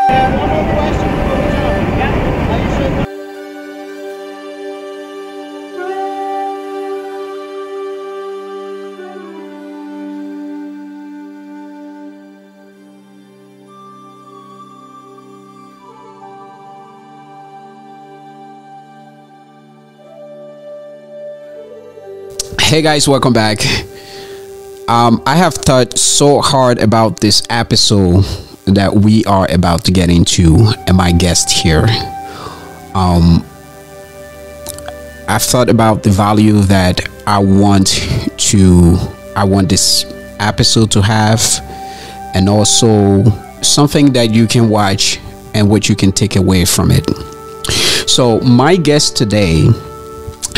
One more question before we jump. Yeah. Are you sure? Hey guys, welcome back. I have thought so hard about this episode that we are about to get into, and my guest here. I've thought about the value that I want this episode to have, and also something that you can watch and what you can take away from it. So my guest today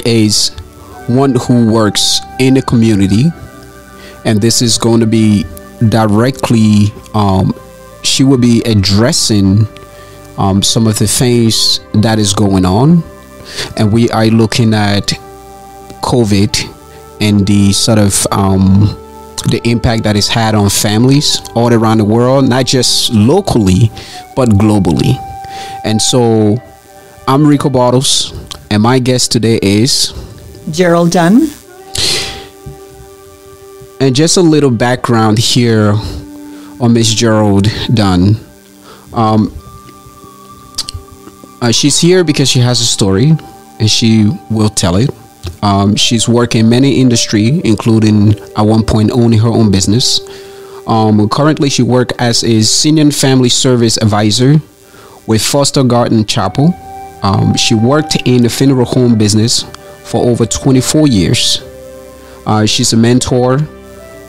is one who works in the community, and this is going to be directly she will be addressing some of the things that is going on, and we are looking at COVID and the sort of the impact that it's had on families all around the world, not just locally but globally. And so I'm Rico Bottles, and my guest today is Jaryll Dunne. And just a little background here on Miss Jaryll Dunne. She's here because she has a story, and she will tell it. She's worked in many industries, including at one point owning her own business. Currently, she works as a senior family service advisor with Foster Garden Chapel. She worked in the funeral home business for over 24 years. She's a mentor,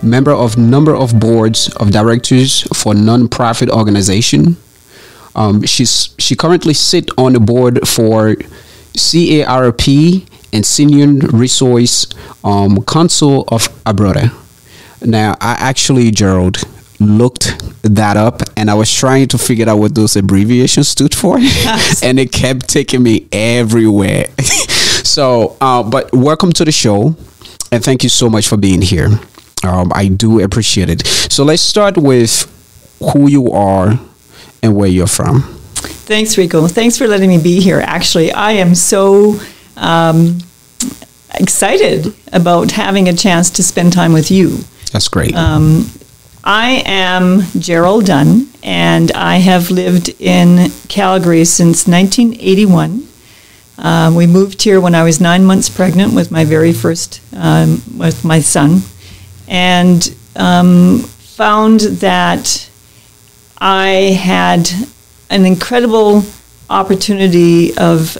member of number of boards of directors for non-profit organization. She currently sits on the board for CARP and Senior Resource Council of Alberta. Now, I actually, Jaryll, looked that up, and I was trying to figure out what those abbreviations stood for, and it kept taking me everywhere. So, but welcome to the show, and thank you so much for being here. I do appreciate it. So let's start with who you are and where you're from. Thanks, Rico. Thanks for letting me be here. Actually, I am so excited about having a chance to spend time with you. That's great. I am Jaryll Dunne, and I have lived in Calgary since 1981. We moved here when I was 9 months pregnant with my very first, with my son, and found that I had an incredible opportunity of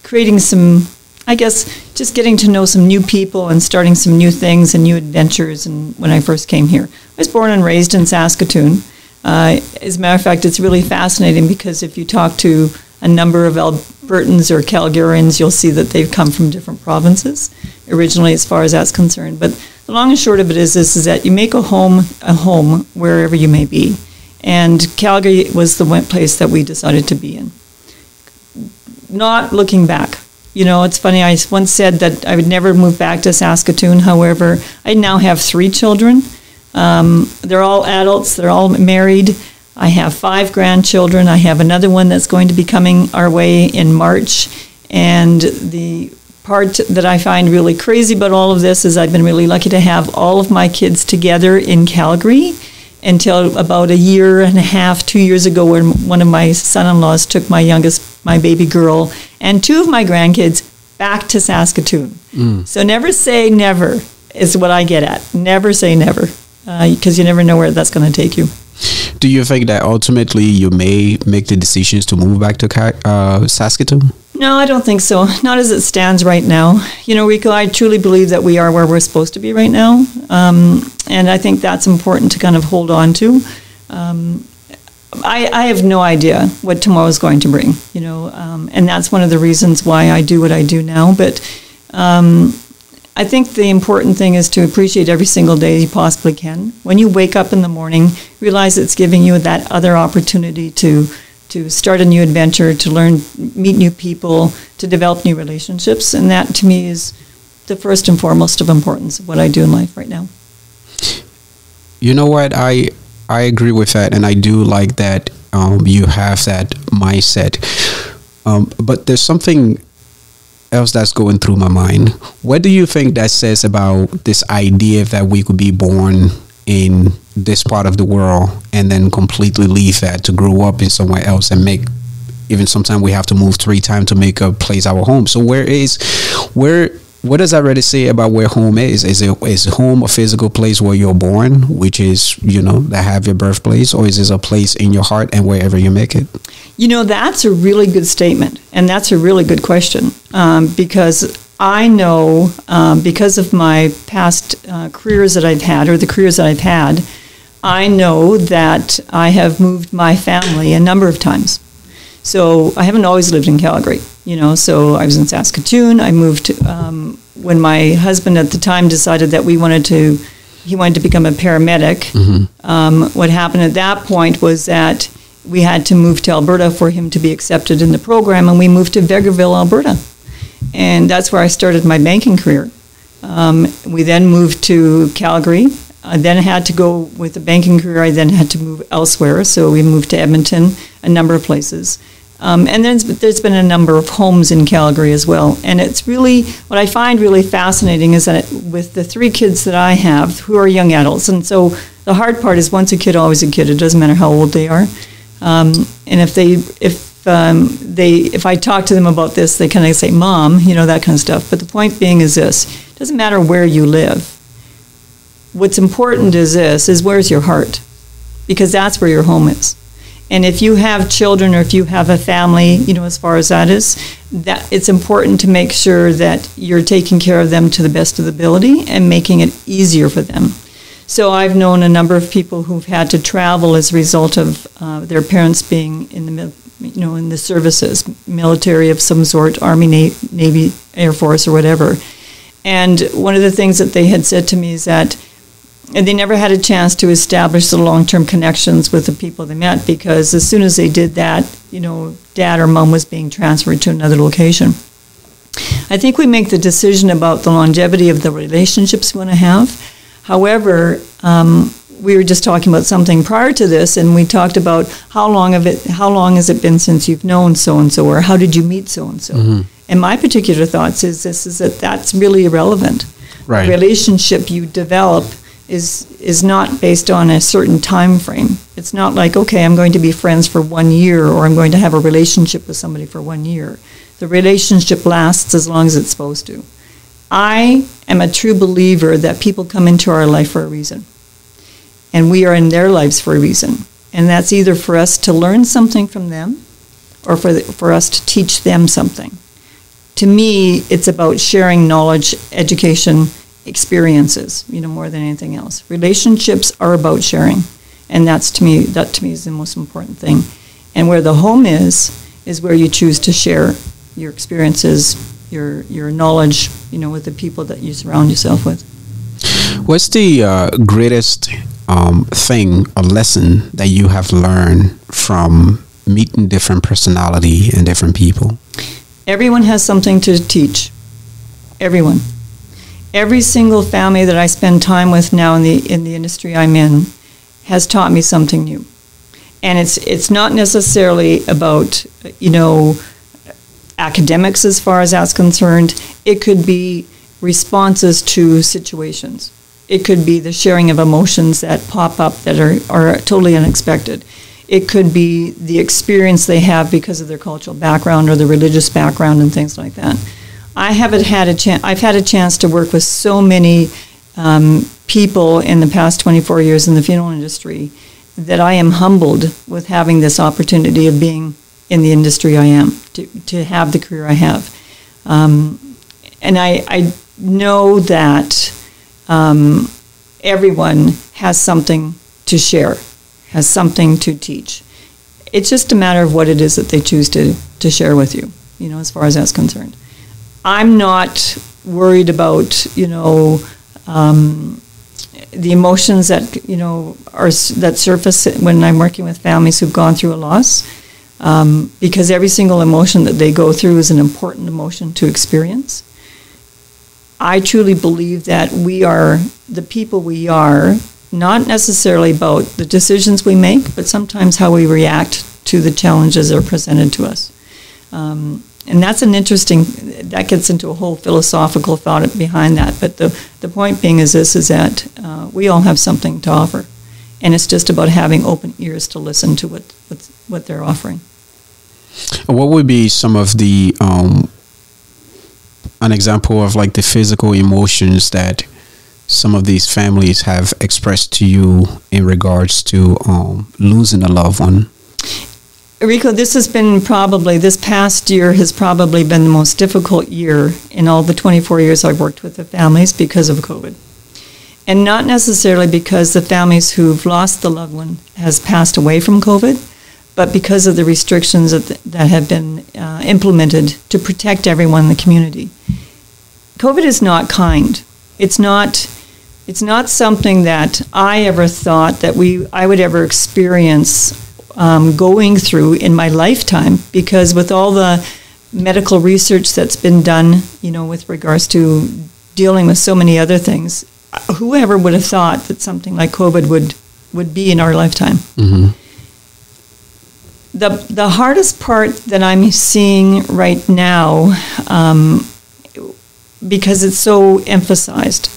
creating some, I guess, just getting to know some new people and starting some new things and new adventures. And when I first came here, I was born and raised in Saskatoon. As a matter of fact, it's really fascinating because if you talk to a number of Albertans or Calgarians, you'll see that they've come from different provinces originally, as far as that's concerned. But the long and short of it is that you make a home wherever you may be. And Calgary was the place that we decided to be in. Not looking back. You know, it's funny, I once said that I would never move back to Saskatoon. However, I now have 3 children. They're all adults. They're all married. I have 5 grandchildren. I have another one that's going to be coming our way in March. And the part that I find really crazy about all of this is I've been really lucky to have all of my kids together in Calgary until about a year and a half, 2 years ago, when one of my son-in-laws took my youngest, my baby girl, and 2 of my grandkids back to Saskatoon. So never say never is what I get at. Never say never, because you never know where that's going to take you. Do you think that ultimately you may make the decisions to move back to Saskatoon? No, I don't think so. Not as it stands right now. You know, Rico, I truly believe that we are where we're supposed to be right now. And I think that's important to kind of hold on to. I have no idea what tomorrow is going to bring, you know, and that's one of the reasons why I do what I do now. But I think the important thing is to appreciate every single day you possibly can. When you wake up in the morning, realize it's giving you that other opportunity to start a new adventure, to learn, meet new people, to develop new relationships. And that, to me, is the first and foremost of importance of what I do in life right now. You know what? I agree with that, and I do like that you have that mindset. But there's something else that's going through my mind. What do you think that says about this idea that we could be born in this part of the world and then completely leave that to grow up in somewhere else and make, even sometimes we have to move 3 times to make a place our home? So what does that really say about where home is? Is home a physical place where you're born, which is, that have your birthplace, or is this a place in your heart and wherever you make it? That's a really good statement, and that's a really good question, because I know, because of my past careers that I've had, or the careers that I've had, I know that I have moved my family a number of times. So I haven't always lived in Calgary, so I was in Saskatoon. I moved when my husband at the time decided that he wanted to become a paramedic. Mm-hmm. What happened at that point was that we had to move to Alberta for him to be accepted in the program, and we moved to Vegreville, Alberta. And that's where I started my banking career. We then moved to Calgary. I then had to go with the banking career. I then had to move elsewhere. So we moved to Edmonton, a number of places. And then there's been a number of homes in Calgary as well. And it's really, what I find really fascinating is that with the 3 kids that I have, who are young adults, and so the hard part is once a kid, always a kid. It doesn't matter how old they are. And if I talk to them about this, they kind of say, Mom, that kind of stuff. But the point being is this: it doesn't matter where you live. What's important is this, is where's your heart? Because that's where your home is. And if you have children, or if you have a family, as far as that is, that it's important to make sure that you're taking care of them to the best of the ability and making it easier for them. So I've known a number of people who've had to travel as a result of their parents being in the services, military of some sort, Army, Navy, Air Force, or whatever. And one of the things that they had said to me is that they never had a chance to establish the long-term connections with the people they met, because as soon as they did that, dad or mom was being transferred to another location. I think we make the decision about the longevity of the relationships we want to have. However, we were just talking about something prior to this, and we talked about how long has it been since you've known so-and-so, or how did you meet so-and-so? Mm-hmm. And my particular thoughts is that that's really irrelevant. Right. The relationship you develop is not based on a certain time frame. It's not like, okay, I'm going to be friends for 1 year, or I'm going to have a relationship with somebody for 1 year. The relationship lasts as long as it's supposed to. I am a true believer that people come into our life for a reason, and we are in their lives for a reason. And that's either for us to learn something from them, or for us to teach them something. To me, it's about sharing knowledge, education, experiences, more than anything else. Relationships are about sharing, and that to me is the most important thing. And where the home is where you choose to share your experiences, your knowledge, with the people that you surround yourself with. What's the greatest thing or lesson that you have learned from meeting different personality and different people? Everyone has something to teach. Everyone. Every single family that I spend time with now in the industry I'm in has taught me something new. And it's not necessarily about, academics as far as that's concerned. It could be responses to situations. It could be the sharing of emotions that pop up that are totally unexpected. It could be the experience they have because of their cultural background or their religious background and things like that. I've had a chance to work with so many people in the past 24 years in the funeral industry that I am humbled with having this opportunity of being in the industry I am, to have the career I have. And I know that everyone has something to share, has something to teach. It's just a matter of what it is that they choose to share with you, as far as that's concerned. I'm not worried about, the emotions that, that surface when I'm working with families who've gone through a loss, because every single emotion that they go through is an important emotion to experience. I truly believe that we are the people we are not necessarily about the decisions we make, but sometimes how we react to the challenges that are presented to us. And that's that gets into a whole philosophical thought behind that. But the point being is that we all have something to offer. And it's just about having open ears to listen to what they're offering. What would be some of the, an example of like the physical emotions that some of these families have expressed to you in regards to losing a loved one? Rico, this past year has probably been the most difficult year in all the 24 years I've worked with the families because of COVID. And not necessarily because the families who've lost the loved one has passed away from COVID, but because of the restrictions that have been implemented to protect everyone in the community. COVID is not kind. It's not something that I ever thought that I would ever experience going through in my lifetime, because with all the medical research that's been done, with regards to dealing with so many other things, whoever would have thought that something like COVID would be in our lifetime. Mm-hmm. The hardest part that I'm seeing right now, because it's so emphasized,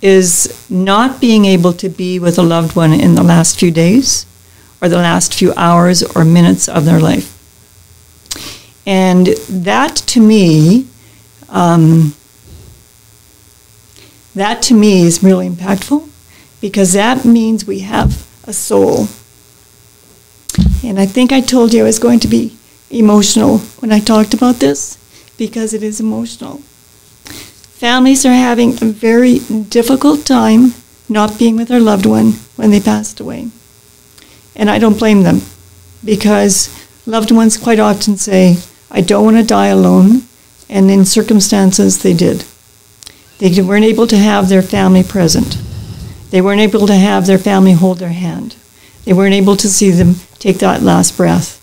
is not being able to be with a loved one in the last few days or the last few hours or minutes of their life. And that to me is really impactful, because that means we have a soul. And I think I told you I was going to be emotional when I talked about this, because it is emotional. Families are having a very difficult time not being with their loved one when they passed away. And I don't blame them, because loved ones quite often say, I don't want to die alone, and in circumstances they did. They weren't able to have their family present. They weren't able to have their family hold their hand. They weren't able to see them take that last breath.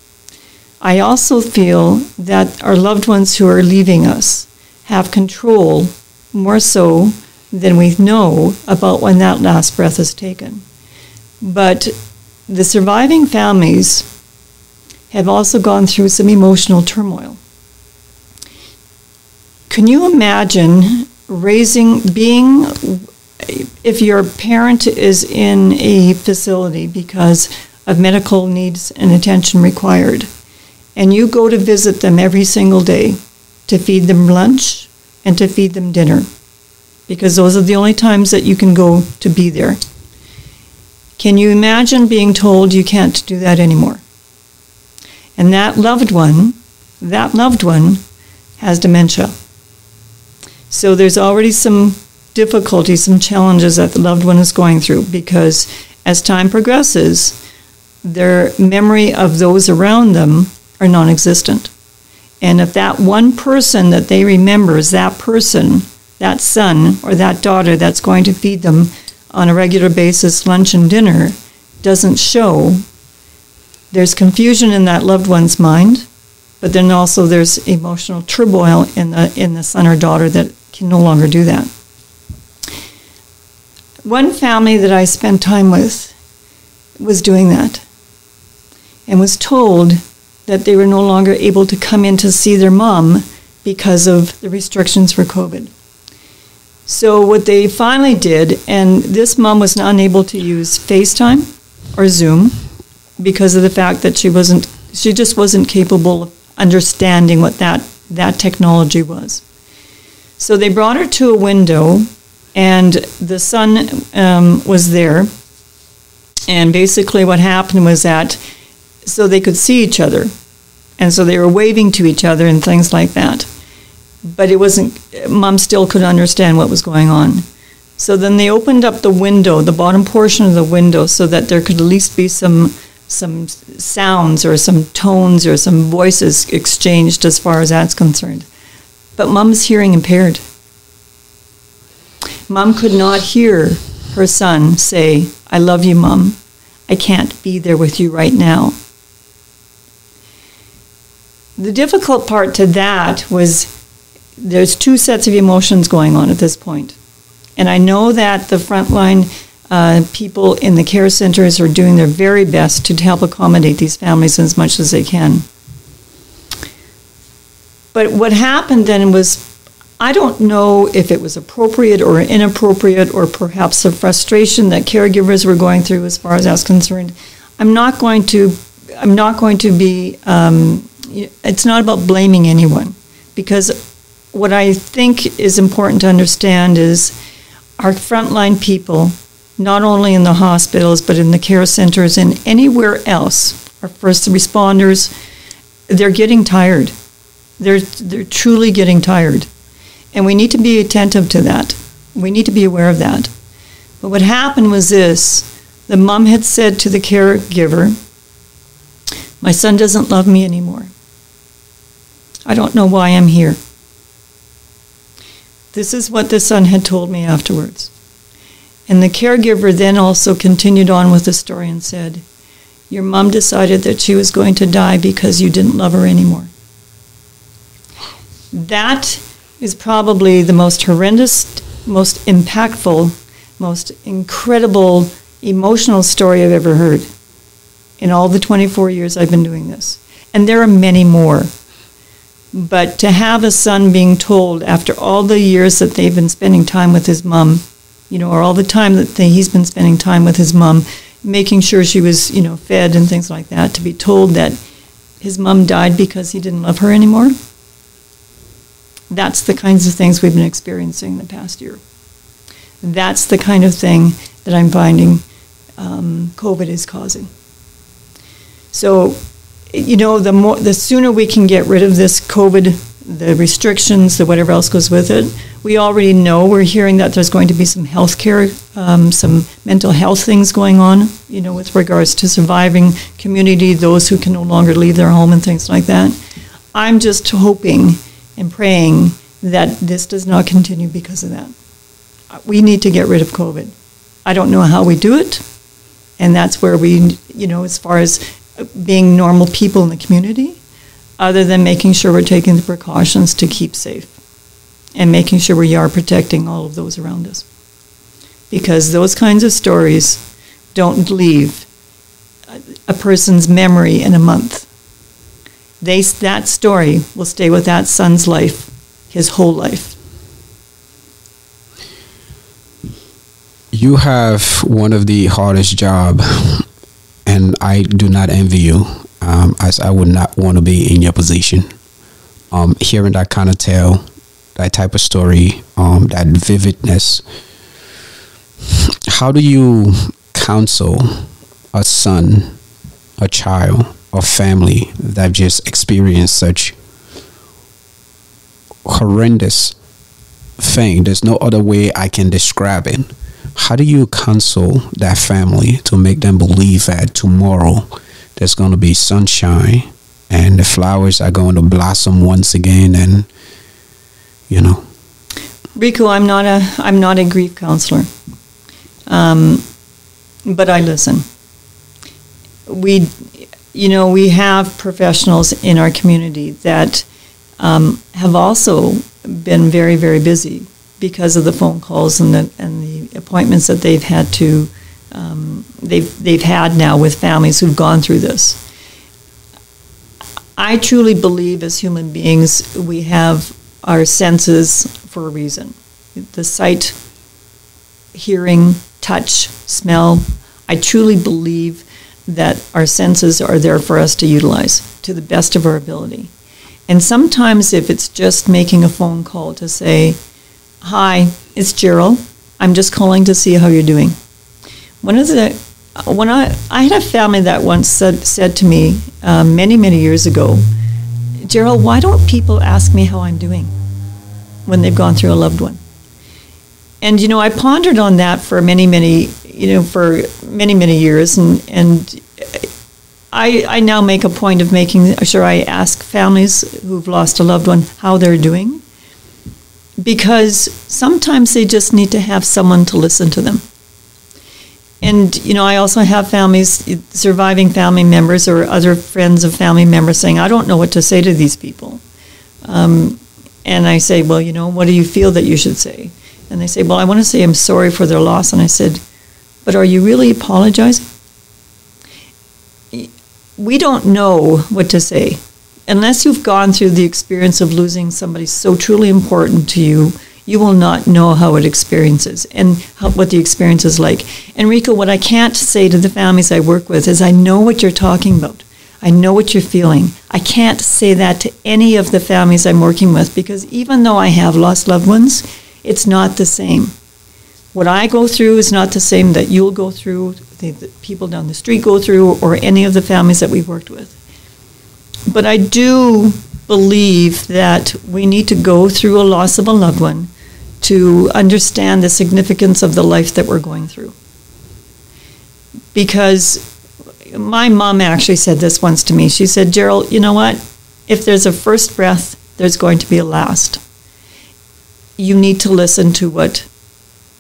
I also feel that our loved ones who are leaving us have control more so than we know about when that last breath is taken. But the surviving families have also gone through some emotional turmoil. Can you imagine if your parent is in a facility because of medical needs and attention required, and you go to visit them every single day to feed them lunch and to feed them dinner, because those are the only times that you can go to be there. Can you imagine being told you can't do that anymore? And that loved one has dementia. So there's already some difficulties, some challenges that the loved one is going through, because as time progresses, their memory of those around them are non-existent. And if that one person that they remember is that person, that son or that daughter that's going to feed them on a regular basis lunch and dinner, doesn't show, there's confusion in that loved one's mind, but then also there's emotional turmoil in the son or daughter that can no longer do that. One family that I spent time with was doing that, and was told that they were no longer able to come in to see their mom because of the restrictions for COVID. So what they finally did, and this mom was not unable to use FaceTime or Zoom because of the fact that she just wasn't capable of understanding what that technology was. So they brought her to a window, and the son was there, and basically what happened was that so they could see each other, and so they were waving to each other and things like that. But it wasn't, Mom still couldn't understand what was going on. So then they opened up the window, the bottom portion of the window, so that there could at least be some sounds or some tones or some voices exchanged as far as that's concerned. But Mom's hearing impaired. Mom could not hear her son say, I love you, Mom. I can't be there with you right now. The difficult part to that was there's two sets of emotions going on at this point. And I know that the Frontline people in the care centers are doing their very best to help accommodate these families as much as they can. But what happened then was, I don't know if it was appropriate or inappropriate, or perhaps the frustration that caregivers were going through as far as that's concerned. I'm not going to be, it's not about blaming anyone, because what I think is important to understand is our frontline people, not only in the hospitals, but in the care centers and anywhere else, our first responders, they're getting tired. They're truly getting tired. And we need to be attentive to that. We need to be aware of that. But what happened was this: the mom had said to the caregiver, "My son doesn't love me anymore. I don't know why I'm here." This is what the son had told me afterwards. And the caregiver then also continued on with the story and said, "Your mom decided that she was going to die because you didn't love her anymore." That is probably the most horrendous, most impactful, most incredible emotional story I've ever heard in all the 24 years I've been doing this. And there are many more. But to have a son being told after all the years that they've been spending time with his mom, or all the time that he's been spending time with his mom, making sure she was, fed and things like that, to be told that his mom died because he didn't love her anymore, that's the kinds of things we've been experiencing the past year. That's the kind of thing that I'm finding COVID is causing. So, the sooner we can get rid of this COVID, the restrictions, the whatever else goes with it. We already know, we're hearing that there's going to be some health care, some mental health things going on, with regards to surviving community, those who can no longer leave their home and things like that. I'm just hoping and praying that this does not continue because of that. We need to get rid of COVID. I don't know how we do it, and that's where we, as far as being normal people in the community, other than making sure we're taking the precautions to keep safe and making sure we are protecting all of those around us. Because those kinds of stories don't leave a person's memory in a month. That story will stay with that son's life, his whole life. You have one of the hardest job, and I do not envy you, as I would not want to be in your position. Hearing that kind of tale, that type of story, that vividness. How do you counsel a son, a child, a family that just experienced such horrendous thing? There's no other way I can describe it. How do you counsel that family to make them believe that tomorrow there's going to be sunshine and the flowers are going to blossom once again? And Rico, I'm not a grief counselor, but I listen. We have professionals in our community that have also been very, very busy because of the phone calls and the appointments that they've had to they've had now with families who've gone through this. I truly believe as human beings we have our senses for a reason. The sight, hearing, touch, smell. I truly believe that our senses are there for us to utilize to the best of our ability. And sometimes if it's just making a phone call to say, "Hi, it's Jaryll. I'm just calling to see how you're doing." I had a family that once said to me many, many years ago, "Jaryll, why don't people ask me how I'm doing when they've gone through a loved one?" And I pondered on that for many, many years, and I now make a point of making sure I ask families who've lost a loved one how they're doing, because sometimes they just need to have someone to listen to them. And, I also have families, surviving family members or other friends of family members saying, "I don't know what to say to these people." And I say, "Well, what do you feel that you should say?" And they say, "Well, I want to say I'm sorry for their loss." And I said, but are you really apologizing? We don't know what to say. Unless you've gone through the experience of losing somebody so truly important to you, you will not know how it experiences and what the experience is like. Enrico, what I can't say to the families I work with is I know what you're talking about. I know what you're feeling. I can't say that to any of the families I'm working with because even though I have lost loved ones, it's not the same. What I go through is not the same that you'll go through, the people down the street go through, or any of the families that we've worked with. But I do believe that we need to go through a loss of a loved one to understand the significance of the life that we're going through. Because my mom actually said this once to me. She said, Jaryll, you know what? If there's a first breath, there's going to be a last. You need to listen to what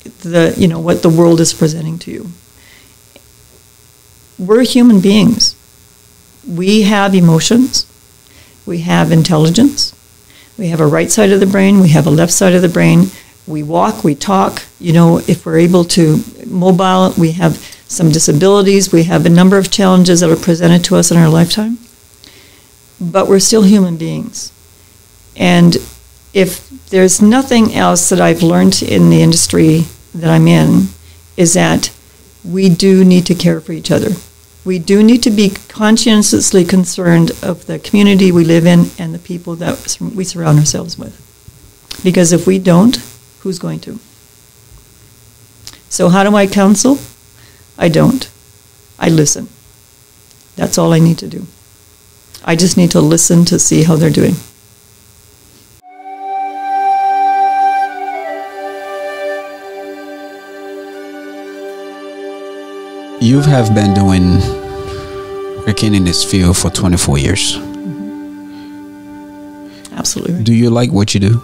the world is presenting to you. We're human beings. We have emotions. We have intelligence. We have a right side of the brain. We have a left side of the brain. We walk, we talk. If we're able to mobile, we have some disabilities. We have a number of challenges that are presented to us in our lifetime. But we're still human beings. And if there's nothing else that I've learned in the industry that I'm in, is that we do need to care for each other. We do need to be conscientiously concerned of the community we live in and the people that we surround ourselves with. Because if we don't, who's going to? So how do I counsel? I don't. I listen. That's all I need to do. I just need to listen to see how they're doing. You have been working in this field for 24 years. Mm-hmm. Absolutely. Do you like what you do?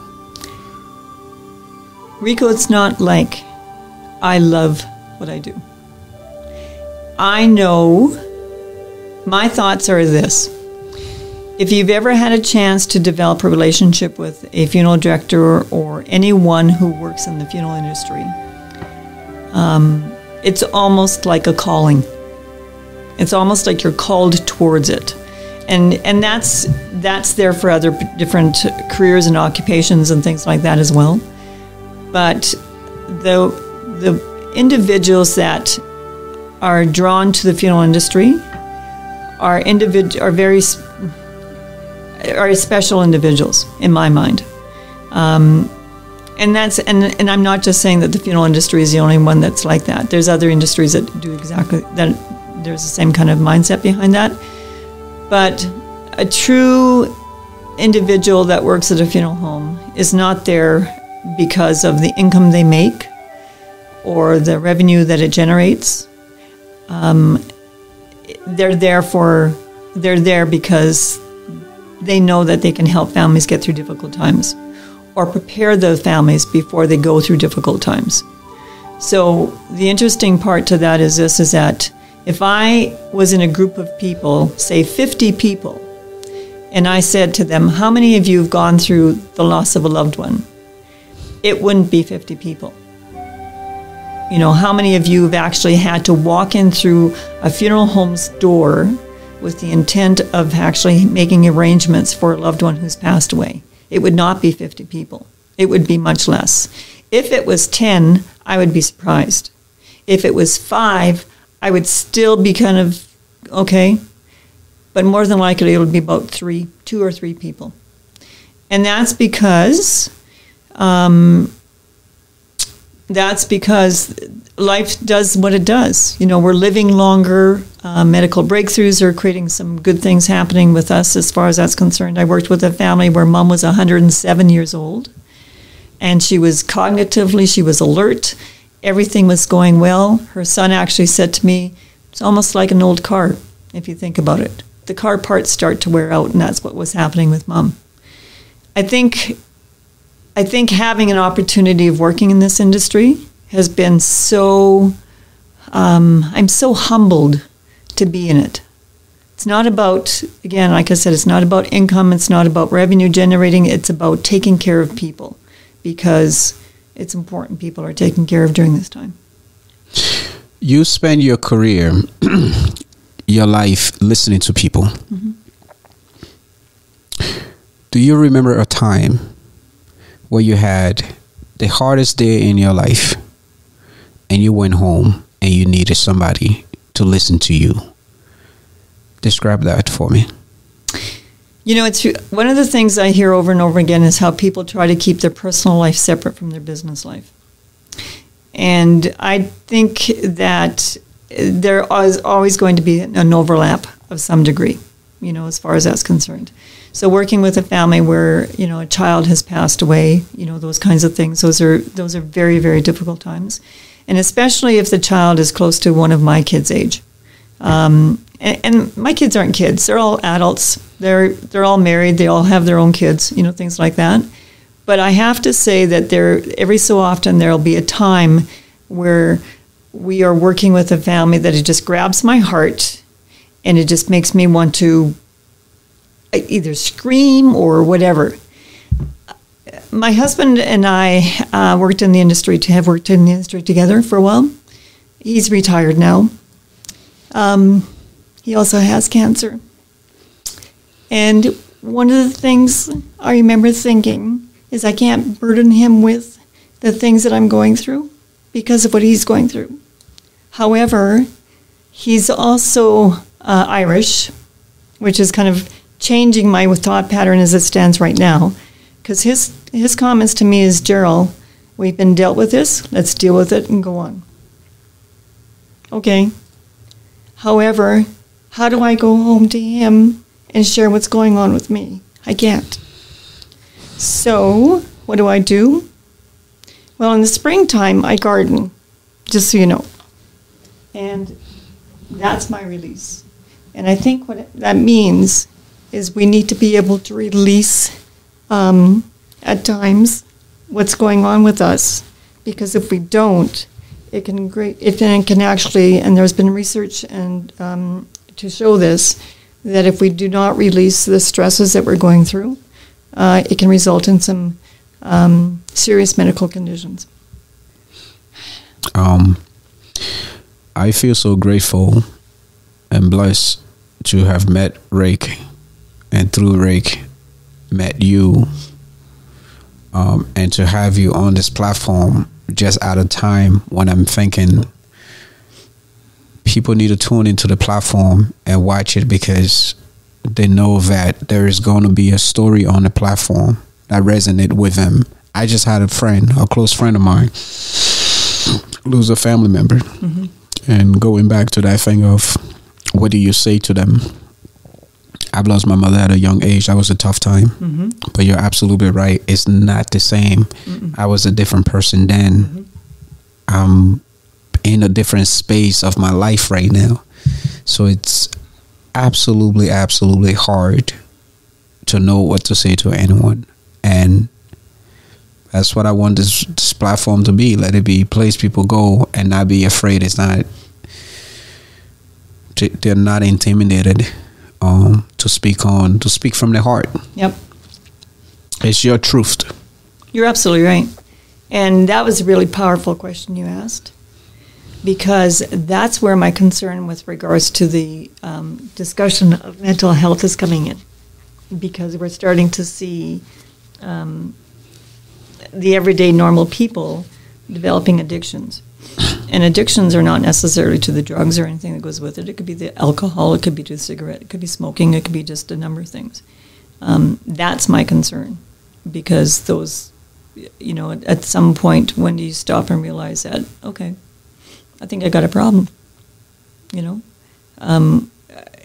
Rico, it's not like I love what I do. I know my thoughts are this. If you've ever had a chance to develop a relationship with a funeral director or anyone who works in the funeral industry, it's almost like a calling. It's almost like you're called towards it. And that's there for other different careers and occupations and things like that as well. But the individuals that are drawn to the funeral industry are very special individuals in my mind. And I'm not just saying that the funeral industry is the only one that's like that. There's other industries that do exactly that. There's the same kind of mindset behind that. But a true individual that works at a funeral home is not there because of the income they make or the revenue that it generates. They're there because they know that they can help families get through difficult times or prepare the families before they go through difficult times. So the interesting part to that is this, is that if I was in a group of people, say 50 people, and I said to them, how many of you have gone through the loss of a loved one? It wouldn't be 50 people. How many of you have actually had to walk in through a funeral home's door with the intent of actually making arrangements for a loved one who's passed away? It would not be 50 people. It would be much less. If it was 10, I would be surprised. If it was 5, I would still be kind of, okay. But more than likely, it would be about 2 or 3 people. And that's because life does what it does. We're living longer. Medical breakthroughs are creating some good things happening with us as far as that's concerned. I worked with a family where mom was 107 years old, and she was alert. Everything was going well. Her son actually said to me, it's almost like an old car, if you think about it. The car parts start to wear out, and that's what was happening with mom. I think having an opportunity of working in this industry has been so, I'm so humbled to be in it. It's not about, again, like I said, it's not about income, it's not about revenue generating, it's about taking care of people, because it's important people are taken care of during this time. You spend your career, your life listening to people. Mm-hmm. Do you remember a time where you had the hardest day in your life and you went home and you needed somebody to listen to you? Describe that for me. You know, it's one of the things I hear over and over again is how people try to keep their personal life separate from their business life. And I think that there is always going to be an overlap of some degree, you know, as far as that's concerned. So working with a family where, you know, a child has passed away, you know, those kinds of things, those are very, very difficult times. And especially if the child is close to one of my kids' age. And my kids aren't kids; they're all adults. They're all married. They all have their own kids, you know, things like that. But I have to say that every so often there'll be a time where we are working with a family that it just grabs my heart, and it just makes me want to either scream or whatever. My husband and I have worked in the industry together for a while. He's retired now. He also has cancer. And one of the things I remember thinking is I can't burden him with the things that I'm going through because of what he's going through. However, he's also Irish, which is kind of changing my thought pattern as it stands right now. Because his comments to me is, Jaryll, we've been dealt with this, let's deal with it and go on. Okay. However, how do I go home to him and share what's going on with me? I can't. So, what do? Well, in the springtime, I garden, just so you know. And that's my release. And I think what that means is we need to be able to release at times what's going on with us. Because if we don't, it can actually, and there's been research and to show this, that if we do not release the stresses that we're going through, it can result in some serious medical conditions. I feel so grateful and blessed to have met Rick, and through Rick, met you, and to have you on this platform just at a time when I'm thinking people need to tune into the platform and watch it because they know that there is going to be a story on the platform that resonates with them. I just had a close friend of mine, lose a family member. Mm-hmm. And going back to that thing of what do you say to them? I've lost my mother at a young age. That was a tough time. Mm-hmm. But you're absolutely right. It's not the same. Mm-mm. I was a different person then. Mm-hmm. I'm in a different space of my life right now. So it's absolutely, absolutely hard to know what to say to anyone. And that's what I want this platform to be. Let it be a place people go and not be afraid. They're not intimidated to speak from their heart. Yep. It's your truth. You're absolutely right. And that was a really powerful question you asked, because that's where my concern with regards to the discussion of mental health is coming in, because we're starting to see the everyday normal people developing addictions. And addictions are not necessarily to the drugs or anything that goes with it. It could be the alcohol, it could be to the cigarette, it could be smoking, it could be just a number of things. That's my concern, because those, you know, at some point, when do you stop and realize that, okay, I think I got a problem, you know?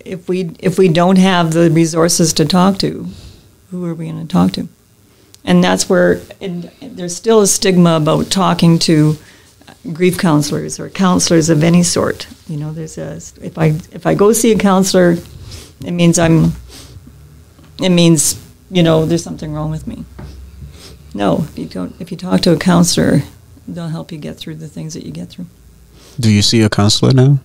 If we don't have the resources to talk to, who are we going to talk to? And that's where there's still a stigma about talking to grief counselors or counselors of any sort. You know, if I go see a counselor, it means you know, there's something wrong with me. No, if you talk to a counselor, they'll help you get through the things that you get through. Do you see a counselor now?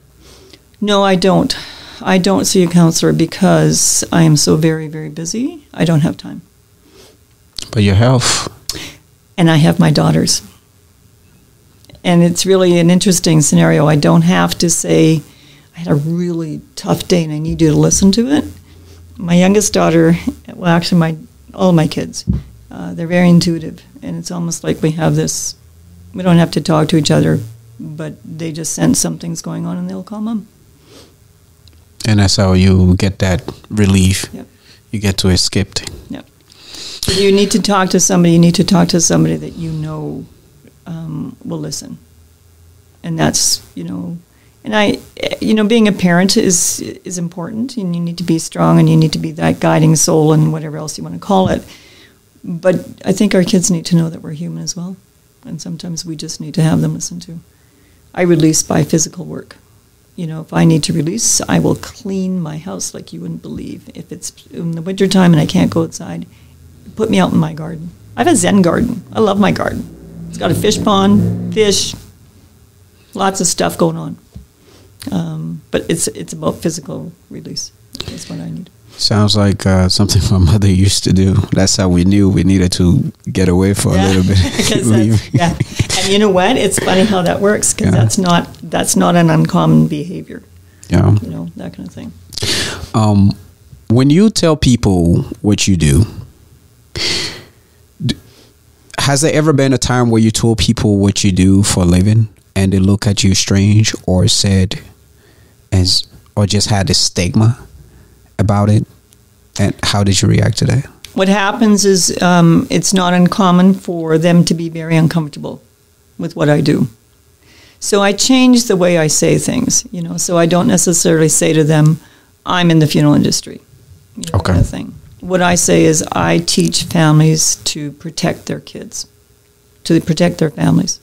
No, I don't. I don't see a counselor because I am so very, very busy. I don't have time. But your health. And I have my daughters. And it's really an interesting scenario. I don't have to say, I had a really tough day and I need you to listen to it. My youngest daughter, well, actually all my kids, they're very intuitive. And it's almost like we have this, we don't have to talk to each other, but they just sense something's going on and they'll call Mom. And that's how you get that relief. Yep. You get to escape. Yep. If you need to talk to somebody, you need to talk to somebody that you know will listen. And that's, and being a parent is important, and you need to be strong, and you need to be that guiding soul and whatever else you want to call it. But I think our kids need to know that we're human as well. And sometimes we just need to have them listen to. I release by physical work. If I need to release, I will clean my house like you wouldn't believe. If it's in the wintertime and I can't go outside, put me out in my garden. I have a Zen garden. I love my garden. It's got a fish pond, fish, lots of stuff going on. But it's about physical release. That's what I need. Sounds like something my mother used to do. That's how we knew we needed to get away for a little bit. Yeah, and you know what? It's funny how that works, because that's not an uncommon behavior. Yeah, that kind of thing. When you tell people what you do, has there ever been a time where you told people what you do for a living and they look at you strange, or said, or just had a stigma about it? And how did you react to that? What happens is it's not uncommon for them to be very uncomfortable with what I do. So I change the way I say things, so I don't necessarily say to them, I'm in the funeral industry. Okay. Kind of thing. What I say is I teach families to protect their kids, to protect their families.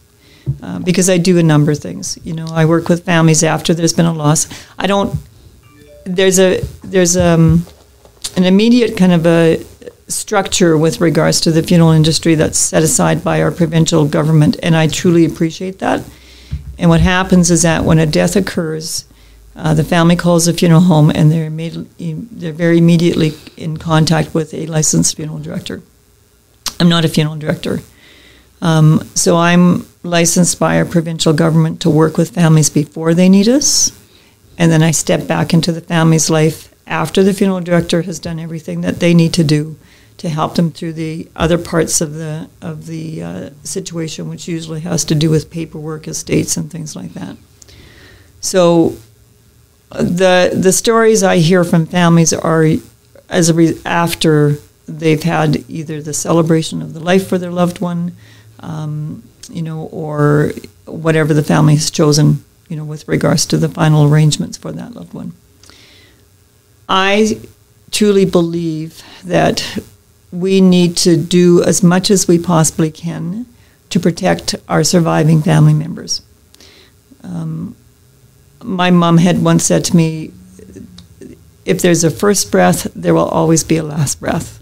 Because I do a number of things. I work with families after there's been a loss. There's an immediate kind of a structure with regards to the funeral industry that's set aside by our provincial government, and I truly appreciate that. And what happens is that when a death occurs, the family calls the funeral home, and they're very immediately in contact with a licensed funeral director. I'm not a funeral director. So I'm licensed by our provincial government to work with families before they need us, and then I step back into the family's life after the funeral director has done everything that they need to do to help them through the other parts of the situation, which usually has to do with paperwork, estates, and things like that. So the stories I hear from families are after they've had either the celebration of the life for their loved one, or whatever the family has chosen, with regards to the final arrangements for that loved one. I truly believe that we need to do as much as we possibly can to protect our surviving family members. My mom had once said to me, if there's a first breath, there will always be a last breath.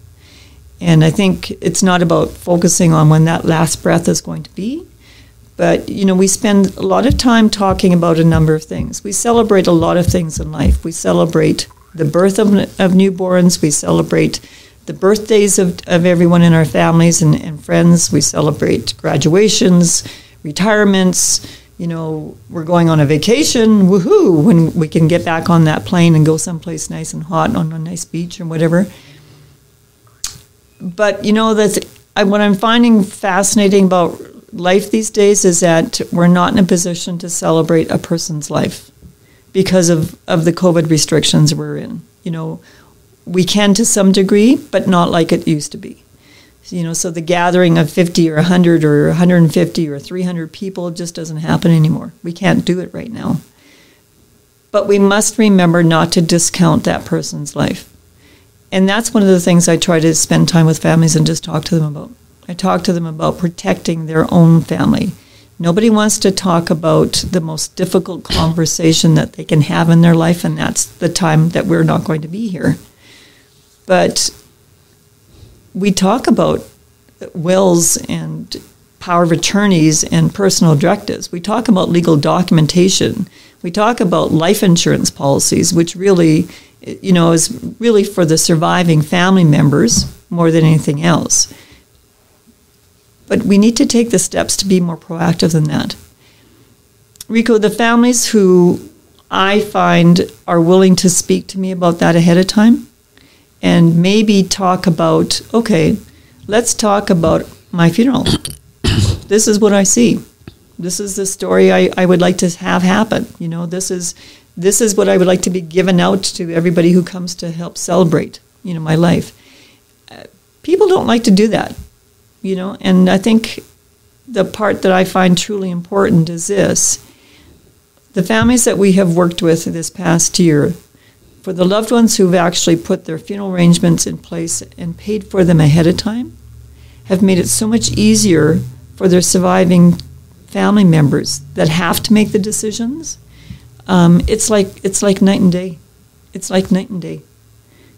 And I think it's not about focusing on when that last breath is going to be, but, we spend a lot of time talking about a number of things. We celebrate a lot of things in life. We celebrate the birth of newborns. We celebrate the birthdays of everyone in our families and friends. We celebrate graduations, retirements. We're going on a vacation, woohoo, when we can get back on that plane and go someplace nice and hot on a nice beach or whatever. But, what I'm finding fascinating about life these days is that we're not in a position to celebrate a person's life because of the COVID restrictions we're in. We can to some degree, but not like it used to be. So the gathering of 50 or 100 or 150 or 300 people just doesn't happen anymore. We can't do it right now. But we must remember not to discount that person's life. And that's one of the things I try to spend time with families and just talk to them about. I talk to them about protecting their own family. Nobody wants to talk about the most difficult conversation that they can have in their life, and that's the time that we're not going to be here. But we talk about wills and power of attorneys and personal directives. We talk about legal documentation. We talk about life insurance policies, which really, is really for the surviving family members more than anything else. But we need to take the steps to be more proactive than that. Rico, the families who I find are willing to speak to me about that ahead of time and maybe talk about, okay, let's talk about my funeral. This is what I see. This is the story I would like to have happen. You know, this is what I would like to be given out to everybody who comes to help celebrate, you know, my life. People don't like to do that, you know, and I think the part that I find truly important is this. The families that we have worked with this past year, for the loved ones who've actually put their funeral arrangements in place and paid for them ahead of time, have made it so much easier for their surviving family members that have to make the decisions. It's like night and day. It's like night and day.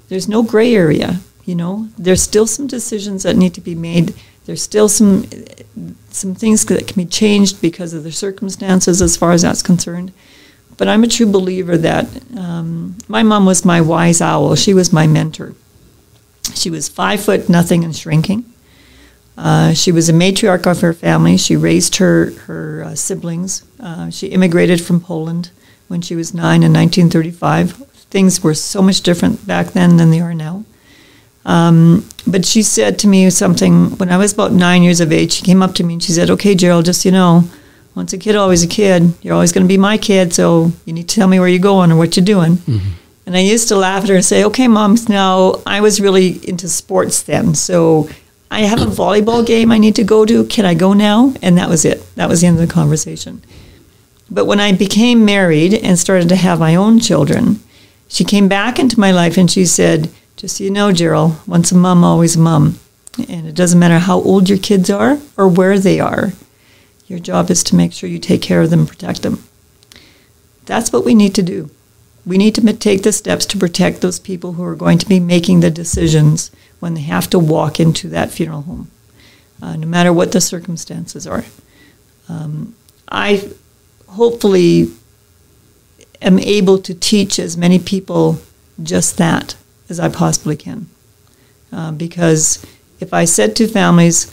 There's no gray area, you know. There's still some decisions that need to be made. There's still some things that can be changed because of the circumstances as far as that's concerned. But I'm a true believer that my mom was my wise owl. She was my mentor. She was 5 foot nothing and shrinking. She was a matriarch of her family. She raised her siblings. She immigrated from Poland when she was 9 in 1935. Things were so much different back then than they are now. But she said to me something when I was about 9 years of age. She came up to me and she said, "Okay, Jaryll, just you know, once a kid, always a kid. You're always going to be my kid, so you need to tell me where you're going or what you're doing." Mm-hmm. And I used to laugh at her and say, "Okay, Mom, now I was really into sports then, so I have a volleyball game I need to go to. Can I go now?" And that was it. That was the end of the conversation. But when I became married and started to have my own children, she came back into my life and she said, "Just so you know, Jaryll, once a mom, always a mom. And it doesn't matter how old your kids are or where they are. Your job is to make sure you take care of them and protect them." That's what we need to do. We need to take the steps to protect those people who are going to be making the decisions when they have to walk into that funeral home, no matter what the circumstances are. I hopefully am able to teach as many people just that as I possibly can. Because if I said to families,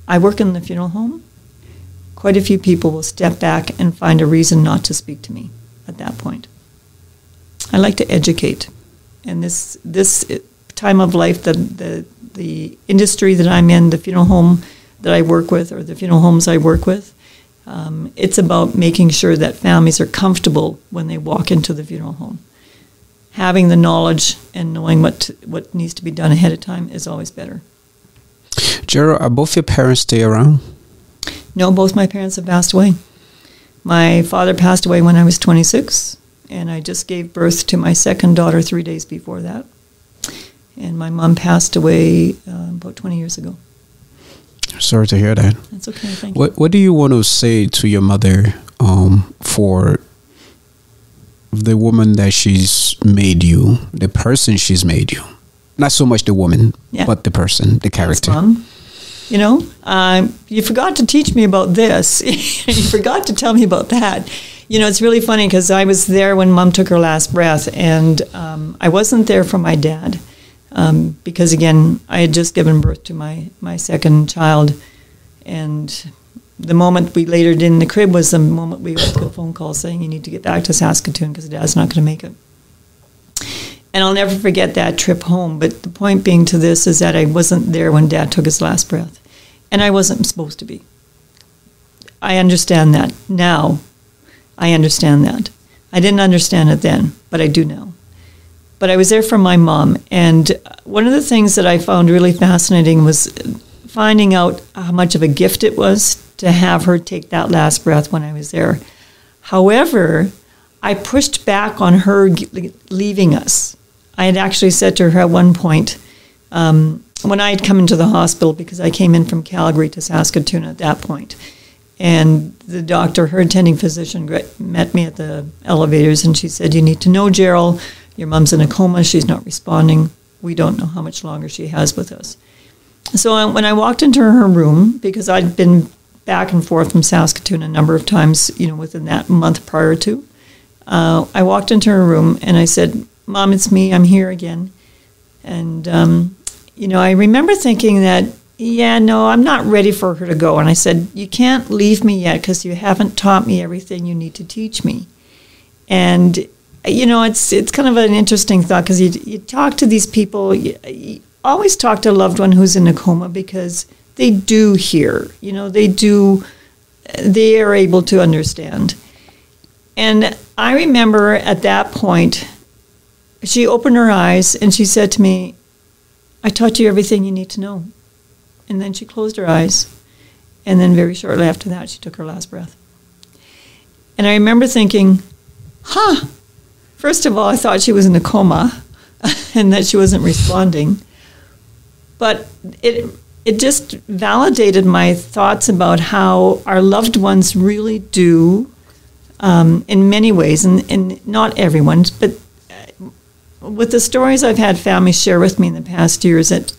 "I work in the funeral home," quite a few people will step back and find a reason not to speak to me at that point. I like to educate. And this time of life, the industry that I'm in, the funeral home that I work with, or the funeral homes I work with, it's about making sure that families are comfortable when they walk into the funeral home. Having the knowledge and knowing what needs to be done ahead of time is always better. Jaryll, are both your parents still around? No, both my parents have passed away. My father passed away when I was 26, and I just gave birth to my second daughter 3 days before that. And my mom passed away about 20 years ago. Sorry to hear that. That's okay, thank you. What do you want to say to your mother for the woman that she's made you, the person she's made you? Not so much the woman, but the person, the character. Thanks, Mom. You know, you forgot to teach me about this. You forgot to tell me about that. You know, it's really funny because I was there when Mom took her last breath, and I wasn't there for my dad because, again, I had just given birth to my second child, and the moment we laid her in the crib was the moment we got a phone call saying, "You need to get back to Saskatoon because Dad's not going to make it." And I'll never forget that trip home. But the point being to this is that I wasn't there when Dad took his last breath. And I wasn't supposed to be. I understand that now. I understand that. I didn't understand it then, but I do now. But I was there for my mom. And one of the things that I found really fascinating was finding out how much of a gift it was to have her take that last breath when I was there. However, I pushed back on her leaving us. I had actually said to her at one point, when I had come into the hospital, because I came in from Calgary to Saskatoon at that point, and the doctor, her attending physician, met me at the elevators, and she said, "You need to know, Jaryll, your mom's in a coma, she's not responding. We don't know how much longer she has with us." So when I walked into her room, because I'd been back and forth from Saskatoon a number of times, you know, within that month prior to, I walked into her room and I said, "Mom, it's me, I'm here again." And, you know, I remember thinking that yeah, no, I'm not ready for her to go. And I said, you can't leave me yet because you haven't taught me everything you need to teach me. And, it's kind of an interesting thought because you talk to these people, you always talk to a loved one who's in a coma because they do hear, they are able to understand. And I remember at that point, she opened her eyes and she said to me, I taught you everything you need to know. And then she closed her eyes. And then very shortly after that, she took her last breath. And I remember thinking, first of all, I thought she was in a coma and that she wasn't responding. But it just validated my thoughts about how our loved ones really do, in many ways, and not everyone's, but with the stories I've had families share with me in the past years, it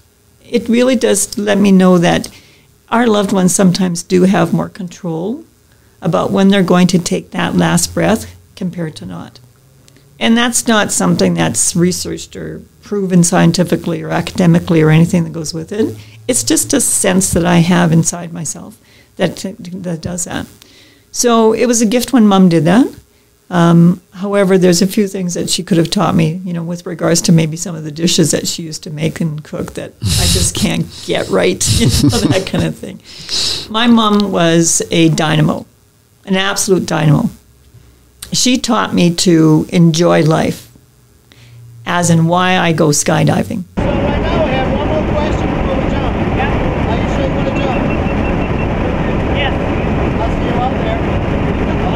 really does let me know that our loved ones sometimes do have more control about when they're going to take that last breath compared to not. And that's not something that's researched or proven scientifically or academically or anything that goes with it. It's just a sense that I have inside myself that does that. So it was a gift when Mom did that. However, there's a few things that she could have taught me, with regards to maybe some of the dishes that she used to make and cook that I just can't get right, that kind of thing. My mom was a dynamo, an absolute dynamo. She taught me to enjoy life, as in why I go skydiving. So right now we have one more question before we jump. Yeah. Are you sure you want to jump? Yes. I'll see you up there.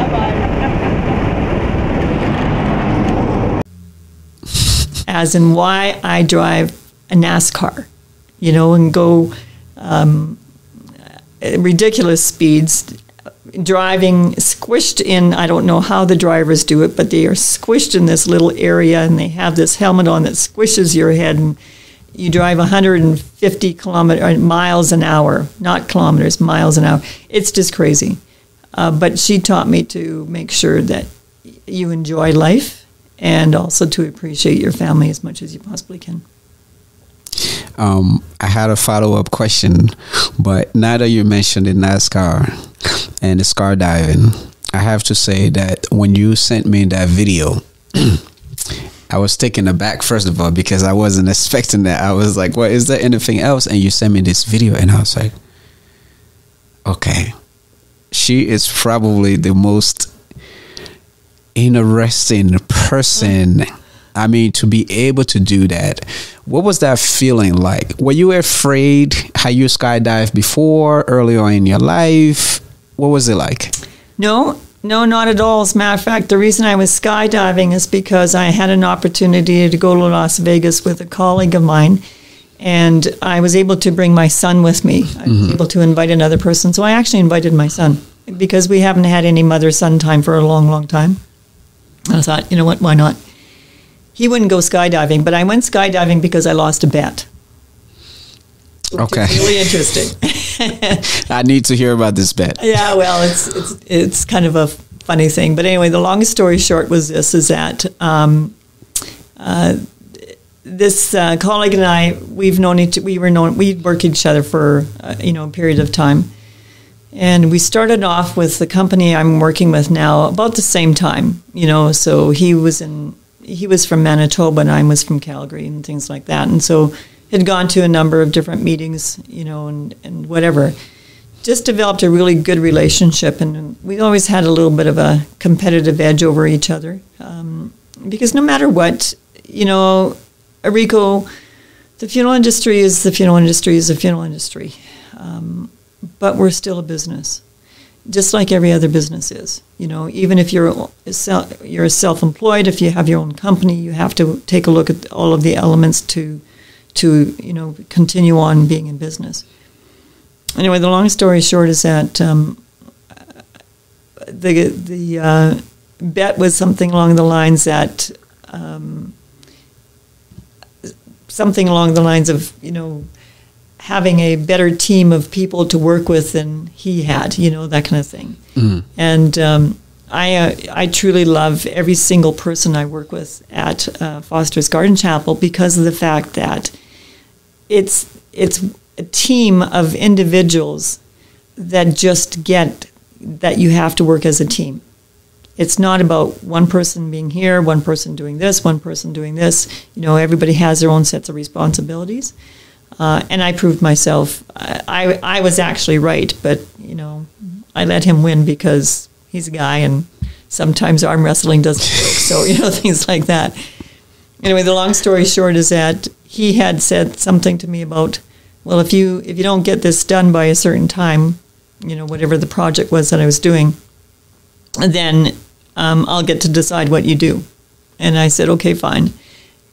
Bye-bye. As in why I drive a NASCAR, and go ridiculous speeds, driving squished in. I don't know how the drivers do it, but they are squished in this little area, and they have this helmet on that squishes your head, and you drive 150 miles an hour, not kilometers, miles an hour. It's just crazy. But she taught me to make sure that you enjoy life and also to appreciate your family as much as you possibly can. I had a follow-up question, but now that you mentioned the NASCAR and the skydiving, I have to say that when you sent me that video, I was taken aback, first of all, because I wasn't expecting that. I was like, well, is there anything else? And you sent me this video, and I was like, okay, she is probably the most interesting person. I mean, to be able to do that. What was that feeling like? Were you afraid? Had you skydived before, earlier in your life? What was it like? No, not at all. As a matter of fact, the reason I was skydiving is because I had an opportunity to go to Las Vegas with a colleague of mine, and I was able to bring my son with me. I was able to invite another person. So I actually invited my son because we haven't had any mother-son time for a long, long time. And I thought, you know what, why not? He wouldn't go skydiving, but I went skydiving because I lost a bet. Okay. It's really interesting. I need to hear about this bet. Yeah, well, it's kind of a funny thing. But anyway, the longest story short was this, is that this colleague and I, we'd worked each other for, a period of time. And we started off with the company I'm working with now about the same time, so he was from Manitoba and I was from Calgary and things like that. And so had gone to a number of different meetings, and whatever. Just developed a really good relationship, and we always had a little bit of a competitive edge over each other. Because no matter what, Rico, the funeral industry is the funeral industry is the funeral industry. But we're still a business, just like every other business is. Even if you're self-employed, if you have your own company, you have to take a look at all of the elements to continue on being in business. Anyway, the long story short is that the bet was something along the lines that of having a better team of people to work with than he had, that kind of thing. Mm. And I truly love every single person I work with at Foster's Garden Chapel because of the fact that it's a team of individuals that just get that you have to work as a team. It's not about one person being here, one person doing this, one person doing this. Everybody has their own sets of responsibilities. And I proved myself. I was actually right, but, I let him win because he's a guy and sometimes arm wrestling doesn't work. So, things like that. Anyway, the long story short is that he had said something to me about, well, if you don't get this done by a certain time, whatever the project was that I was doing, then I'll get to decide what you do. And I said, okay, fine.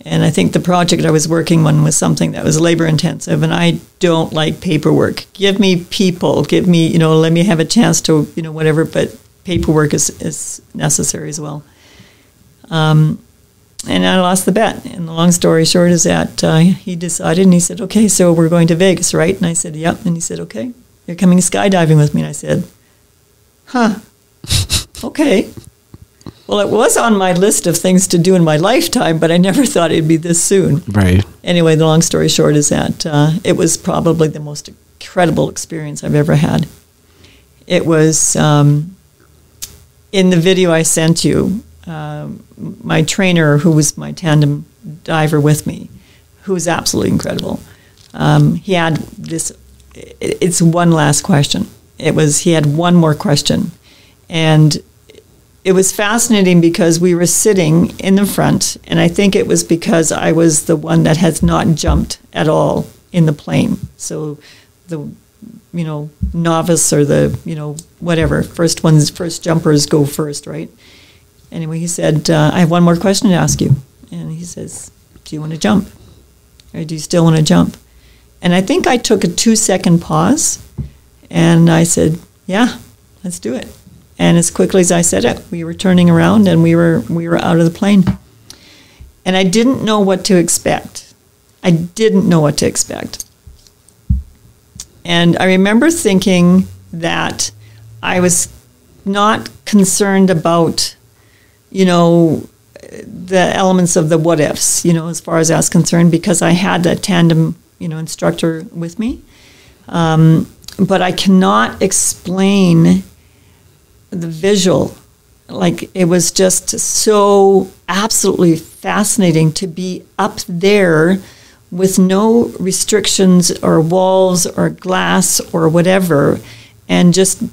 And I think the project I was working on was something that was labor intensive, and I don't like paperwork. Give me people, let me have a chance to, whatever, but paperwork is necessary as well. And I lost the bet. And the long story short is that he decided, and he said, okay, so we're going to Vegas, right? And I said, yep. And he said, okay, you're coming skydiving with me. And I said, huh, okay. Well, it was on my list of things to do in my lifetime, but I never thought it'd be this soon. Right. Anyway, the long story short is that it was probably the most incredible experience I've ever had. It was, in the video I sent you, my trainer, who was my tandem diver with me, who was absolutely incredible, he had this, it's one last question. He had one more question. And it was fascinating because we were sitting in the front, and I think it was because I was the one that has not jumped at all in the plane. So the, novice or the, whatever, first jumpers go first, right? Anyway, he said, I have one more question to ask you. And he says, do you want to jump? Or do you still want to jump? And I think I took a 2-second pause, and I said, yeah, let's do it. And as quickly as I said it, we were turning around and we were out of the plane. And I didn't know what to expect. And I remember thinking that I was not concerned about, the elements of the what ifs, as far as that's concerned, because I had a tandem, instructor with me. But I cannot explain the visual. Like, it was just so absolutely fascinating to be up there with no restrictions or walls or glass or whatever, and just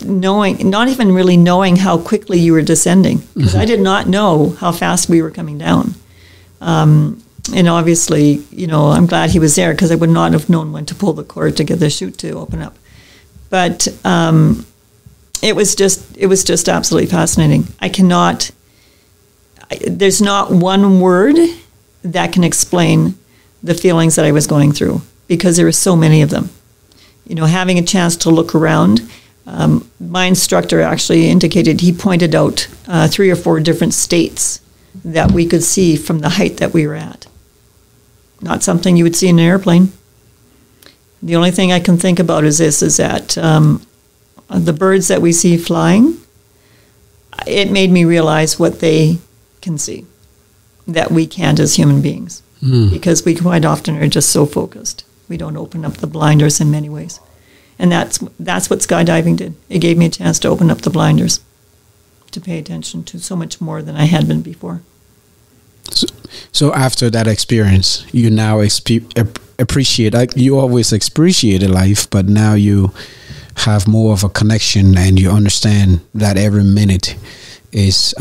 knowing, not even really knowing how quickly you were descending, because I did not know how fast we were coming down. And obviously, I'm glad he was there, because I would not have known when to pull the cord to get the chute to open up. But it was just absolutely fascinating. There's not one word that can explain the feelings that I was going through, because there were so many of them. Having a chance to look around, my instructor actually indicated, he pointed out 3 or 4 different states that we could see from the height that we were at. Not something you would see in an airplane. The only thing I can think about is this, is that the birds that we see flying, it made me realize what they can see that we can't as human beings, because we quite often are just so focused. We don't open up the blinders in many ways. And that's what skydiving did. It gave me a chance to open up the blinders, to pay attention to so much more than I had been before. So after that experience, you now appreciate, like you always appreciated life, but now you have more of a connection, and you understand that every minute is,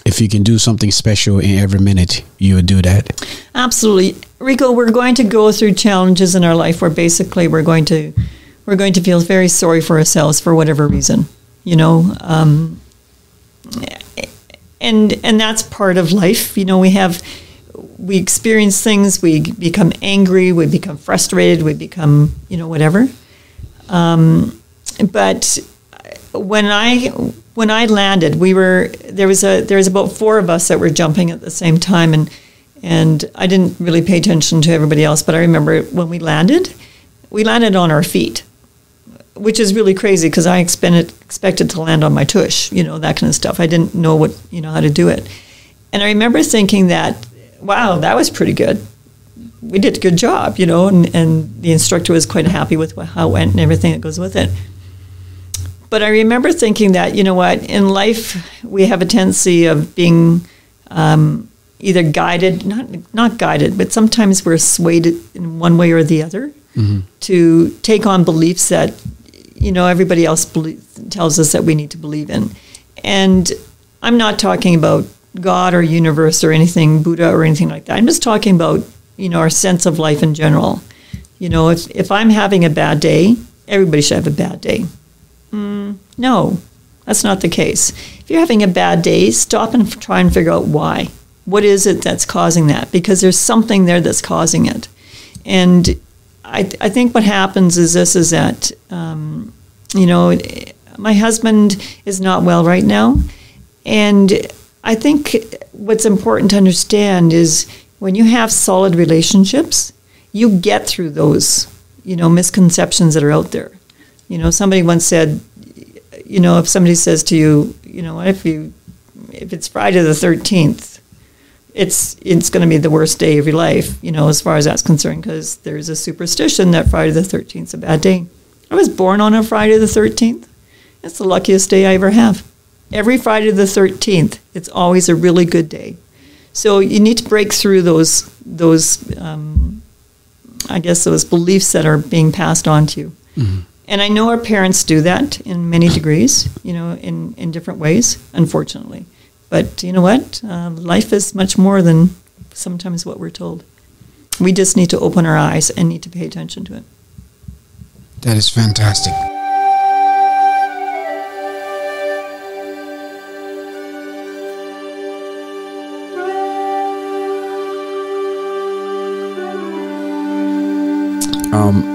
if you can do something special in every minute, you would do that. Absolutely. Rico, we're going to go through challenges in our life where basically we're going to feel very sorry for ourselves for whatever reason, and that's part of life. We experience things, we become angry, we become frustrated, we become, whatever. But when I landed, there was about 4 of us that were jumping at the same time, and I didn't really pay attention to everybody else, but I remember when we landed on our feet, which is really crazy, because I expected to land on my tush, that kind of stuff. I didn't know how to do it. And I remember thinking that, wow, that was pretty good. we did a good job, and the instructor was quite happy with how it went and everything that goes with it. But I remember thinking that, you know what, in life we have a tendency of being either guided, not guided, but sometimes we're swayed in one way or the other to take on beliefs that, everybody else tells us that we need to believe in. And I'm not talking about God or universe or anything, Buddha or anything like that. I'm just talking about, our sense of life in general. If I'm having a bad day, everybody should have a bad day. No, that's not the case. If you're having a bad day, stop and try and figure out why. What is it that's causing that? Because there's something there that's causing it. And I think what happens is that, my husband is not well right now. And I think what's important to understand is when you have solid relationships, you get through those, misconceptions that are out there. Somebody once said, if somebody says to you, if it's Friday the 13th, it's going to be the worst day of your life, as far as that's concerned, because there's a superstition that Friday the 13th is a bad day. I was born on a Friday the 13th. It's the luckiest day I ever have. Every Friday the 13th, it's always a really good day. So you need to break through those beliefs that are being passed on to you. Mm-hmm. And I know our parents do that in many degrees, in different ways, unfortunately. But you know what? Life is much more than sometimes what we're told. We just need to open our eyes and need to pay attention to it. That is fantastic.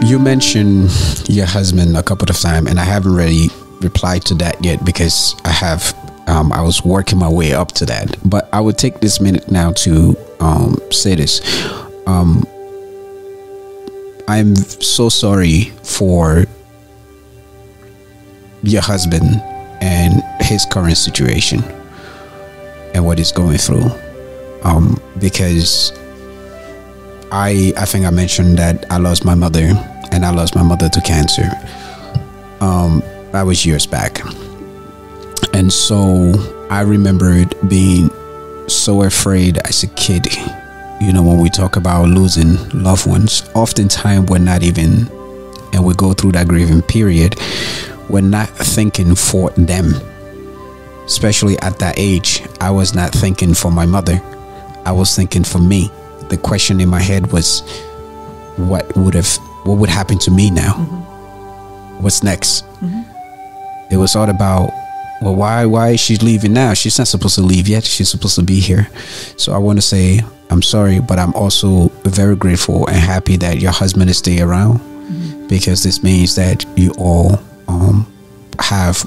You mentioned your husband a couple of times, and I haven't really replied to that yet because I was working my way up to that. But I would take this minute now to say this. I'm so sorry for your husband and his current situation and what he's going through, because I think I mentioned that I lost my mother, and I lost my mother to cancer. That was years back. And so I remembered being so afraid as a kid. When we talk about losing loved ones, oftentimes we're not even, and we go through that grieving period, we're not thinking for them. Especially at that age, I was not thinking for my mother. I was thinking for me. The question in my head was, what would happen to me now? Mm-hmm. What's next? Mm-hmm. It was all about, well, why is she leaving now? She's not supposed to leave yet. She's supposed to be here. So I want to say I'm sorry, but I'm also very grateful and happy that your husband is still around, because this means that you all have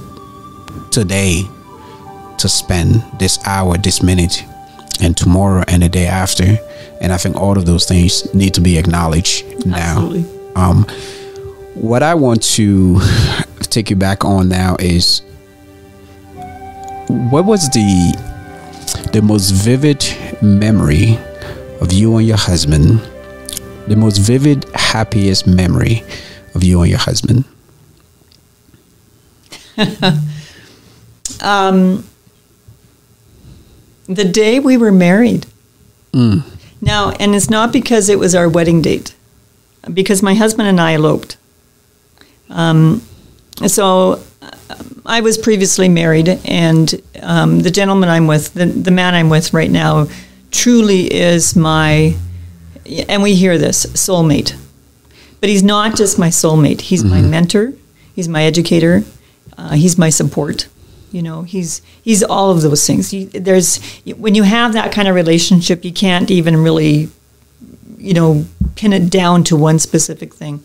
today to spend this hour, this minute, and tomorrow and the day after. And I think all of those things need to be acknowledged now. Absolutely. What I want to take you back on now is, what was the most vivid memory of you and your husband? The most vivid, happiest memory of you and your husband? The day we were married. Now, and it's not because it was our wedding date, because my husband and I eloped. So I was previously married, and the gentleman I'm with, the man I'm with right now, truly is my, and we hear this, soulmate. But he's not just my soulmate. He's my mentor. He's my educator. He's my support. He's all of those things. When you have that kind of relationship, you can't even really, pin it down to one specific thing.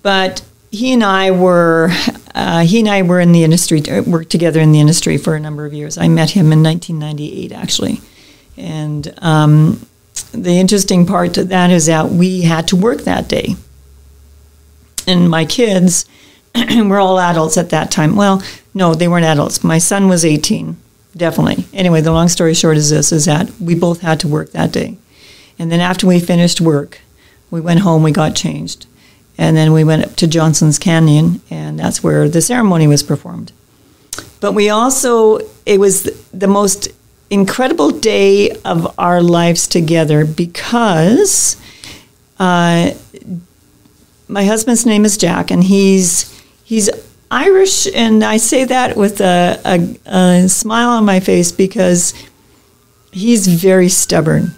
But he and I were in the industry, worked together in the industry for a number of years. I met him in 1998, actually. And the interesting part to that is that we had to work that day. And my kids were all adults at that time. Well, no, they weren't adults. My son was 18, definitely. Anyway, the long story short is this, is that we both had to work that day. And then after we finished work, we went home, we got changed. And then we went up to Johnson's Canyon, and that's where the ceremony was performed. But we also, it was the most incredible day of our lives together because my husband's name is Jack, and he's Irish, and I say that with a smile on my face because he's very stubborn.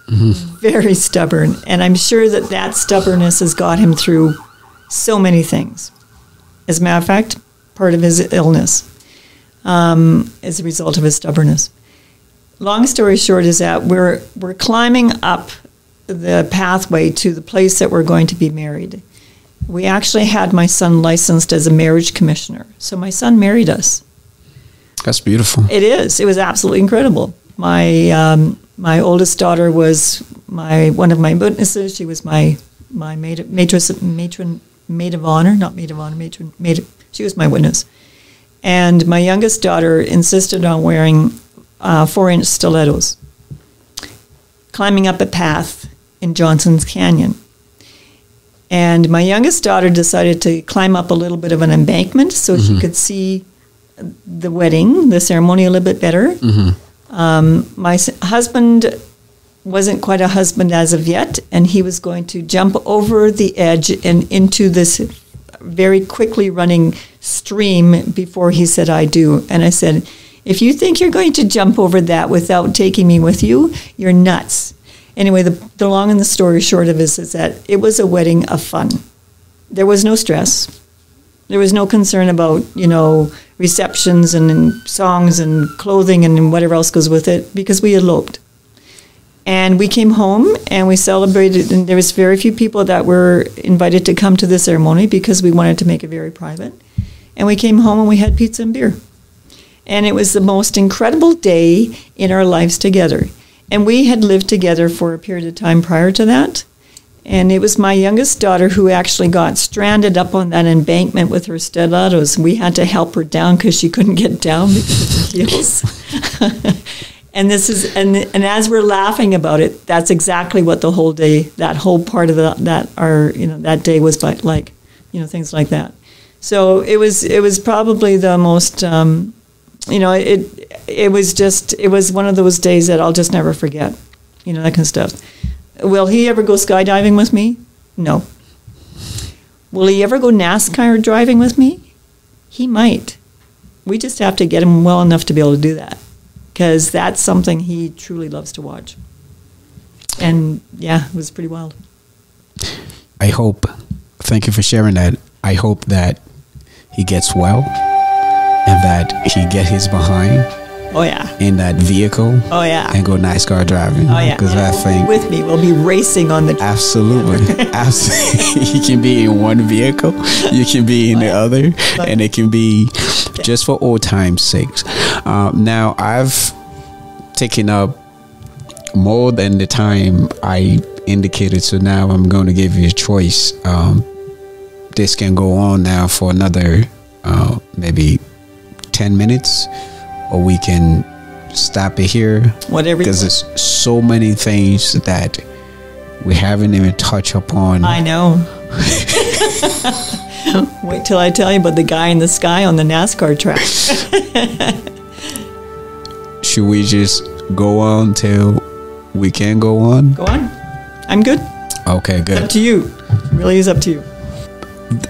Very stubborn, and I'm sure that stubbornness has got him through so many things. As a matter of fact, part of his illness as a result of his stubbornness. Long story short is that we're climbing up the pathway to the place that we're going to be married. We actually had my son licensed as a marriage commissioner, so my son married us. That's beautiful. It is. It was absolutely incredible. My oldest daughter was one of my witnesses. She was my maid of honor, not maid of honor, she was my witness. And my youngest daughter insisted on wearing 4-inch stilettos, climbing up a path in Johnson's Canyon. And my youngest daughter decided to climb up a little bit of an embankment so she could see the wedding, the ceremony a little bit better. My husband wasn't quite a husband as of yet, and he was going to jump over the edge and into this very quickly running stream before he said, "I do." And I said, "If you think you're going to jump over that without taking me with you, you're nuts." Anyway, the long and the story short of it is that it was a wedding of fun. There was no stress. There was no concern about, receptions and songs and clothing and whatever else goes with it, because we eloped. And we came home and we celebrated, and there was very few people that were invited to come to the ceremony because we wanted to make it very private. And we came home and we had pizza and beer. And it was the most incredible day in our lives together. And we had lived together for a period of time prior to that. And it was my youngest daughter who actually got stranded up on that embankment with her stilettos. We had to help her down because she couldn't get down because of her heels. And as we're laughing about it, that's exactly what the whole day, that whole part of that day was like, things like that. So it was probably the most, it was one of those days that I'll just never forget, that kind of stuff. Will he ever go skydiving with me? No. Will he ever go NASCAR driving with me? He might. We just have to get him well enough to be able to do that, because that's something he truly loves to watch. And yeah, it was pretty wild. Thank you for sharing that. I hope that he gets well and that he get his behind. Oh yeah. In that vehicle. Oh yeah. And go NASCAR driving. Oh yeah. Because I think with me, we'll be racing on the. Absolutely. Absolutely. You can be in one vehicle, you can be in the other, and it can be just for old time's sakes. Now I've taken up more than the time I indicated, so now I'm going to give you a choice. This can go on now for another maybe 10 minutes, or we can stop it here. Whatever. Because there's so many things that we haven't even touched upon. I know. Wait till I tell you about the guy in the sky on the NASCAR track. Should we just go on till we can go on? Go on. I'm good. Okay, good. It's up to you. It really is up to you.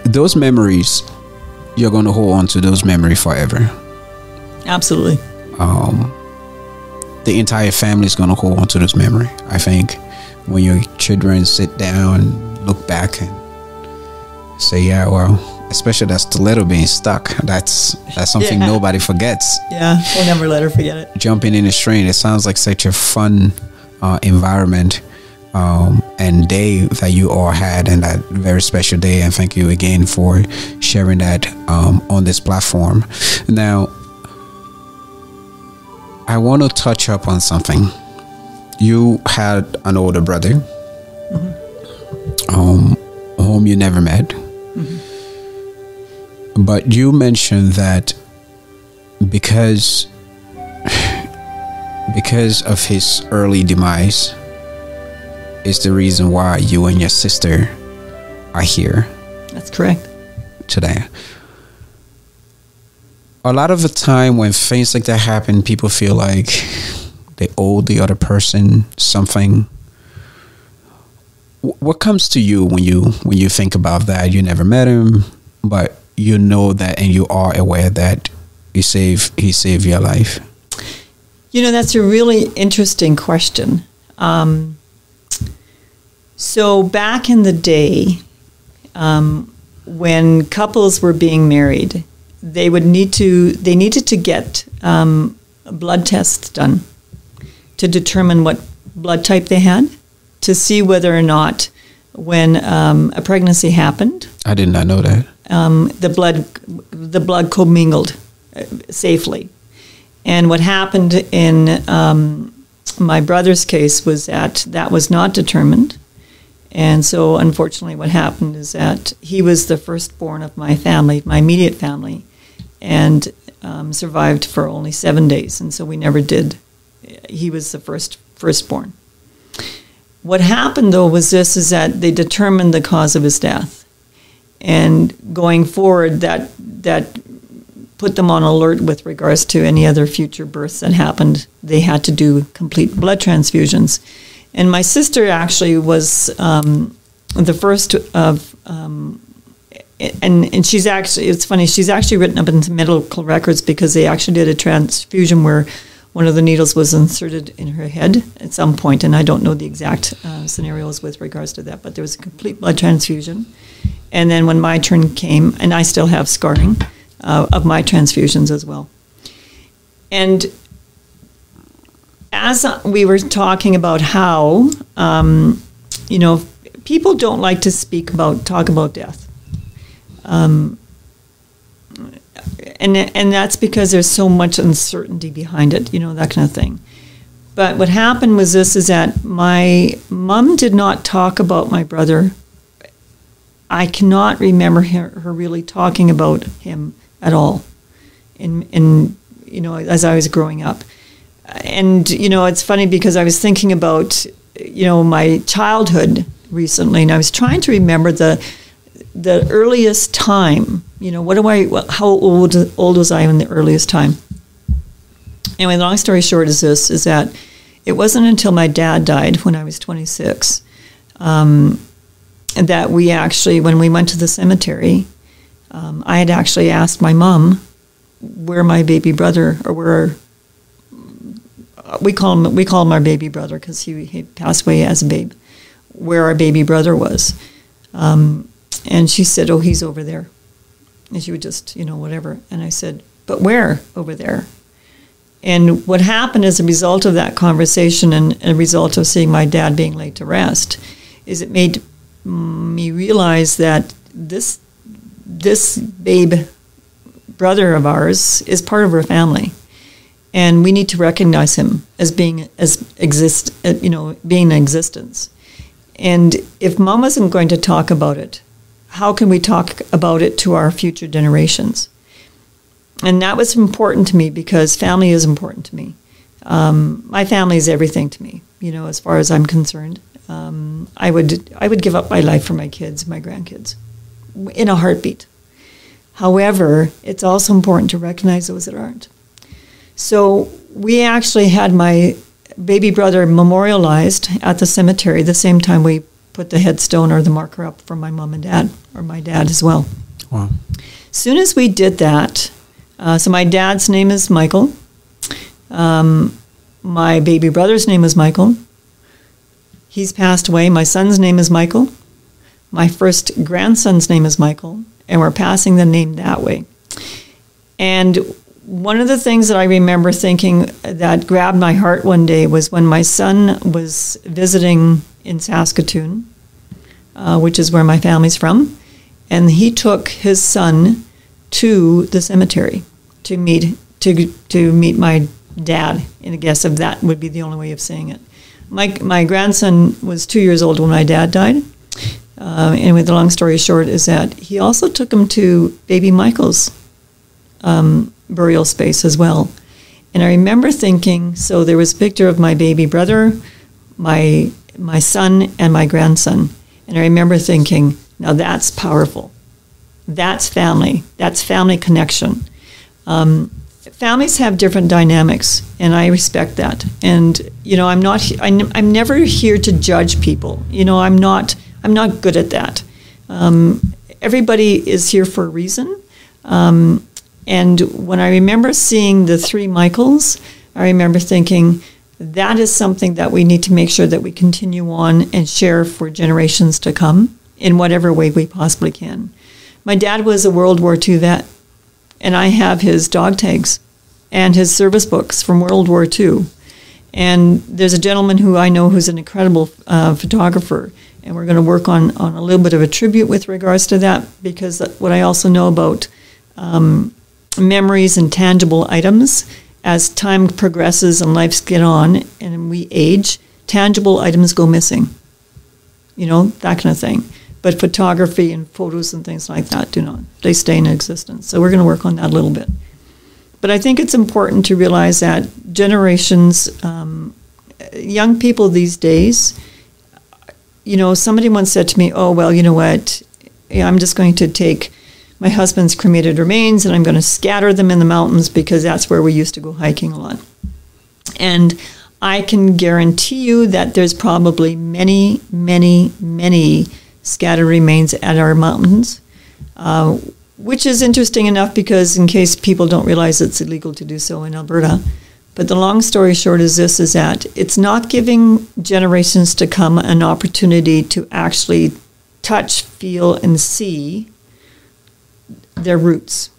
Those memories, you're going to hold on to those memories forever. Absolutely. The entire family is going to hold on to this memory. I think when your children sit down and look back and say, yeah, well, especially that stiletto being stuck, that's something nobody forgets. Yeah, we'll never let her forget it. Jumping in the train, it sounds like such a fun environment and day that you all had, and that very special day. And thank you again for sharing that on this platform. Now, I want to touch up on something. You had an older brother, whom you never met. But you mentioned that because of his early demise, is the reason why you and your sister are here. That's correct. Today. A lot of the time when things like that happen, people feel like they owe the other person something. What comes to you when you think about that? You never met him, but you know that, and you are aware that he saved your life. You know, that's a really interesting question. So back in the day, when couples were being married, they needed to get blood tests done to determine what blood type they had, to see whether or not when a pregnancy happened, I did not know that. the blood commingled safely. And what happened in my brother's case was that was not determined. And so, unfortunately, what happened is that he was the firstborn of my family, my immediate family, and survived for only 7 days. And so we never did. He was the firstborn. What happened, though, was is that they determined the cause of his death. And going forward, that put them on alert with regards to any other future births that happened. They had to do complete blood transfusions. And my sister actually was the first of, and she's actually, it's funny, she's actually written up into medical records because they actually did a transfusion where one of the needles was inserted in her head at some point, and I don't know the exact scenarios with regards to that, but there was a complete blood transfusion. And then when my turn came, and I still have scarring of my transfusions as well. And as we were talking about how, people don't like to talk about death. And that's because there's so much uncertainty behind it, that kind of thing. But what happened was is that my mom did not talk about my brother. I cannot remember her really talking about him at all as I was growing up. And, it's funny because I was thinking about, my childhood recently, and I was trying to remember the earliest time, how old was I in the earliest time? Anyway, long story short is that it wasn't until my dad died when I was 26 that we actually, when we went to the cemetery, I had actually asked my mom where my baby brother, or where we call him our baby brother because he passed away as a babe, where our baby brother was. And she said, "Oh, he's over there." And she would just, whatever. And I said, "But where over there?" And what happened as a result of that conversation and a result of seeing my dad being laid to rest is it made me realize that this babe brother of ours is part of our family. And we need to recognize him as being in existence. And if Mom wasn't going to talk about it, how can we talk about it to our future generations? And that was important to me because family is important to me. My family is everything to me, as far as I'm concerned. I would give up my life for my kids, my grandkids, in a heartbeat. However, it's also important to recognize those that aren't. So we actually had my baby brother memorialized at the cemetery the same time we put the headstone or the marker up for my mom and dad, or my dad as well. Wow. As soon as we did that, so my dad's name is Michael. My baby brother's name is Michael. He's passed away. My son's name is Michael. My first grandson's name is Michael. And we're passing the name that way. And one of the things that I remember thinking that grabbed my heart one day was when my son was visiting in Saskatoon, which is where my family's from, and he took his son to the cemetery to meet my dad. And I guess if that would be the only way of saying it. My grandson was 2 years old when my dad died. Anyway, the long story short is that he also took him to baby Michael's burial space as well. And I remember thinking, so there was a picture of my baby brother, my my son and my grandson. And I remember thinking, now that's powerful. That's family. That's family connection. Families have different dynamics, and I respect that. And I'm never here to judge people. I'm not good at that. Everybody is here for a reason. And when I remember seeing the 3 Michaels, I remember thinking, that is something that we need to make sure that we continue on and share for generations to come in whatever way we possibly can. My dad was a World War II vet, and I have his dog tags and his service books from World War II. And there's a gentleman who I know who's an incredible photographer, and we're going to work on a little bit of a tribute with regards to that, because what I also know about memories and tangible items, as time progresses and lives get on and we age, tangible items go missing. That kind of thing. But photography and photos and things like that do not. They stay in existence. So we're going to work on that a little bit. But I think it's important to realize that generations, young people these days, somebody once said to me, oh, well, you know what, I'm just going to take my husband's cremated remains and I'm going to scatter them in the mountains because that's where we used to go hiking a lot. And I can guarantee you that there's probably many, many, many scattered remains at our mountains, which is interesting enough because in case people don't realize it's illegal to do so in Alberta. But the long story short is this, is that it's not giving generations to come an opportunity to actually touch, feel, and see their roots.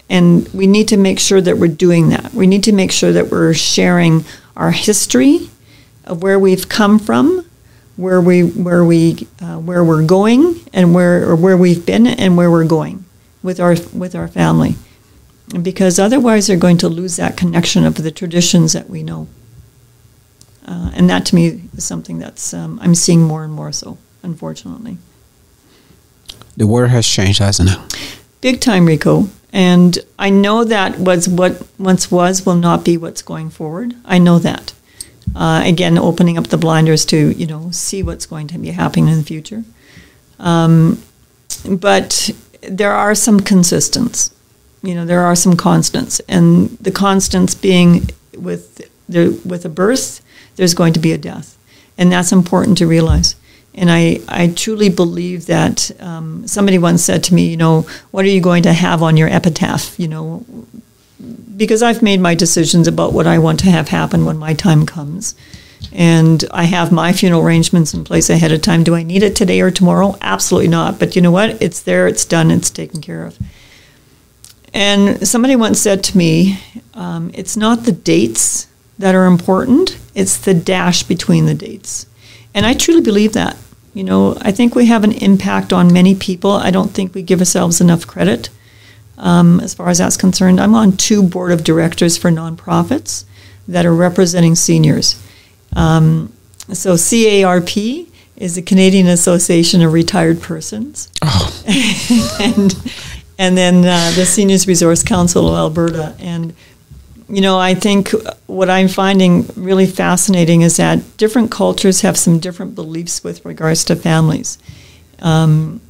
And we need to make sure that we're doing that. We need to make sure that we're sharing our history of where we've come from, where we're going, and where we've been and where we're going with our family. Because otherwise they're going to lose that connection of the traditions that we know. And that to me is something that's I'm seeing more and more so, unfortunately. The world has changed, hasn't it? Big time, Rico. And I know that what once was will not be what's going forward. I know that. Again, opening up the blinders to, see what's going to be happening in the future. But there are some consistents. There are some constants. And the constants being with a birth, there's going to be a death. And that's important to realize. And I truly believe that somebody once said to me, what are you going to have on your epitaph? Because I've made my decisions about what I want to have happen when my time comes. And I have my funeral arrangements in place ahead of time. Do I need it today or tomorrow? Absolutely not. But you know what? It's there, it's done, it's taken care of. And somebody once said to me, it's not the dates that are important, it's the dash between the dates. And I truly believe that. I think we have an impact on many people. I don't think we give ourselves enough credit as far as that's concerned. I'm on 2 board of directors for nonprofits that are representing seniors. So CARP is the Canadian Association of Retired Persons. Oh. and then the Seniors Resource Council of Alberta. And I think what I'm finding really fascinating is that different cultures have some different beliefs with regards to families. And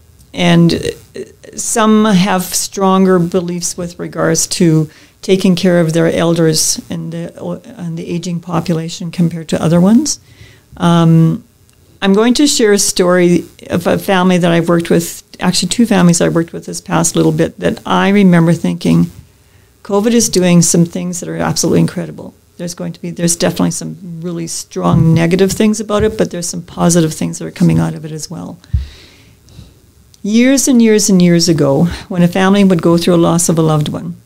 some have stronger beliefs with regards to taking care of their elders and the aging population compared to other ones. I'm going to share a story of a family that I've worked with, actually 2 families I've worked with this past little bit, that I remember thinking, COVID is doing some things that are absolutely incredible. There's definitely some really strong negative things about it, but there's some positive things that are coming out of it as well. Years and years and years ago, when a family would go through a loss of a loved one,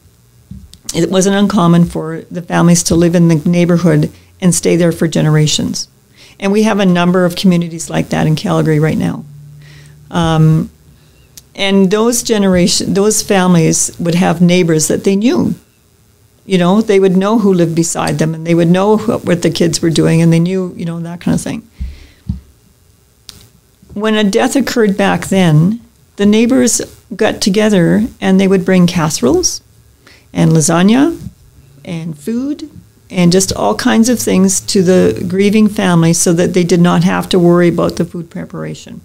it wasn't uncommon for the families to live in the neighborhood and stay there for generations. And we have a number of communities like that in Calgary right now. And those families would have neighbors that they knew. They would know who lived beside them, and they would know what the kids were doing, and they knew, that kind of thing. When a death occurred back then, the neighbors got together and they would bring casseroles and lasagna and food and just all kinds of things to the grieving family so that they did not have to worry about the food preparation.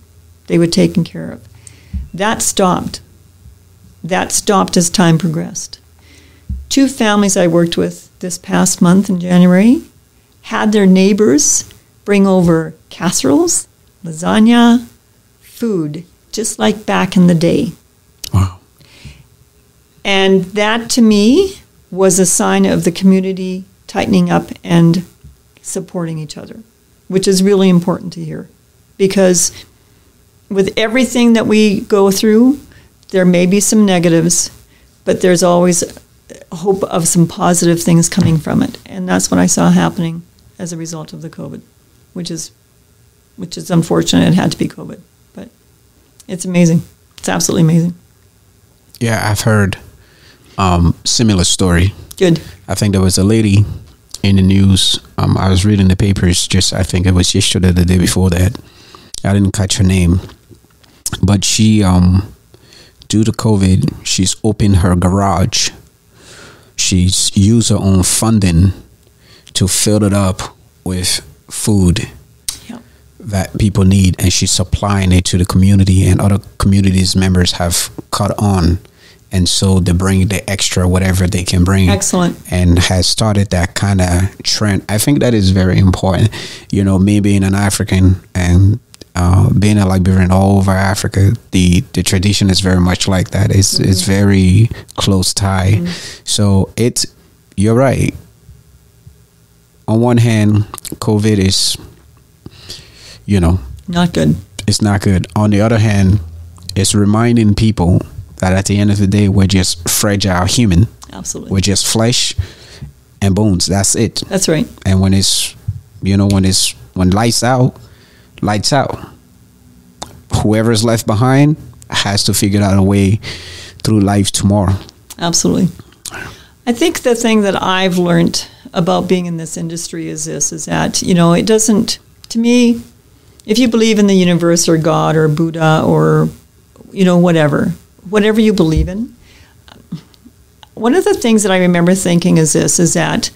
They were taken care of. That stopped. That stopped as time progressed. 2 families I worked with this past month in January had their neighbors bring over casseroles, lasagna, food, just like back in the day. Wow. And that, to me, was a sign of the community tightening up and supporting each other, which is really important to hear. Because with everything that we go through, there may be some negatives, but there's always hope of some positive things coming from it. And that's what I saw happening as a result of the COVID, which is unfortunate. It had to be COVID, but it's amazing. It's absolutely amazing. Yeah, I've heard similar story. Good. I think there was a lady in the news. I was reading the papers I think it was yesterday, the day before that. I didn't catch her name, but she, due to COVID, she's opened her garage. She's used her own funding to fill it up with food that people need, and she's supplying it to the community, and other communities members have caught on, and so they bring the extra whatever they can bring. Excellent. And has started that kind of trend. I think that is very important. You know, me being an African and being a Liberian all over Africa, the tradition is very much like that. It's very close tie. So you're right. On one hand, COVID is, not good. It's not good. On the other hand, it's reminding people that at the end of the day, we're just fragile human. Absolutely. We're just flesh and bones. That's it. That's right. And when lights out, whoever's left behind has to figure out a way through life tomorrow. Absolutely. I think the thing that I've learned about being in this industry is that, it doesn't, to me, if you believe in the universe or God or Buddha or, whatever you believe in, one of the things that I remember thinking is that,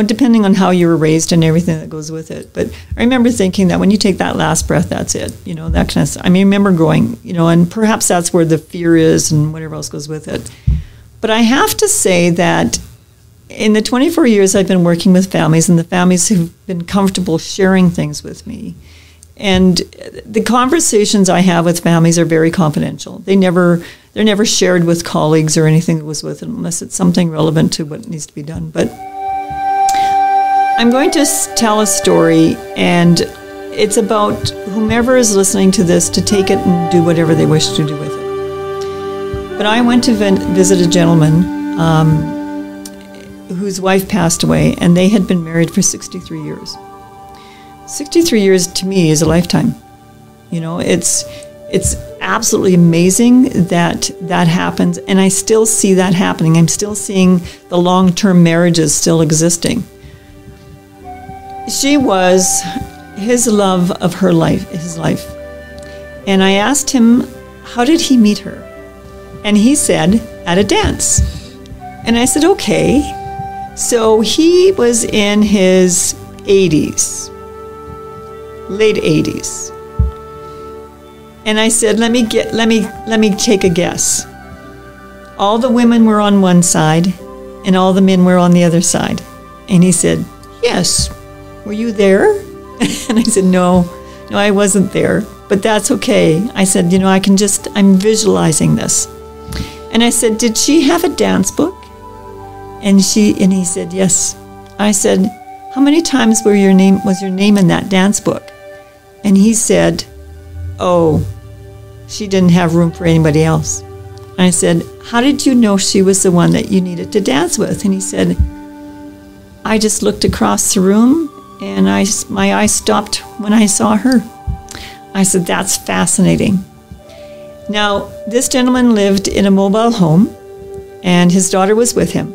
depending on how you were raised and everything that goes with it, but I remember thinking that when you take that last breath, that's it, that kind of stuff. I remember going, and perhaps that's where the fear is and whatever else goes with it. But I have to say that in the 24 years I've been working with families, and the families who've been comfortable sharing things with me, and the conversations I have with families are very confidential. They're never shared with colleagues or anything that was with it, unless it's something relevant to what needs to be done. But I'm going to tell a story, and it's about whomever is listening to this to take it and do whatever they wish to do with it. But I went to visit a gentleman whose wife passed away, and they had been married for 63 years. 63 years to me is a lifetime. It's absolutely amazing that happens, and I still see that happening. I'm still seeing the long-term marriages still existing. She was his love of his life. And I asked him, how did he meet her? And he said, at a dance. And I said, okay. So he was in his 80s, late 80s. And I said, let me take a guess. All the women were on one side and all the men were on the other side. And he said, yes. Were you there? And I said, no, I wasn't there, but that's okay. I said, I'm visualizing this. And I said, did she have a dance book? And he said, yes. I said, how many times was your name in that dance book? And he said, oh, she didn't have room for anybody else. And I said, how did you know she was the one that you needed to dance with? And he said, I just looked across the room and my eyes stopped when I saw her. I said, that's fascinating. Now, this gentleman lived in a mobile home, and his daughter was with him.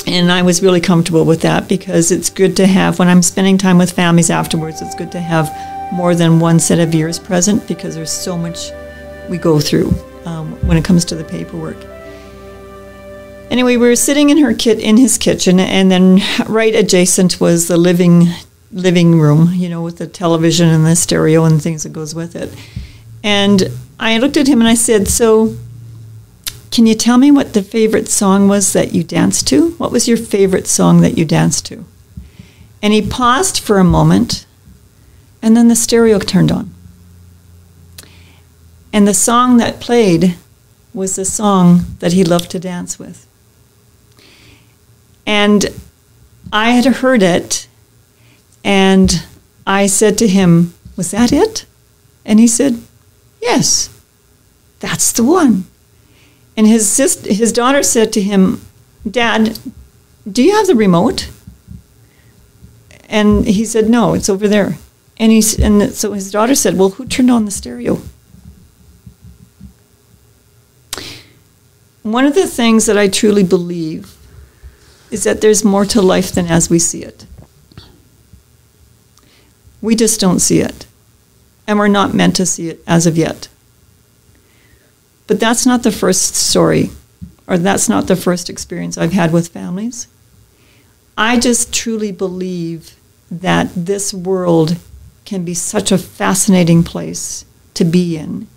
And I was really comfortable with that, because it's good to have, when I'm spending time with families afterwards, it's good to have more than one set of ears present, because there's so much we go through when it comes to the paperwork. Anyway, we were sitting in his kitchen, and then right adjacent was the living room, with the television and the stereo and things that goes with it. And I looked at him and I said, "So, can you tell me what the favorite song was that you danced to? What was your favorite song that you danced to?" And he paused for a moment, and then the stereo turned on. And the song that played was the song that he loved to dance with. And I had heard it, and I said to him, "Was that it?" And he said, "Yes, that's the one." And his daughter said to him, "Dad, do you have the remote?" And he said, "No, it's over there." And so his daughter said, "Well, who turned on the stereo?" One of the things that I truly believe is that there's more to life than as we see it. We just don't see it. And we're not meant to see it as of yet. But that's not the first story, or that's not the first experience I've had with families. I just truly believe that this world can be such a fascinating place to be in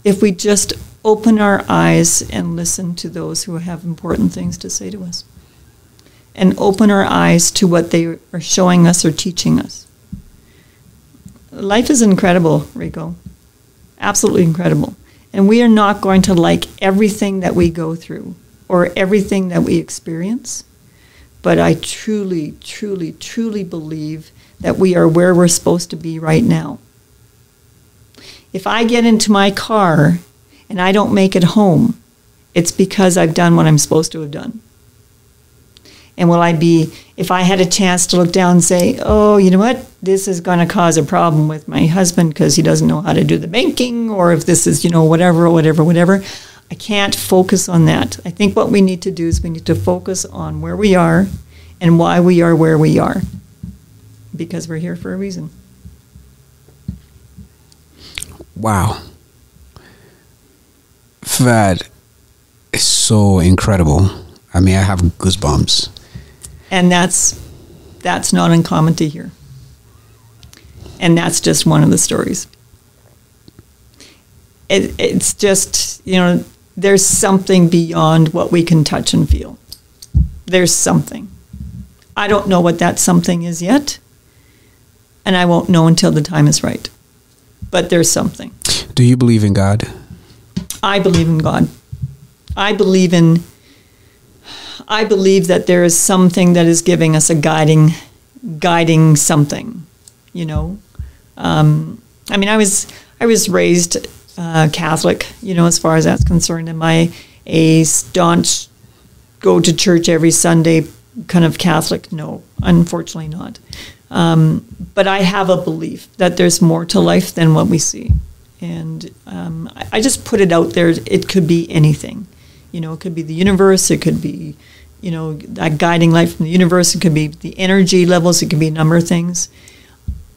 if we just open our eyes and listen to those who have important things to say to us, and open our eyes to what they are showing us or teaching us. Life is incredible, Rico. Absolutely incredible. And we are not going to like everything that we go through or everything that we experience. But I truly, truly, truly believe that we are where we're supposed to be right now. If I get into my car and I don't make it home, it's because I've done what I'm supposed to have done. And will I be, if I had a chance to look down and say, "Oh, you know what, this is going to cause a problem with my husband because he doesn't know how to do the banking," or if this is, whatever, I can't focus on that. I think what we need to do is we need to focus on where we are and why we are where we are. Because we're here for a reason. Wow. That is so incredible. I mean, I have goosebumps. And that's not uncommon to hear. And that's just one of the stories. It's just, there's something beyond what we can touch and feel. There's something. I don't know what that something is yet, and I won't know until the time is right. But there's something. Do you believe in God? I believe in God. I believe that there is something that is giving us a guiding something, I was raised Catholic, as far as that's concerned. Am I a staunch go to church every Sunday kind of Catholic? No, unfortunately not. But I have a belief that there's more to life than what we see. And I just put it out there. It could be anything. It could be the universe. It could be, that guiding light from the universe. It could be the energy levels. It could be a number of things.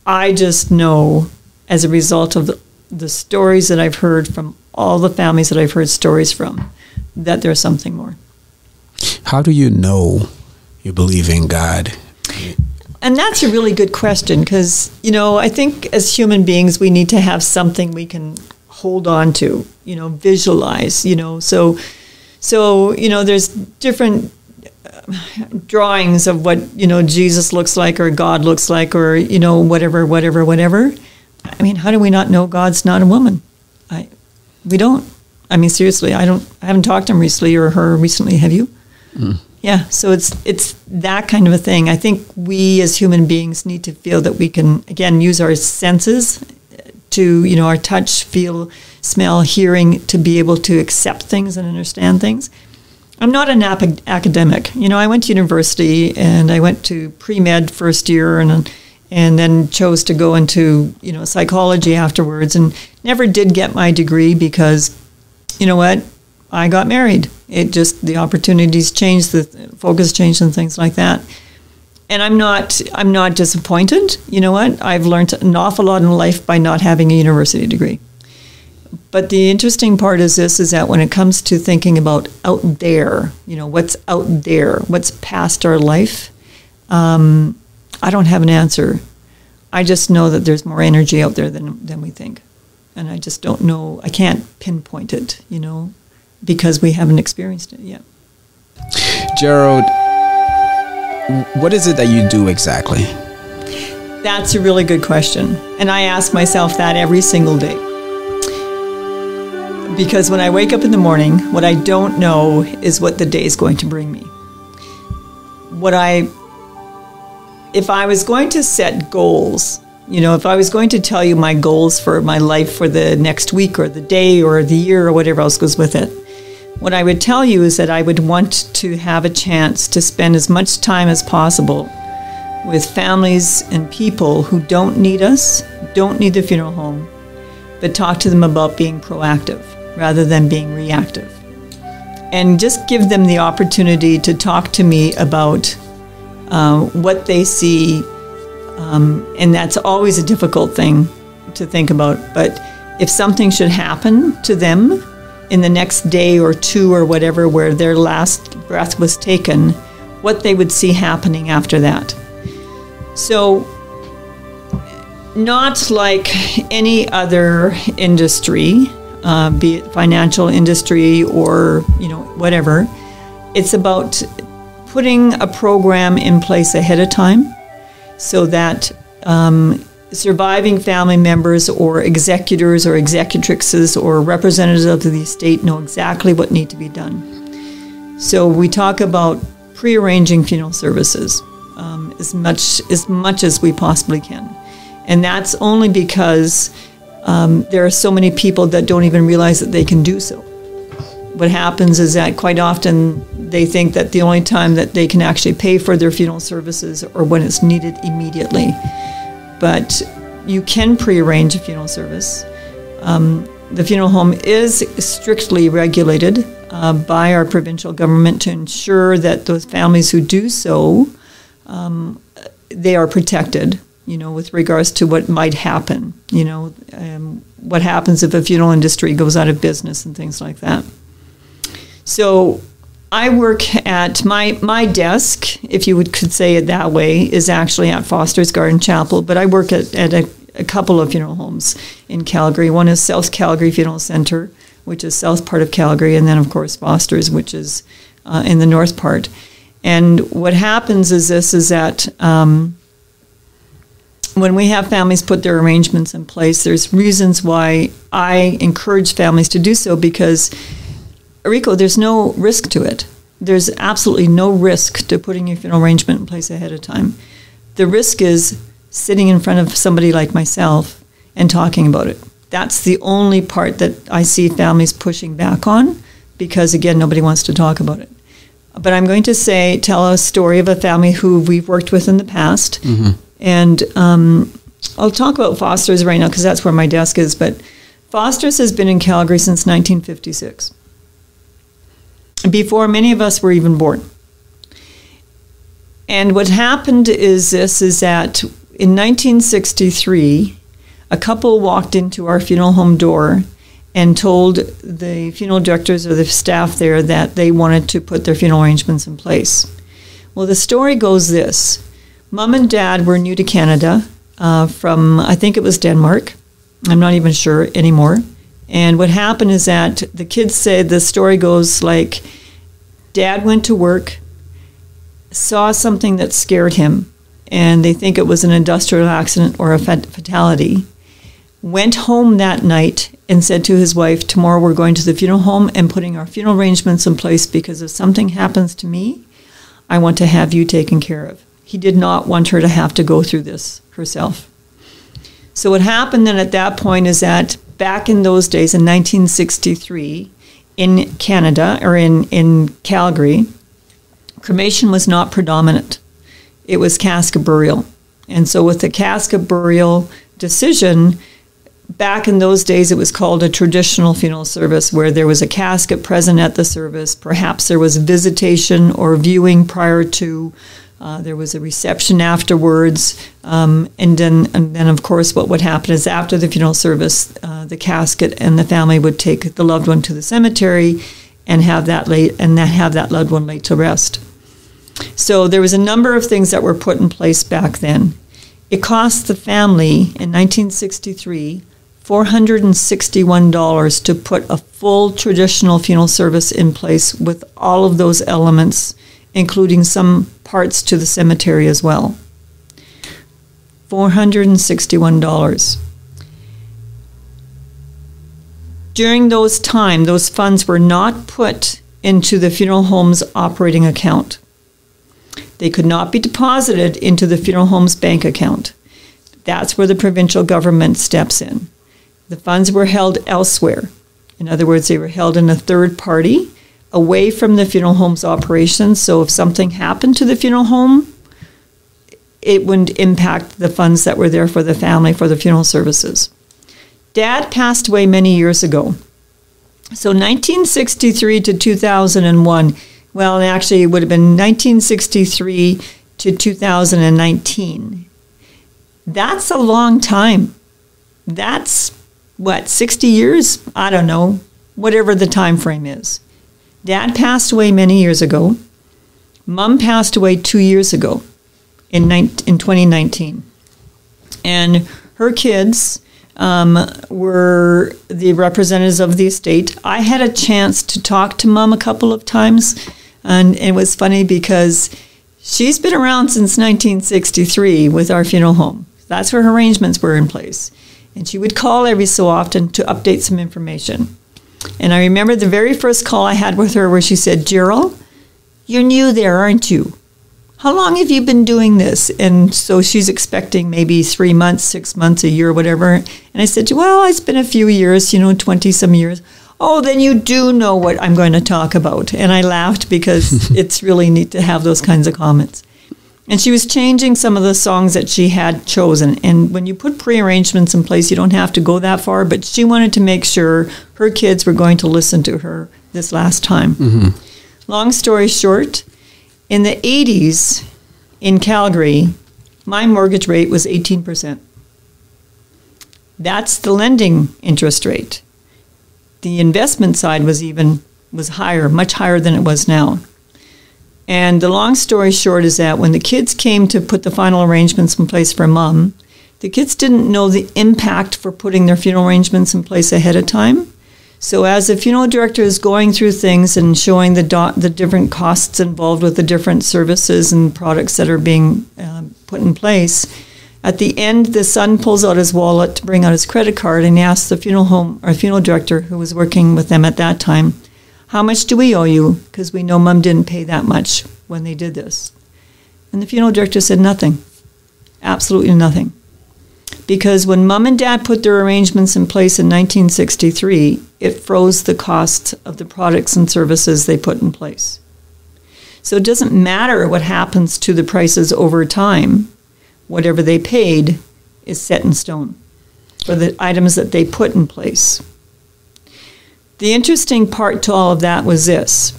I just know, as a result of the stories that I've heard from all the families that I've heard stories from, that there's something more. How do you know you believe in God? And that's a really good question because, I think as human beings, we need to have something we can hold on to, visualize, So, there's different drawings of what, Jesus looks like or God looks like or, whatever. I mean, how do we not know God's not a woman? We don't. I mean, seriously, I haven't talked to him recently or her recently. Have you? Mm. Yeah, so it's that kind of a thing. I think we as human beings need to feel that we can, again, use our senses to, our touch, feel, smell, hearing, to be able to accept things and understand things. I'm not an academic. I went to university and I went to pre-med first year and then chose to go into, psychology afterwards and never did get my degree because, I got married. It just, the opportunities changed, the focus changed and things like that. And I'm not disappointed. You know what? I've learned an awful lot in life by not having a university degree. But the interesting part is this, is that when it comes to thinking about out there, what's out there, what's past our life, I don't have an answer. I just know that there's more energy out there than we think. And I just don't know, I can't pinpoint it, because we haven't experienced it yet. Jaryll, what is it that you do exactly? That's a really good question. And I ask myself that every single day. Because when I wake up in the morning, what I don't know is what the day is going to bring me. If I was going to set goals, if I was going to tell you my goals for my life for the next week or the day or the year or whatever else goes with it, what I would tell you is that I would want to have a chance to spend as much time as possible with families and people who don't need us, don't need the funeral home, but talk to them about being proactive rather than being reactive. And just give them the opportunity to talk to me about what they see. And that's always a difficult thing to think about. But if something should happen to them in the next day or two or whatever, where their last breath was taken, what they would see happening after that. So, not like any other industry, be it financial industry or, whatever, it's about putting a program in place ahead of time so that surviving family members or executors or executrixes or representatives of the estate know exactly what needs to be done. So we talk about pre-arranging funeral services as much as we possibly can. And that's only because there are so many people that don't even realize that they can do so. What happens is that quite often they think that the only time that they can actually pay for their funeral services are when it's needed immediately. But you can pre-arrange a funeral service. The funeral home is strictly regulated by our provincial government to ensure that those families who do so, they are protected, with regards to what might happen, what happens if a funeral industry goes out of business and things like that. So I work at my desk, if you could say it that way, is actually at Foster's Garden Chapel, but I work at a couple of funeral homes in Calgary. One is South Calgary Funeral Centre, which is south part of Calgary, and then, of course, Foster's, which is in the north part. And what happens is that when we have families put their arrangements in place, there's reasons why I encourage families to do so, because Rico, there's no risk to it. There's absolutely no risk to putting your funeral arrangement in place ahead of time. The risk is sitting in front of somebody like myself and talking about it. That's the only part that I see families pushing back on, because, again, nobody wants to talk about it. But I'm going to tell a story of a family who we've worked with in the past. Mm-hmm. And I'll talk about Foster's right now because that's where my desk is. But Foster's has been in Calgary since 1956. Before many of us were even born. And what happened is that in 1963, a couple walked into our funeral home door and told the funeral directors or the staff there that they wanted to put their funeral arrangements in place. Well, the story goes this. Mom and Dad were new to Canada from, I think it was Denmark. I'm not even sure anymore. And what happened is that the kids said, the story goes like, Dad went to work, saw something that scared him, and they think it was an industrial accident or a fatality, went home that night and said to his wife, tomorrow we're going to the funeral home and putting our funeral arrangements in place, because if something happens to me, I want to have you taken care of. He did not want her to have to go through this herself. So what happened then at that point is that back in those days, in 1963, in Canada, or in Calgary, cremation was not predominant. It was casket burial. And so with the casket burial decision, back in those days, it was called a traditional funeral service, where there was a casket present at the service. Perhaps there was visitation or viewing prior to There was a reception afterwards, and then of course what would happen is after the funeral service, the casket and the family would take the loved one to the cemetery and have that loved one laid to rest. So there was a number of things that were put in place back then. It cost the family in 1963 $461 to put a full traditional funeral service in place with all of those elements, including some parts to the cemetery as well. $461. During those funds were not put into the funeral home's operating account. They could not be deposited into the funeral home's bank account. That's where the provincial government steps in. The funds were held elsewhere. In other words, they were held in a third party, away from the funeral home's operations. So if something happened to the funeral home, it wouldn't impact the funds that were there for the family for the funeral services. Dad passed away many years ago. So 1963 to 2001, well, actually it would have been 1963 to 2019. That's a long time. That's, 60 years? I don't know, whatever the time frame is. Dad passed away many years ago. Mom passed away 2 years ago in 2019. And her kids were the representatives of the estate. I had a chance to talk to Mom a couple of times, and it was funny because she's been around since 1963 with our funeral home. That's where her arrangements were in place. And she would call every so often to update some information. And I remember the very first call I had with her where she said, "Jaryll, you're new there, aren't you? How long have you been doing this?" And so she's expecting maybe 3 months, 6 months, a year, whatever. And I said, "Well, it's been a few years, 20-some years." "Oh, then you do know what I'm going to talk about." And I laughed because it's really neat to have those kinds of comments. And she was changing some of the songs that she had chosen. And when you put prearrangements in place, you don't have to go that far. But she wanted to make sure her kids were going to listen to her this last time. Mm-hmm. Long story short, in the 80s in Calgary, my mortgage rate was 18%. That's the lending interest rate. The investment side was higher, much higher than it was now. And the long story short is that when the kids came to put the final arrangements in place for Mom, the kids didn't know the impact for putting their funeral arrangements in place ahead of time. So as the funeral director is going through things and showing the different costs involved with the different services and products that are being put in place, at the end, the son pulls out his wallet to bring out his credit card and he asks the funeral home or funeral director who was working with them at that time, "How much do we owe you? Because we know Mom didn't pay that much when they did this." And the funeral director said nothing, absolutely nothing. Because when Mom and Dad put their arrangements in place in 1963, it froze the cost of the products and services they put in place. So it doesn't matter what happens to the prices over time. Whatever they paid is set in stone for the items that they put in place. The interesting part to all of that was this.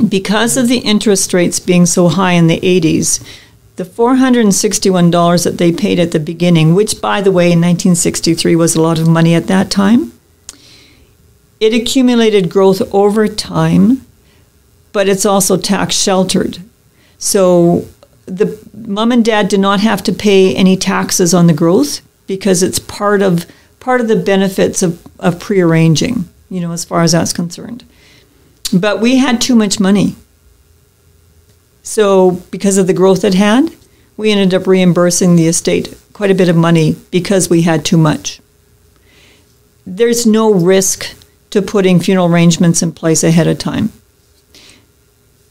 Because of the interest rates being so high in the 80s, the $461 that they paid at the beginning, which, by the way, in 1963 was a lot of money at that time, it accumulated growth over time, but it's also tax sheltered. So the Mom and Dad did not have to pay any taxes on the growth because it's part of the benefits of prearranging, as far as that's concerned. But we had too much money. So because of the growth it had, we ended up reimbursing the estate quite a bit of money because we had too much. There's no risk to putting funeral arrangements in place ahead of time.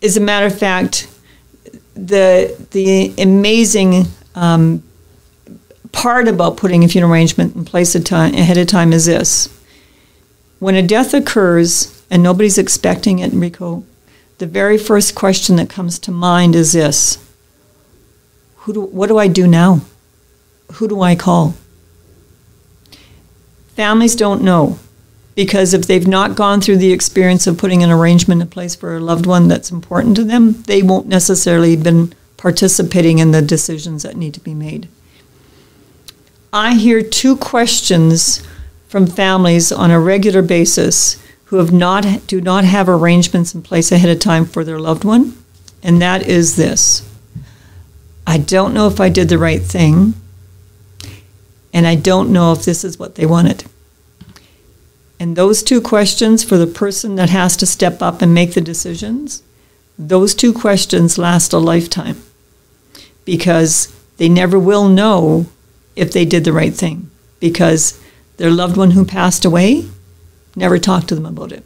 As a matter of fact, the amazing part about putting a funeral arrangement in place ahead of time is this. When a death occurs and nobody's expecting it, Rico, the very first question that comes to mind is this. What do I do now? Who do I call? Families don't know, because if they've not gone through the experience of putting an arrangement in place for a loved one that's important to them, they won't necessarily been participating in the decisions that need to be made. I hear 2 questions from families on a regular basis who do not have arrangements in place ahead of time for their loved one, and that is this: I don't know if I did the right thing, and I don't know if this is what they wanted. And those 2 questions for the person that has to step up and make the decisions, those 2 questions last a lifetime, because they never will know if they did the right thing, because their loved one who passed away never talked to them about it.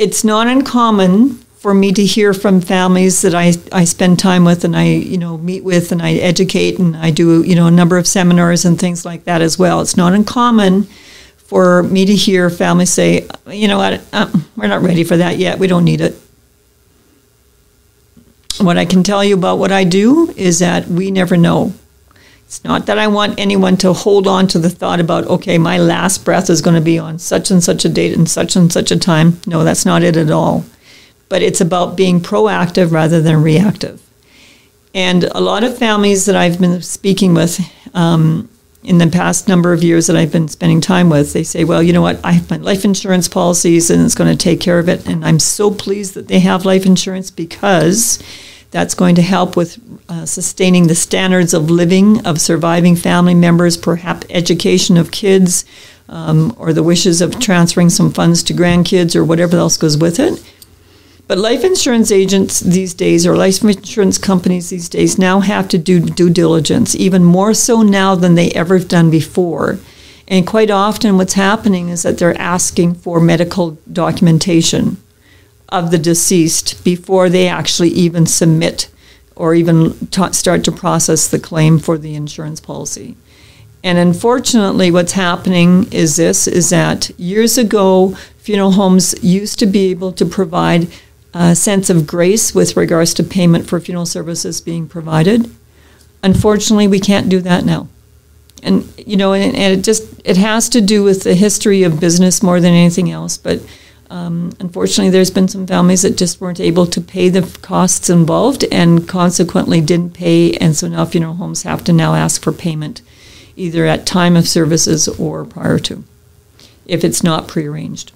It's not uncommon for me to hear from families that I spend time with, and I meet with, and I educate, and I do a number of seminars and things like that as well. It's not uncommon for me to hear families say, you know what, we're not ready for that yet. We don't need it. What I can tell you about what I do is that we never know. It's not that I want anyone to hold on to the thought about, okay, my last breath is going to be on such and such a date and such a time. No, that's not it at all. But it's about being proactive rather than reactive. And a lot of families that I've been speaking with in the past number of years that I've been spending time with, they say, well, you know what, I have my life insurance policies and it's going to take care of it. And I'm so pleased that they have life insurance, because that's going to help with sustaining the standards of living of surviving family members, perhaps education of kids, or the wishes of transferring some funds to grandkids or whatever else goes with it. But life insurance agents these days, or life insurance companies these days, now have to do due diligence, even more so now than they ever have done before. And quite often what's happening is that they're asking for medical documentation of the deceased before they actually even submit or even start to process the claim for the insurance policy. And unfortunately, what's happening is that years ago, funeral homes used to be able to provide a sense of grace with regards to payment for funeral services being provided. Unfortunately, we can't do that now. And, it has to do with the history of business more than anything else. But unfortunately, there's been some families that just weren't able to pay the costs involved and consequently didn't pay. And so now funeral homes have to now ask for payment, either at time of services or prior to, if it's not prearranged.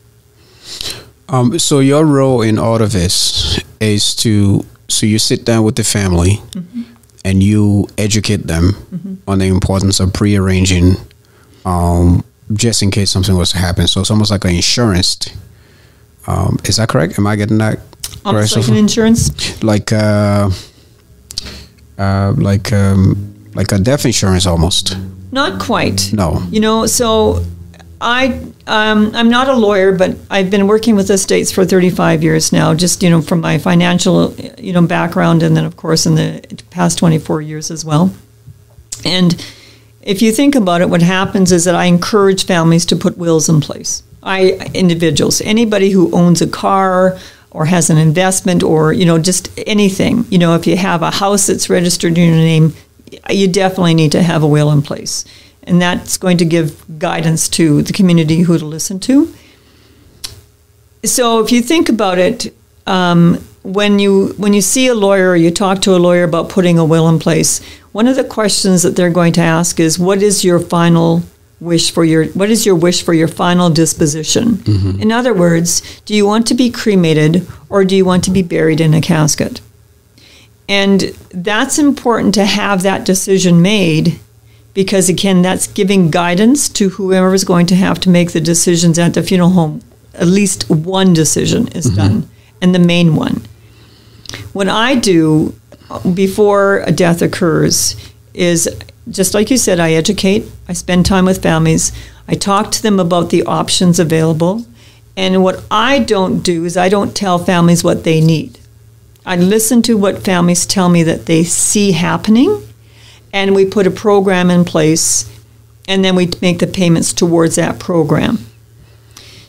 So your role in all of this is so you sit down with the family, mm-hmm. and you educate them, mm-hmm. on the importance of prearranging, just in case something was to happen. So it's almost like an insurance. Is that correct? Am I getting that correct? Almost like an insurance? Like a death insurance almost. Not quite. No. So I'm not a lawyer, but I've been working with estates for 35 years now, just, from my financial, background, and then, of course, in the past 24 years as well. And if you think about it, what happens is that I encourage families to put wills in place. Individuals, anybody who owns a car or has an investment or, just anything, if you have a house that's registered in your name, you definitely need to have a will in place. And that's going to give guidance to the community who to listen to. So if you think about it, when you see a lawyer or you talk to a lawyer about putting a will in place, one of the questions that they're going to ask is, what is your wish for your final disposition? Mm-hmm. In other words, do you want to be cremated or do you want to be buried in a casket? And that's important to have that decision made, because, again, that's giving guidance to whoever is going to have to make the decisions at the funeral home. At least one decision is mm-hmm. done, and the main one. What I do before a death occurs is, just like you said, I educate, I spend time with families, I talk to them about the options available, and what I don't do is I don't tell families what they need. I listen to what families tell me that they see happening, and we put a program in place, and then we make the payments towards that program.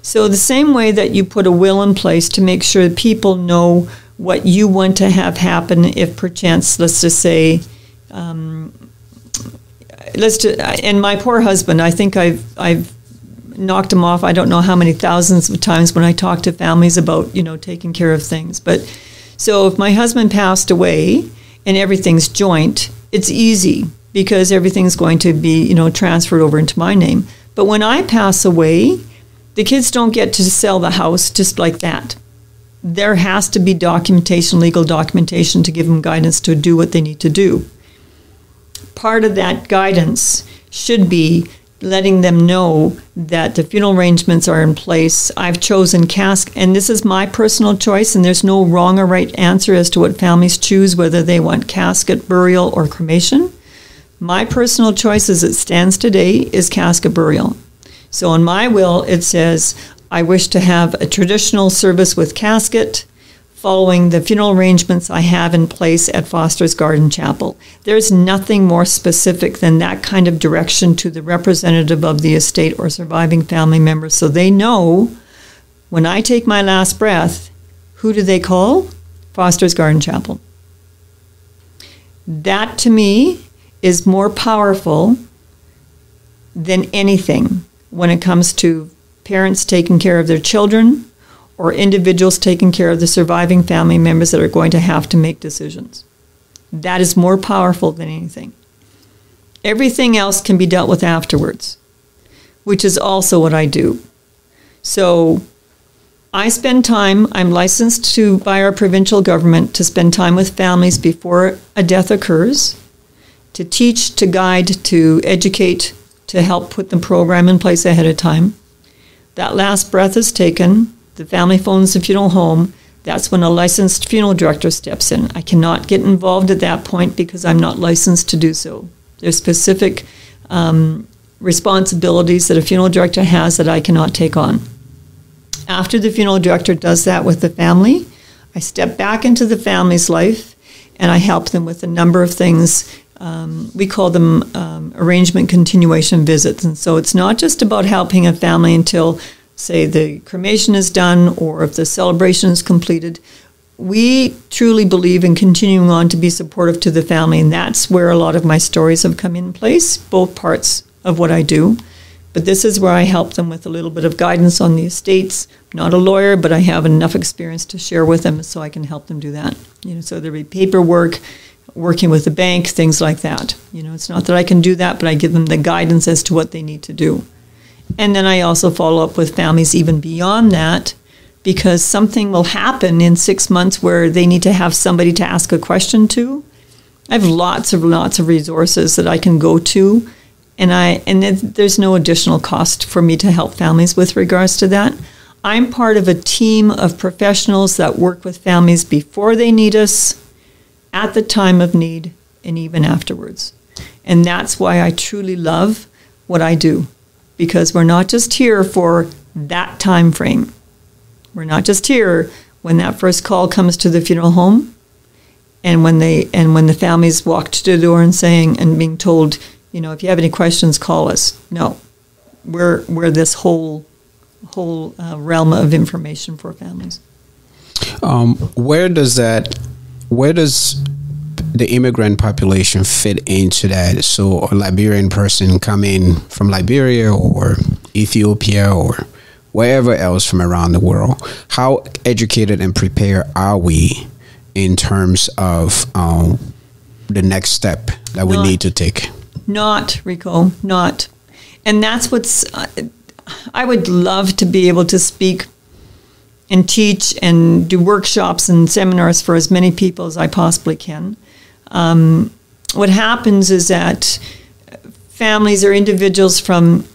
So the same way that you put a will in place to make sure that people know what you want to have happen if perchance, let's just say, and my poor husband, I think I've knocked him off, I don't know how many thousands of times when I talk to families about, taking care of things. But So if my husband passed away and everything's joint, it's easy because everything's going to be, transferred over into my name. But when I pass away, the kids don't get to sell the house just like that. There has to be documentation, legal documentation, to give them guidance to do what they need to do. Part of that guidance should be letting them know that the funeral arrangements are in place. I've chosen casket, and this is my personal choice, and there's no wrong or right answer as to what families choose, whether they want casket, burial, or cremation. My personal choice as it stands today is casket burial. So on my will, it says, I wish to have a traditional service with casket following the funeral arrangements I have in place at Foster's Garden Chapel. There's nothing more specific than that kind of direction to the representative of the estate or surviving family members, so they know when I take my last breath, who do they call? Foster's Garden Chapel. That, to me, is more powerful than anything when it comes to parents taking care of their children or individuals taking care of the surviving family members that are going to have to make decisions. That is more powerful than anything. Everything else can be dealt with afterwards, which is also what I do. So I spend time, I'm licensed by our provincial government to spend time with families before a death occurs, to teach, to guide, to educate, to help put the program in place ahead of time. That last breath is taken, the family phones the funeral home, that's when a licensed funeral director steps in. I cannot get involved at that point because I'm not licensed to do so. There's specific responsibilities that a funeral director has that I cannot take on. After the funeral director does that with the family, I step back into the family's life and I help them with a number of things. We call them arrangement continuation visits. And so it's not just about helping a family until, say, the cremation is done or if the celebration is completed. We truly believe in continuing on to be supportive to the family, and that's where a lot of my stories have come in place, both parts of what I do. But this is where I help them with a little bit of guidance on the estates. I'm not a lawyer, but I have enough experience to share with them so I can help them do that. So there'll be paperwork, working with the bank, things like that. It's not that I can do that, but I give them the guidance as to what they need to do. And then I also follow up with families even beyond that, because something will happen in 6 months where they need to have somebody to ask a question to. I have lots of resources that I can go to, and there's no additional cost for me to help families with regards to that. I'm part of a team of professionals that work with families before they need us, at the time of need, and even afterwards. And that's why I truly love what I do, because we're not just here for that time frame. We're not just here when that first call comes to the funeral home, and when the families walk to the door and being told, if you have any questions, call us. No, we're this whole realm of information for families. Where does the immigrant population fit into that? So a Liberian person coming from Liberia or Ethiopia or wherever else from around the world, how educated and prepared are we in terms of the next step that we need to take? Not, Rico, not. And that's I would love to be able to speak and teach and do workshops and seminars for as many people as I possibly can. What happens is that families or individuals from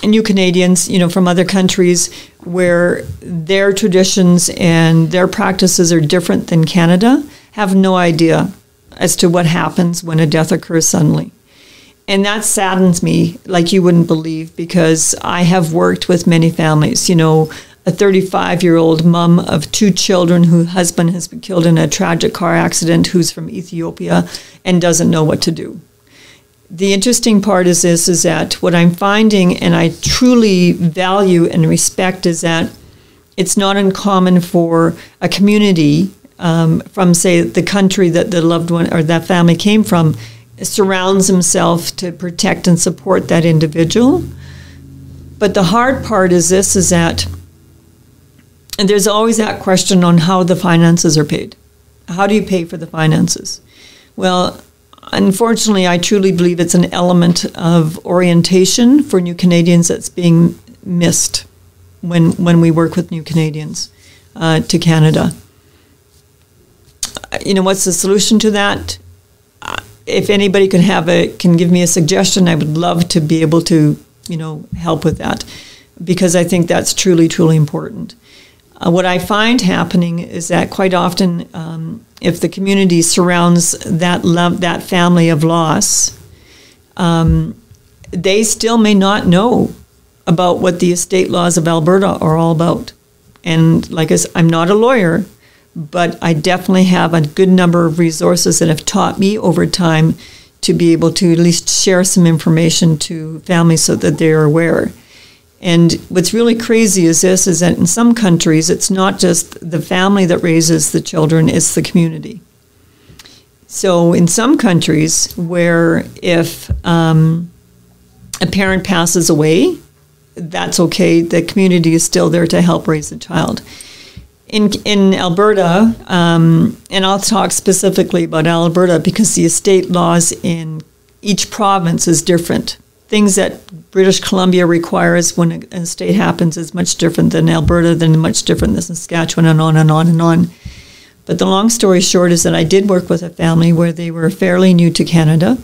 New Canadians, from other countries where their traditions and their practices are different than Canada, have no idea as to what happens when a death occurs suddenly. And that saddens me like you wouldn't believe, because I have worked with many families, a 35-year-old mom of 2 children whose husband has been killed in a tragic car accident, who's from Ethiopia and doesn't know what to do. The interesting part is that what I'm finding, and I truly value and respect, is that it's not uncommon for a community from, say, the country that the loved one or that family came from, surrounds himself to protect and support that individual. But the hard part is that, and there's always that question on how the finances are paid. How do you pay for the finances? Well, unfortunately, I truly believe it's an element of orientation for new Canadians that's being missed when we work with new Canadians to Canada. You know, what's the solution to that? If anybody can give me a suggestion, I would love to be able to, you know, help with that, because I think that's truly, truly important. What I find happening is that quite often, if the community surrounds that family of loss, they still may not know about what the estate laws of Alberta are all about. And like I said, I'm not a lawyer, but I definitely have a good number of resources that have taught me over time to be able to at least share some information to families so that they're aware. And what's really crazy is that in some countries, it's not just the family that raises the children, it's the community. So in some countries where if a parent passes away, that's okay. The community is still there to help raise the child. In Alberta, and I'll talk specifically about Alberta because the estate laws in each province is different. Things that British Columbia requires when an estate happens is much different than Alberta, then much different than Saskatchewan, and on and on and on. But the long story short is that I did work with a family where they were fairly new to Canada,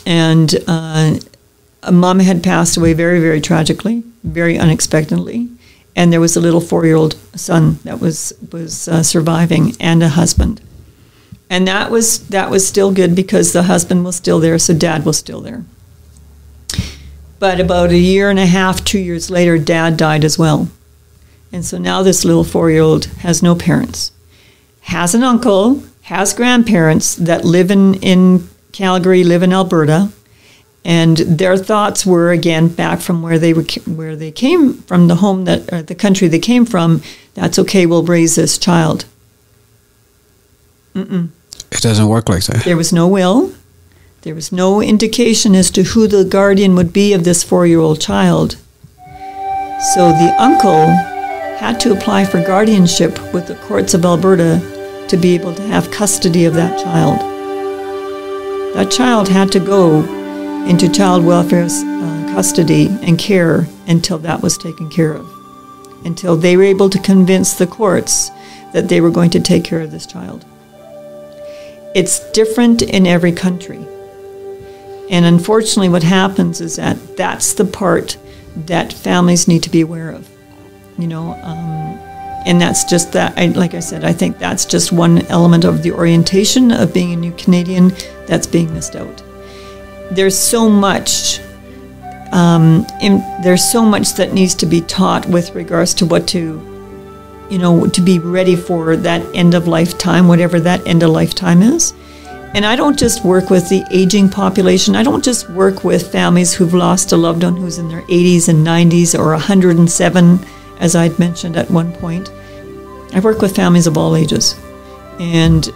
and a mom had passed away very, very tragically, very unexpectedly, and there was a little 4-year-old son that was surviving, and a husband. And that was still good because the husband was still there, so dad was still there. But about 1.5 years, 2 years later, dad died as well. And so now this little 4-year-old has no parents, has an uncle, has grandparents that live in Calgary, live in Alberta, and their thoughts were again back from where they came from, the home the country they came from. That's okay. We'll raise this child. It doesn't work like that. There was no will. There was no indication as to who the guardian would be of this 4-year-old child. So the uncle had to apply for guardianship with the courts of Alberta to be able to have custody of that child. That child had to go into child welfare custody and care until that was taken care of, until they were able to convince the courts that they were going to take care of this child. It's different in every country. And unfortunately what happens is that that's the part that families need to be aware of, you know, and that's just that, like I said, I think that's just one element of the orientation of being a new Canadian that's being missed out. There's so much that needs to be taught with regards to what to, you know, to be ready for that end of lifetime, whatever that end of lifetime is. And I don't just work with the aging population. I don't just work with families who've lost a loved one who's in their 80s and 90s or 107, as I'd mentioned at one point. I work with families of all ages. And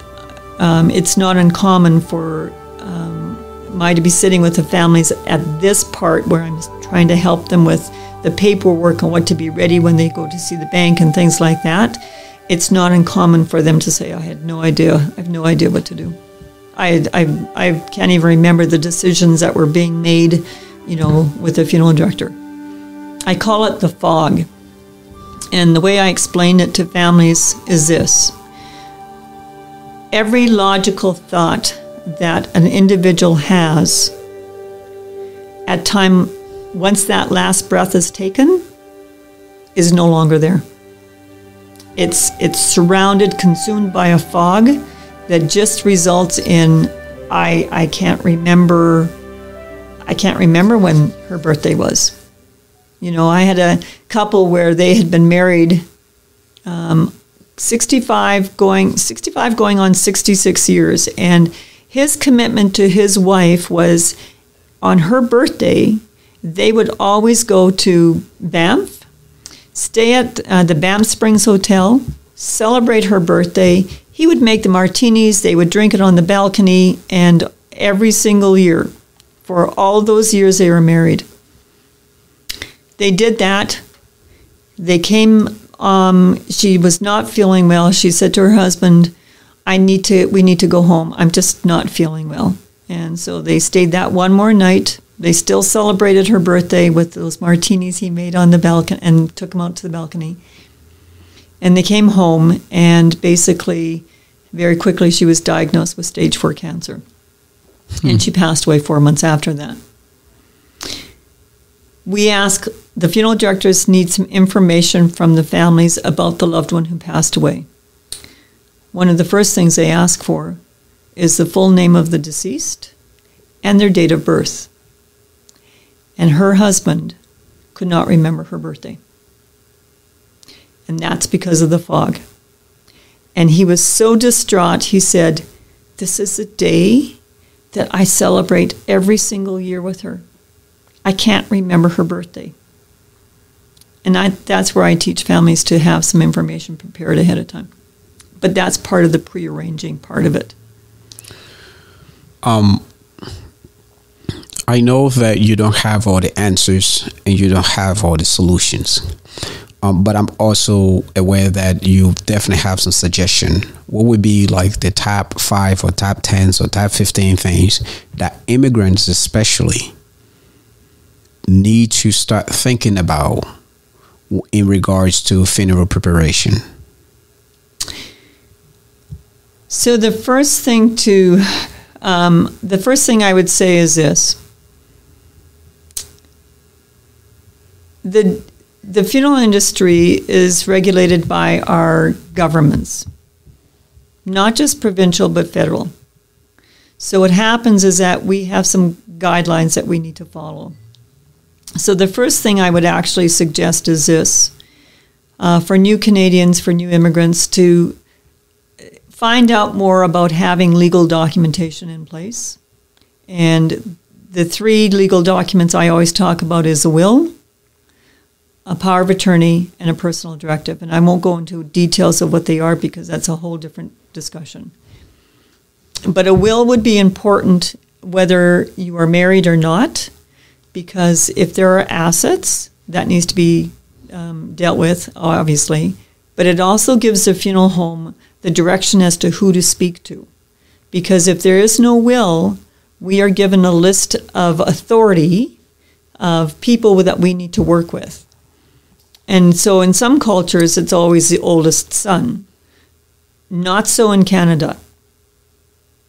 it's not uncommon for I to be sitting with the families at this part where I'm trying to help them with the paperwork and what to be ready when they go to see the bank and things like that. It's not uncommon for them to say, I have no idea what to do. I can't even remember the decisions that were being made, you know, with the funeral director. I call it the fog. And the way I explain it to families is this. Every logical thought that an individual has at time, once that last breath is taken, is no longer there. It's surrounded, consumed by a fog that just results in I can't remember when her birthday was. You know, I had a couple where they had been married 65 going on 66 years, and his commitment to his wife was on her birthday, they would always go to Banff, stay at the Banff Springs Hotel, celebrate her birthday. He would make the martinis, they would drink it on the balcony, and every single year, for all those years they were married. They did that. They came, she was not feeling well. She said to her husband, we need to go home. I'm just not feeling well. And so they stayed that one more night. They still celebrated her birthday with those martinis he made on the balcony and took them out to the balcony. And they came home, and basically, very quickly, she was diagnosed with stage 4 cancer. And she passed away 4 months after that. The funeral directors need some information from the families about the loved one who passed away. One of the first things they ask for is the full name of the deceased and their date of birth. And her husband could not remember her birthday. And that's because of the fog. And he was so distraught, he said, "This is the day that I celebrate every single year with her. I can't remember her birthday." And that's where I teach families to have some information prepared ahead of time. But that's part of the prearranging part of it. I know that you don't have all the answers and you don't have all the solutions. But I'm also aware that you definitely have some suggestion. What would be like the top 5 or top 10s or top 15 things that immigrants especially need to start thinking about in regards to funeral preparation? So the first thing I would say is this. The funeral industry is regulated by our governments, not just provincial, but federal. So what happens is that we have some guidelines that we need to follow. So the first thing I would actually suggest is this, for new Canadians, for new immigrants, to find out more about having legal documentation in place. And the 3 legal documents I always talk about is a will, a power of attorney, and a personal directive. And I won't go into details of what they are because that's a whole different discussion. But a will would be important whether you are married or not, because if there are assets, that needs to be dealt with, obviously. But it also gives the funeral home the direction as to who to speak to. Because if there is no will, we are given a list of authority of people that we need to work with. And so in some cultures, it's always the oldest son. Not so in Canada.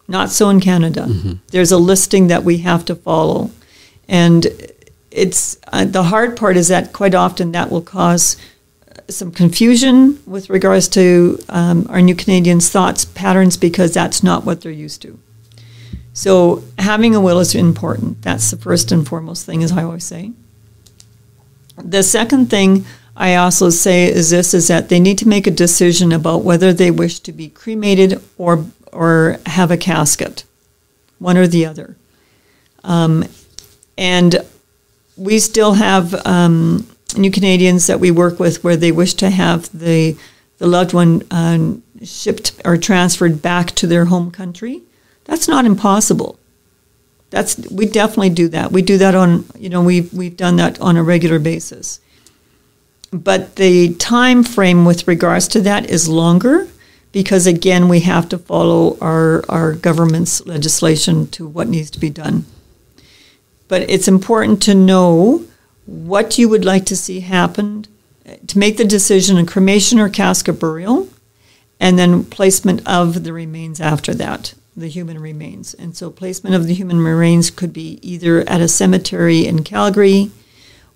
Not so in Canada. Mm-hmm. There's a listing that we have to follow. And it's the hard part is that quite often that will cause some confusion with regards to our new Canadians' thoughts patterns, because that's not what they're used to. So having a will is important. That's the first and foremost thing, as I always say. The second thing I also say is that they need to make a decision about whether they wish to be cremated or have a casket, one or the other. And we still have new Canadians that we work with where they wish to have the loved one shipped or transferred back to their home country. That's not impossible. We definitely do that. We do that we've done that on a regular basis. But the time frame with regards to that is longer because, again, we have to follow our government's legislation to what needs to be done. But it's important to know what you would like to see happen to make the decision in cremation or casket burial, and then placement of the remains after that, the human remains. And so placement of the human remains could be either at a cemetery in Calgary,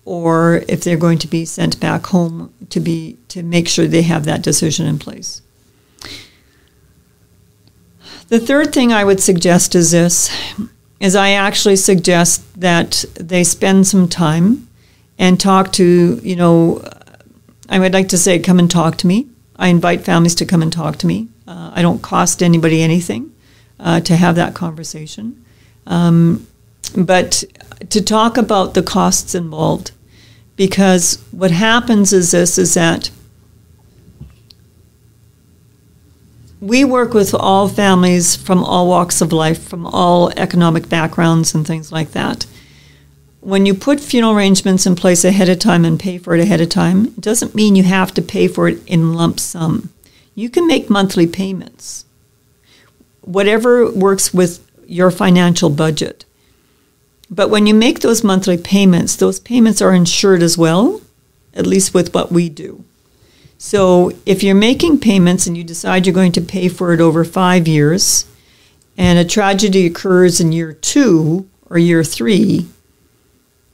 or if they're going to be sent back home to make sure they have that decision in place. The third thing I would suggest is I actually suggest that they spend some time and talk to, I would like to say, come and talk to me. I invite families to come and talk to me. I don't cost anybody anything to have that conversation. But to talk about the costs involved, because what happens is that we work with all families from all walks of life, from all economic backgrounds and things like that. When you put funeral arrangements in place ahead of time and pay for it ahead of time, it doesn't mean you have to pay for it in lump sum. You can make monthly payments. whatever works with your financial budget. But when you make those monthly payments, those payments are insured as well, at least with what we do. So if you're making payments and you decide you're going to pay for it over 5 years, and a tragedy occurs in year 2 or year 3,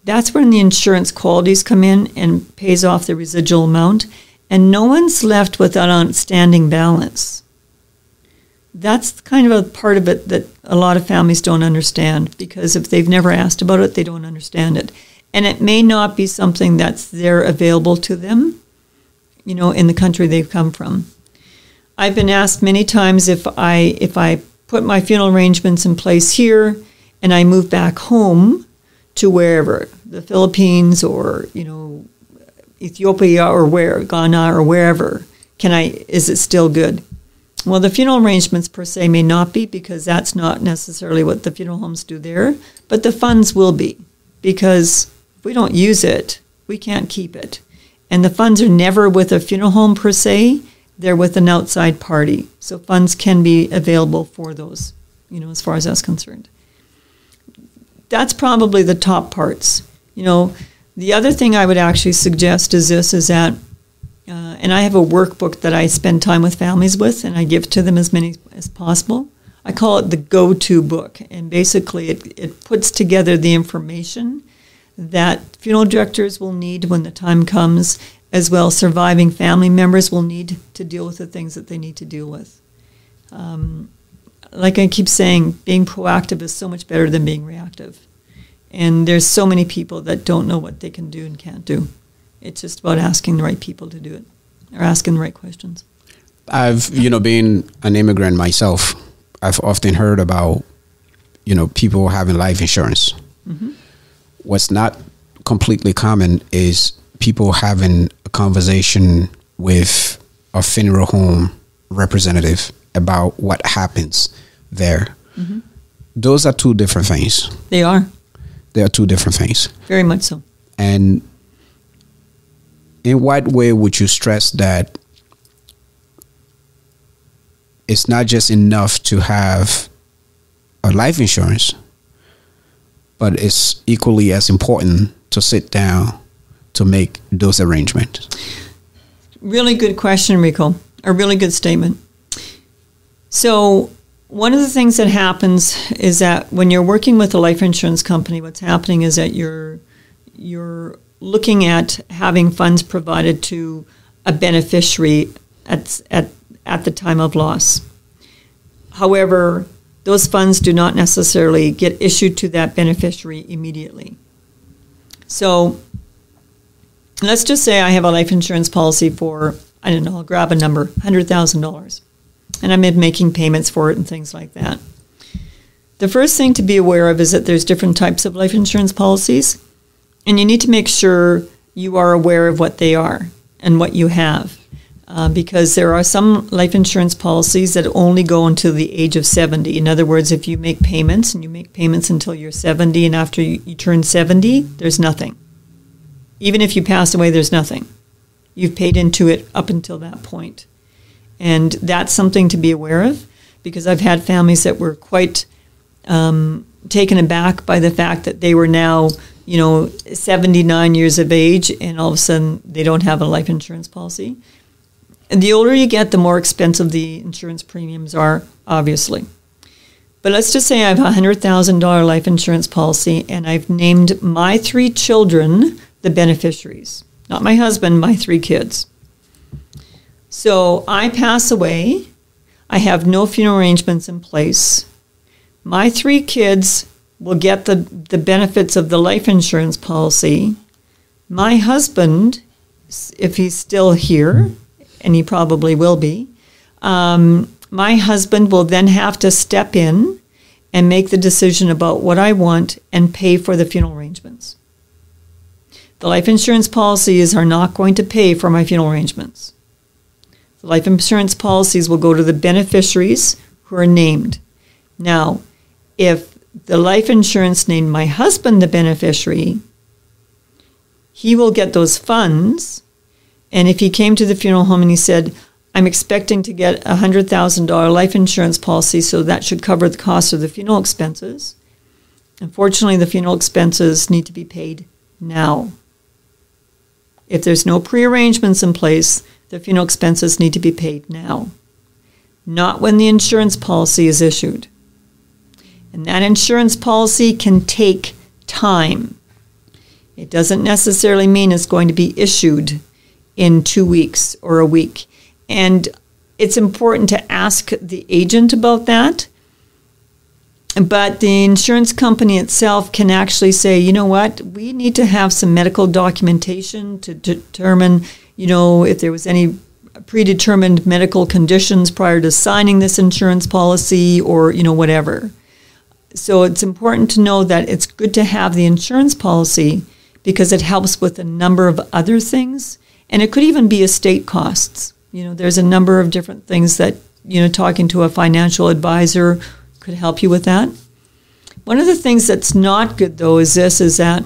that's when the insurance qualities come in and pays off the residual amount, and no one's left with an outstanding balance. That's kind of a part of it that a lot of families don't understand, because if they've never asked about it, they don't understand it. And it may not be something that's there available to them, you know, in the country they've come from. I've been asked many times if I put my funeral arrangements in place here and I move back home to wherever, the Philippines or, you know, Ethiopia or Ghana or wherever, is it still good? Well, the funeral arrangements per se may not be, because that's not necessarily what the funeral homes do there, but the funds will be, because if we don't use it, we can't keep it. And the funds are never with a funeral home per se, they're with an outside party. So funds can be available for those, you know, as far as that's concerned. That's probably the top parts. You know, the other thing I would actually suggest is that and I have a workbook that I spend time with families with, and I give to them as many as possible. I call it the go-to book, and basically it puts together the information that funeral directors will need when the time comes, as well as surviving family members will need to deal with the things that they need to deal with. Like I keep saying, being proactive is so much better than being reactive. And there's so many people that don't know what they can do and can't do. It's just about asking the right people to do it, or asking the right questions. I've, being an immigrant myself, I've often heard about, people having life insurance. Mm-hmm. What's not completely common is people having a conversation with a funeral home representative about what happens there. Mm-hmm. Those are two different things. They are. They are two different things. Very much so. And in what way would you stress that it's not just enough to have a life insurance, but it's equally as important to sit down to make those arrangements? Really good question, Rico. A really good statement. So one of the things that happens is that when you're working with a life insurance company, what's happening is that you're looking at having funds provided to a beneficiary at the time of loss. However, those funds do not necessarily get issued to that beneficiary immediately. So let's just say I have a life insurance policy for, I don't know, I'll grab a number, $100,000. And I'm making payments for it and things like that. The first thing to be aware of is that there's different types of life insurance policies, and you need to make sure you are aware of what they are and what you have, because there are some life insurance policies that only go until the age of 70. In other words, if you make payments, and you make payments until you're 70, and after you turn 70, there's nothing. Even if you pass away, there's nothing. You've paid into it up until that point. And that's something to be aware of, because I've had families that were quite taken aback by the fact that they were now, 79 years of age, and all of a sudden they don't have a life insurance policy. And the older you get, the more expensive the insurance premiums are, obviously. But let's just say I have a $100,000 life insurance policy, and I've named my 3 children the beneficiaries. Not my husband, my 3 kids. So I pass away. I have no funeral arrangements in place. My 3 kids will get the benefits of the life insurance policy. My husband, if he's still here, and he probably will be, my husband will then have to step in and make the decision about what I want and pay for the funeral arrangements. The life insurance policies are not going to pay for my funeral arrangements. The life insurance policies will go to the beneficiaries who are named. Now, if the life insurance named my husband the beneficiary, he will get those funds. And if he came to the funeral home and he said, I'm expecting to get a $100,000 life insurance policy, so that should cover the cost of the funeral expenses. Unfortunately, the funeral expenses need to be paid now. If there's no prearrangements in place, the funeral expenses need to be paid now, not when the insurance policy is issued. And that insurance policy can take time. It doesn't necessarily mean it's going to be issued in 2 weeks or a week. And it's important to ask the agent about that. But the insurance company itself can actually say, you know what, we need to have some medical documentation to determine, if there was any predetermined medical conditions prior to signing this insurance policy or, whatever. So it's important to know that it's good to have the insurance policy because it helps with a number of other things. And it could even be estate costs. There's a number of different things that, talking to a financial advisor could help you with that. One of the things that's not good, though, is that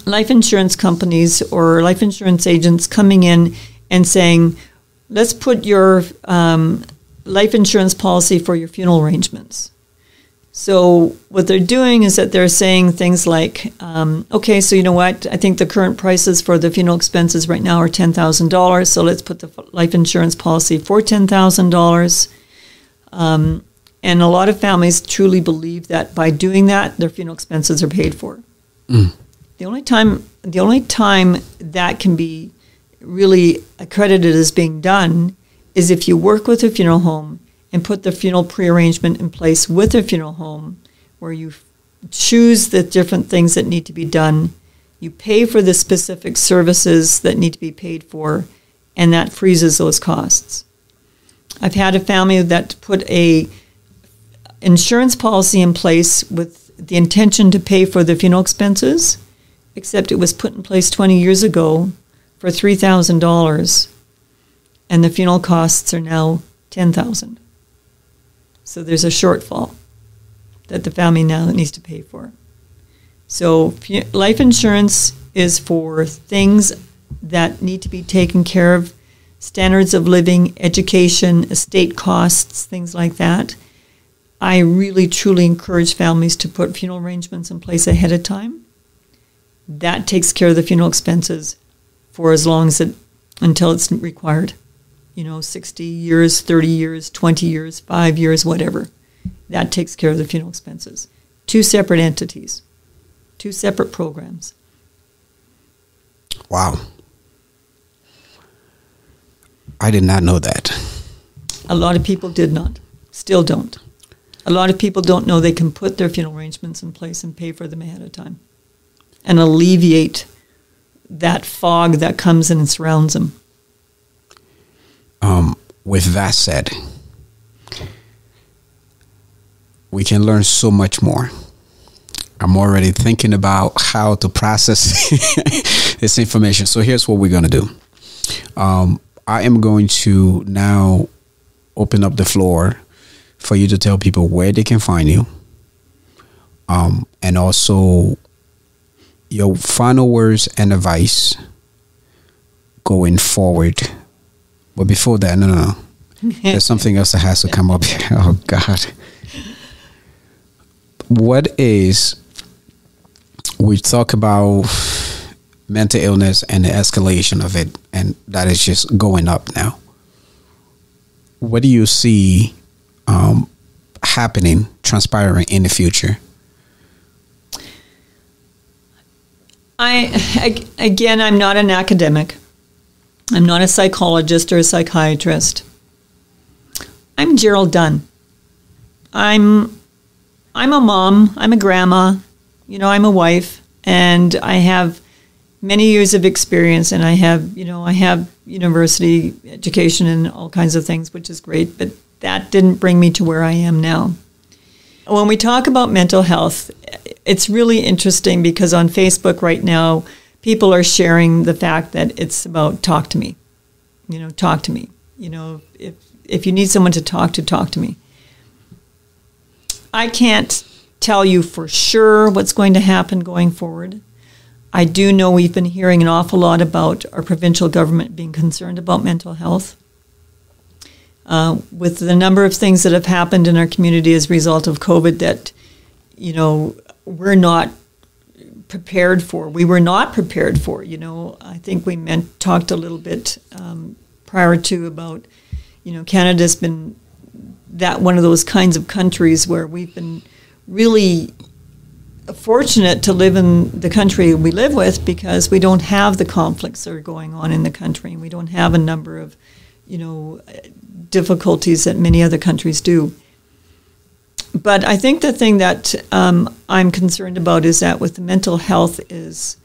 life insurance companies or life insurance agents coming in and saying, let's put your life insurance policy for your funeral arrangements. So what they're doing is that they're saying things like, okay, so you know what? I think the current prices for the funeral expenses right now are $10,000. So let's put the life insurance policy for $10,000. And a lot of families truly believe that by doing that, their funeral expenses are paid for. Mm. The only time that can be really accredited as being done is if you work with a funeral home and put the funeral prearrangement in place with the funeral home, where you choose the different things that need to be done, you pay for the specific services that need to be paid for, and that freezes those costs. I've had a family that put a insurance policy in place with the intention to pay for the funeral expenses, except it was put in place 20 years ago for $3,000, and the funeral costs are now $10,000. So there's a shortfall that the family now needs to pay for. So life insurance is for things that need to be taken care of, standards of living, education, estate costs, things like that. I really, truly encourage families to put funeral arrangements in place ahead of time. That takes care of the funeral expenses for as long as until it's required. 60 years, 30 years, 20 years, 5 years, whatever. That takes care of the funeral expenses. 2 separate entities, 2 separate programs. Wow. I did not know that. A lot of people did not, still don't. A lot of people don't know they can put their funeral arrangements in place and pay for them ahead of time and alleviate that fog that comes in and surrounds them. With that said, we can learn so much more. I'm already thinking about how to process this information. So here's what we're going to do. I am going to now open up the floor for you to tell people where they can find you. And also your final words and advice going forward. But before that, no. There's something else that has to come up here. Oh, God. We talk about mental illness and the escalation of it, and that is just going up now. What do you see happening, transpiring in the future? I'm not an academic. I'm not a psychologist or a psychiatrist. I'm Jaryll Dunne. I'm a mom. I'm a grandma. I'm a wife, and I have many years of experience, and I have university education and all kinds of things, which is great, but that didn't bring me to where I am now. When we talk about mental health, it's really interesting because on Facebook right now, people are sharing the fact that it's about talk to me. Talk to me. If you need someone to talk to me. I can't tell you for sure what's going to happen going forward. I do know we've been hearing an awful lot about our provincial government being concerned about mental health. with the number of things that have happened in our community as a result of COVID that, we're not prepared for. We were not prepared for. I think we talked a little bit prior to about, Canada's been that one of those kinds of countries where we've been really fortunate to live in the country we live with because we don't have the conflicts that are going on in the country. We don't have a number of, difficulties that many other countries do. But I think the thing that I'm concerned about is that with the mental health is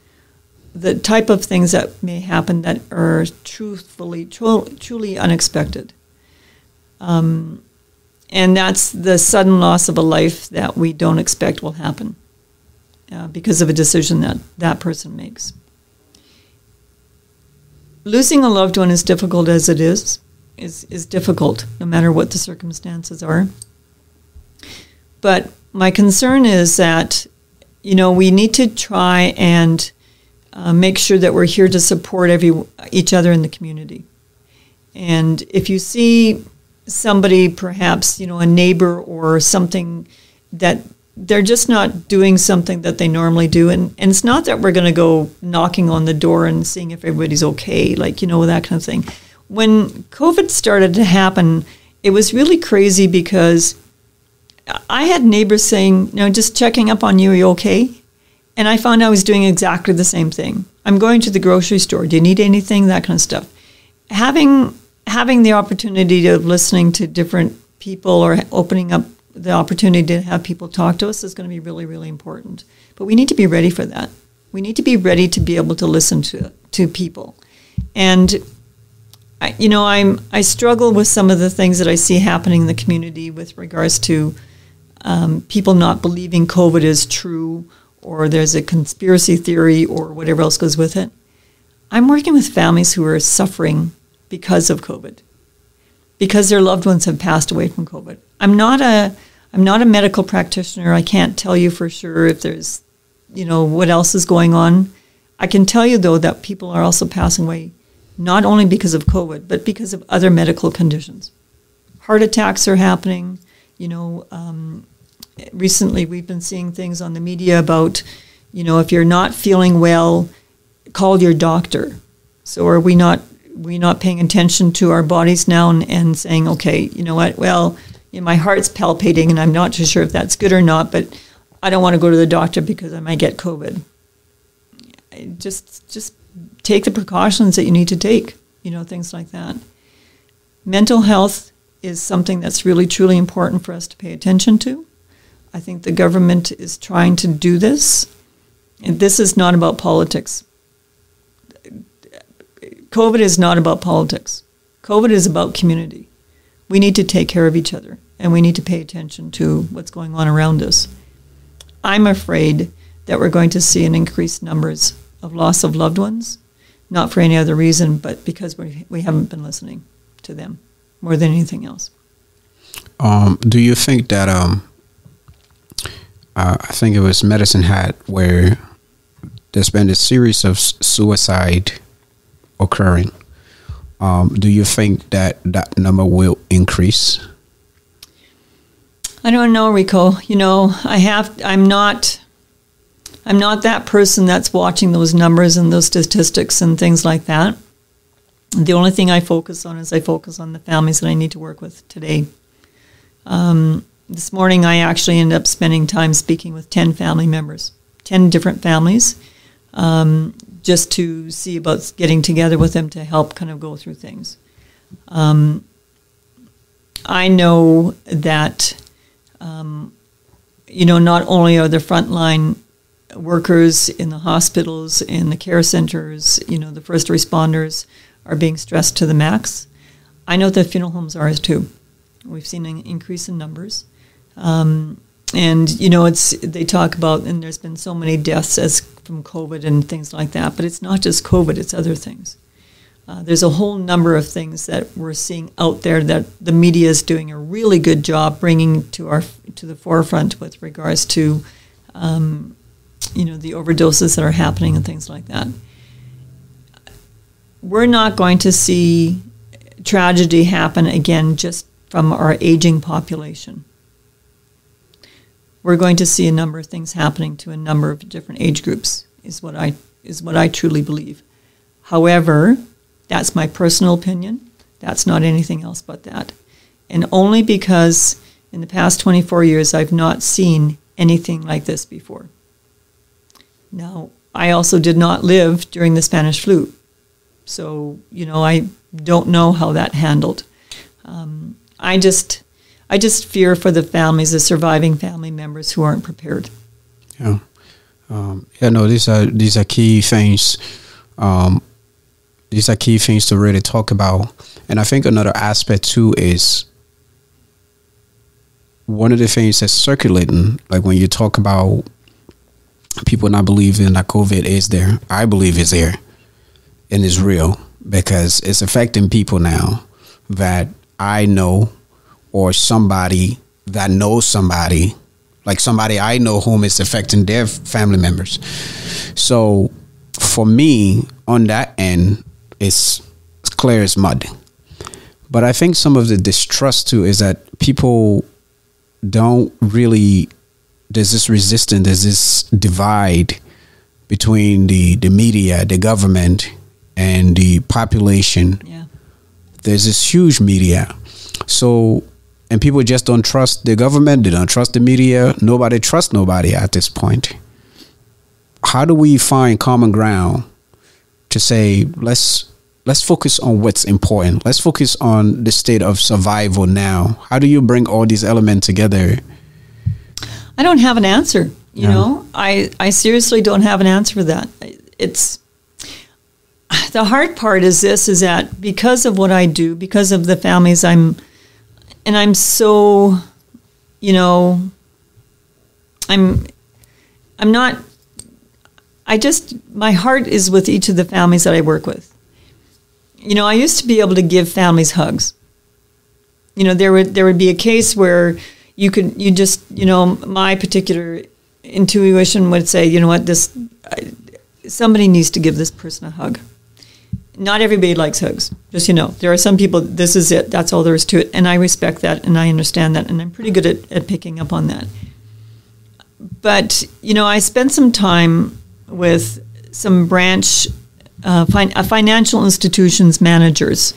the type of things that may happen that are truly unexpected. And that's the sudden loss of a life that we don't expect will happen because of a decision that that person makes. Losing a loved one, as difficult as it is difficult, no matter what the circumstances are. But my concern is that, we need to try and make sure that we're here to support each other in the community. And if you see somebody, perhaps, a neighbor or something that they're just not doing something that they normally do. And it's not that we're going to go knocking on the door and seeing if everybody's okay, that kind of thing. When COVID started to happen, it was really crazy because I had neighbors saying, just checking up on you, are you okay? And I found I was doing exactly the same thing. I'm going to the grocery store. Do you need anything? That kind of stuff. Having the opportunity of listening to different people or opening up the opportunity to have people talk to us is going to be really, really important. But we need to be ready for that. We need to be ready to be able to listen to people. And I struggle with some of the things that I see happening in the community with regards to people not believing COVID is true, or there's a conspiracy theory, or whatever else goes with it. I'm working with families who are suffering because of COVID, because their loved ones have passed away from COVID. I'm not a medical practitioner. I can't tell you for sure if there's, what else is going on. I can tell you, though, that people are also passing away not only because of COVID, but because of other medical conditions. Heart attacks are happening. Recently we've been seeing things on the media about, if you're not feeling well, call your doctor. So are we not paying attention to our bodies now and saying, okay, you know what, well, my heart's palpitating and I'm not too sure if that's good or not, but I don't want to go to the doctor because I might get COVID. Just take the precautions that you need to take, things like that. Mental health is something that's really, truly important for us to pay attention to. I think the government is trying to do this, and this is not about politics. COVID is not about politics. COVID is about community. We need to take care of each other, and we need to pay attention to what's going on around us. I'm afraid that we're going to see an increased numbers of loss of loved ones, not for any other reason, but because we haven't been listening to them more than anything else. Do you think that, I think it was Medicine Hat, where there's been a series of suicide occurring. Do you think that number will increase? I don't know, Rico. I'm not that person that's watching those numbers and those statistics and things like that. The only thing I focus on is I focus on the families that I need to work with today. This morning I actually ended up spending time speaking with 10 family members, 10 different families, just to see about getting together with them to help kind of go through things. I know that, not only are the frontline workers in the hospitals, in the care centers, the first responders are being stressed to the max. I know the funeral homes are too. We've seen an increase in numbers. They talk about, and there's been so many deaths from COVID and things like that, but it's not just COVID, it's other things. There's a whole number of things that we're seeing out there that the media is doing a really good job bringing to the forefront with regards to, the overdoses that are happening and things like that. We're not going to see tragedy happen again just from our aging population. We're going to see a number of things happening to a number of different age groups, is what I truly believe. However, that's my personal opinion. That's not anything else but that. And only because in the past 24 years I've not seen anything like this before. Now, I also did not live during the Spanish flu. So, I don't know how that handled. I just fear for the families, the surviving family members who aren't prepared. Yeah. These are key things. These are key things to really talk about. And I think another aspect too is one of the things that's circulating, like when you talk about people not believing that COVID is there, I believe it's there and it's real, because it's affecting people now that I know, or somebody that knows somebody, like somebody I know whom it's affecting their family members. So for me, on that end, it's clear as mud. But I think some of the distrust too is that people don't really, there's this resistance, there's this divide between the media, the government, and the population. Yeah. There's this huge media. So, and people just don't trust the government, they don't trust the media, nobody trusts nobody at this point. How do we find common ground to say, let's focus on what's important. Let's focus on the state of survival now. How do you bring all these elements together? I don't have an answer. You know, I seriously don't have an answer for that. It's the hard part is that because of what I do, because of the families I'm so, my heart is with each of the families that I work with. I used to be able to give families hugs. There would be a case where my particular intuition would say, somebody needs to give this person a hug. Not everybody likes hugs. Just, there are some people, this is it. That's all there is to it. And I respect that and I understand that. And I'm pretty good at picking up on that. But, I spent some time with some branch financial institutions managers.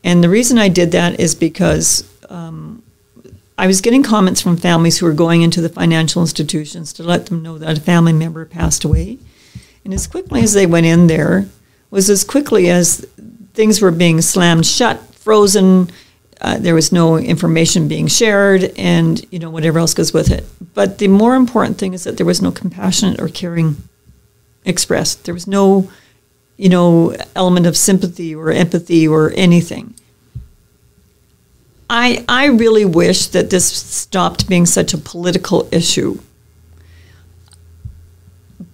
And the reason I did that is because I was getting comments from families who were going into the financial institutions to let them know that a family member passed away. And as quickly as they went in there was as quickly as things were being slammed shut, frozen, there was no information being shared, and, whatever else goes with it. But the more important thing is that there was no compassion or caring expressed. There was no, element of sympathy or empathy or anything. I really wish that this stopped being such a political issue.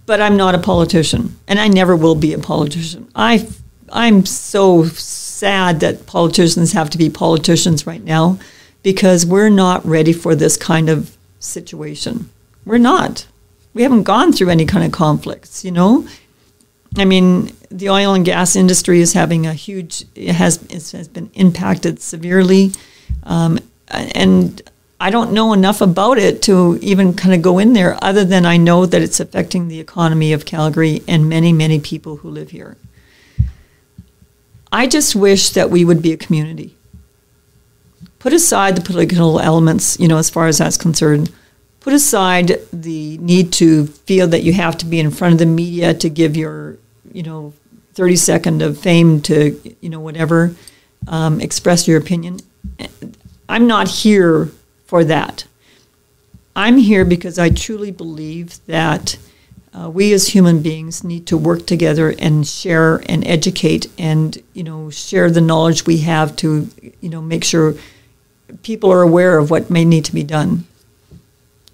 But I'm not a politician, and I never will be a politician. I'm so sad that politicians have to be politicians right now, because we're not ready for this kind of situation. We're not. We haven't gone through any kind of conflicts, I mean, the oil and gas industry is having it has been impacted severely. And I don't know enough about it to even kind of go in there, other than I know that it's affecting the economy of Calgary and many, many people who live here. I just wish that we would be a community. Put aside the political elements, as far as that's concerned. Put aside the need to feel that you have to be in front of the media to give your, 30-second of fame to, whatever, express your opinion. I'm not here for that. I'm here because I truly believe that we as human beings need to work together and share and educate and, share the knowledge we have to, make sure people are aware of what may need to be done.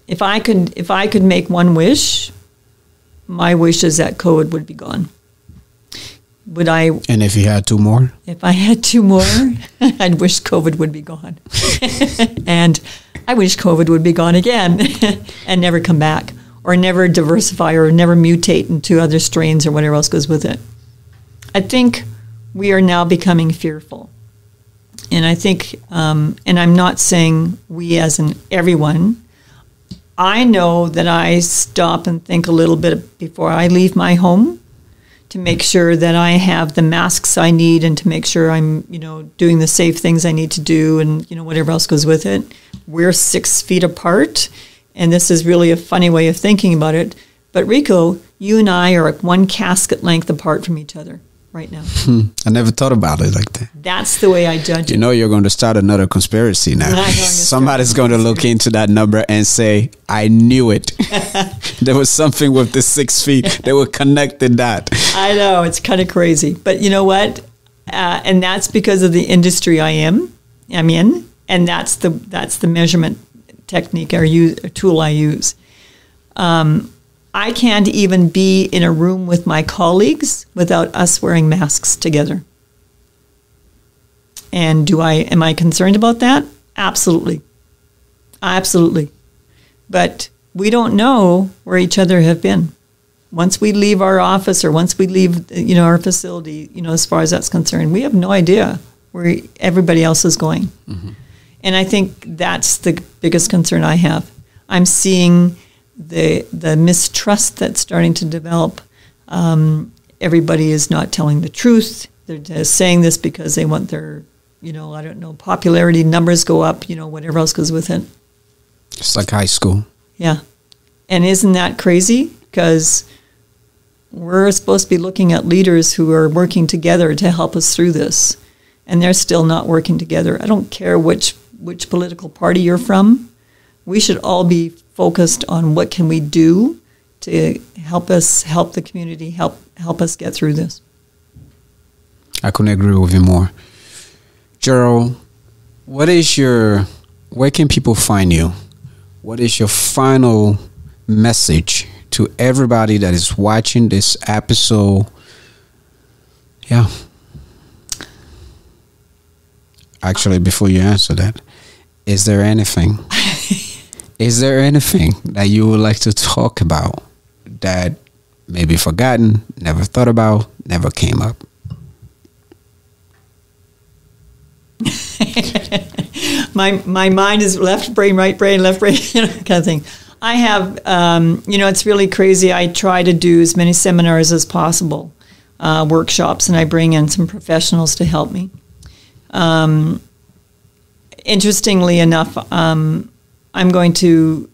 If I could make one wish, my wish is that COVID would be gone. Would I? And if you had two more? If I had two more, I'd wish COVID would be gone. And I wish COVID would be gone again and never come back, or never diversify, or never mutate into other strains or whatever else goes with it. I think we are now becoming fearful. And I think, and I'm not saying we as in everyone, I know that I stop and think a little bit before I leave my home to make sure that I have the masks I need and to make sure I'm, doing the safe things I need to do and, whatever else goes with it. We're 6 feet apart, and this is really a funny way of thinking about it. But Rico, you and I are at 1 casket length apart from each other right now. I never thought about it like that. That's the way I judge it. You're going to start another conspiracy now. Somebody's going to look into that number and say, I knew it. There was something with the 6 feet. They were connected that. I know, it's kind of crazy. But you know what? And that's because of the industry I'm in, and that's the measurement technique or tool I use. I can't even be in a room with my colleagues without us wearing masks together. And am I concerned about that? Absolutely. Absolutely. But we don't know where each other have been. Once we leave our office or once we leave, our facility, as far as that's concerned, we have no idea where everybody else is going. Mm-hmm. And I think that's the biggest concern I have. I'm seeing the mistrust that's starting to develop. Everybody is not telling the truth. They're just saying this because they want their, popularity numbers go up, whatever else goes with it. It's like high school. Yeah. And isn't that crazy? Because we're supposed to be looking at leaders who are working together to help us through this. And they're still not working together. I don't care which political party you're from. We should all be focused on what can we do to help the community, help us get through this. I couldn't agree with you more. Jaryll, where can people find you? What is your final message to everybody that is watching this episode? Yeah. Actually, before you answer that, is there anything that you would like to talk about that may be forgotten, never thought about, never came up? My mind is left brain, right brain, left brain, kind of thing. I have, it's really crazy. I try to do as many seminars as possible, workshops, and I bring in some professionals to help me. Interestingly enough, I'm going to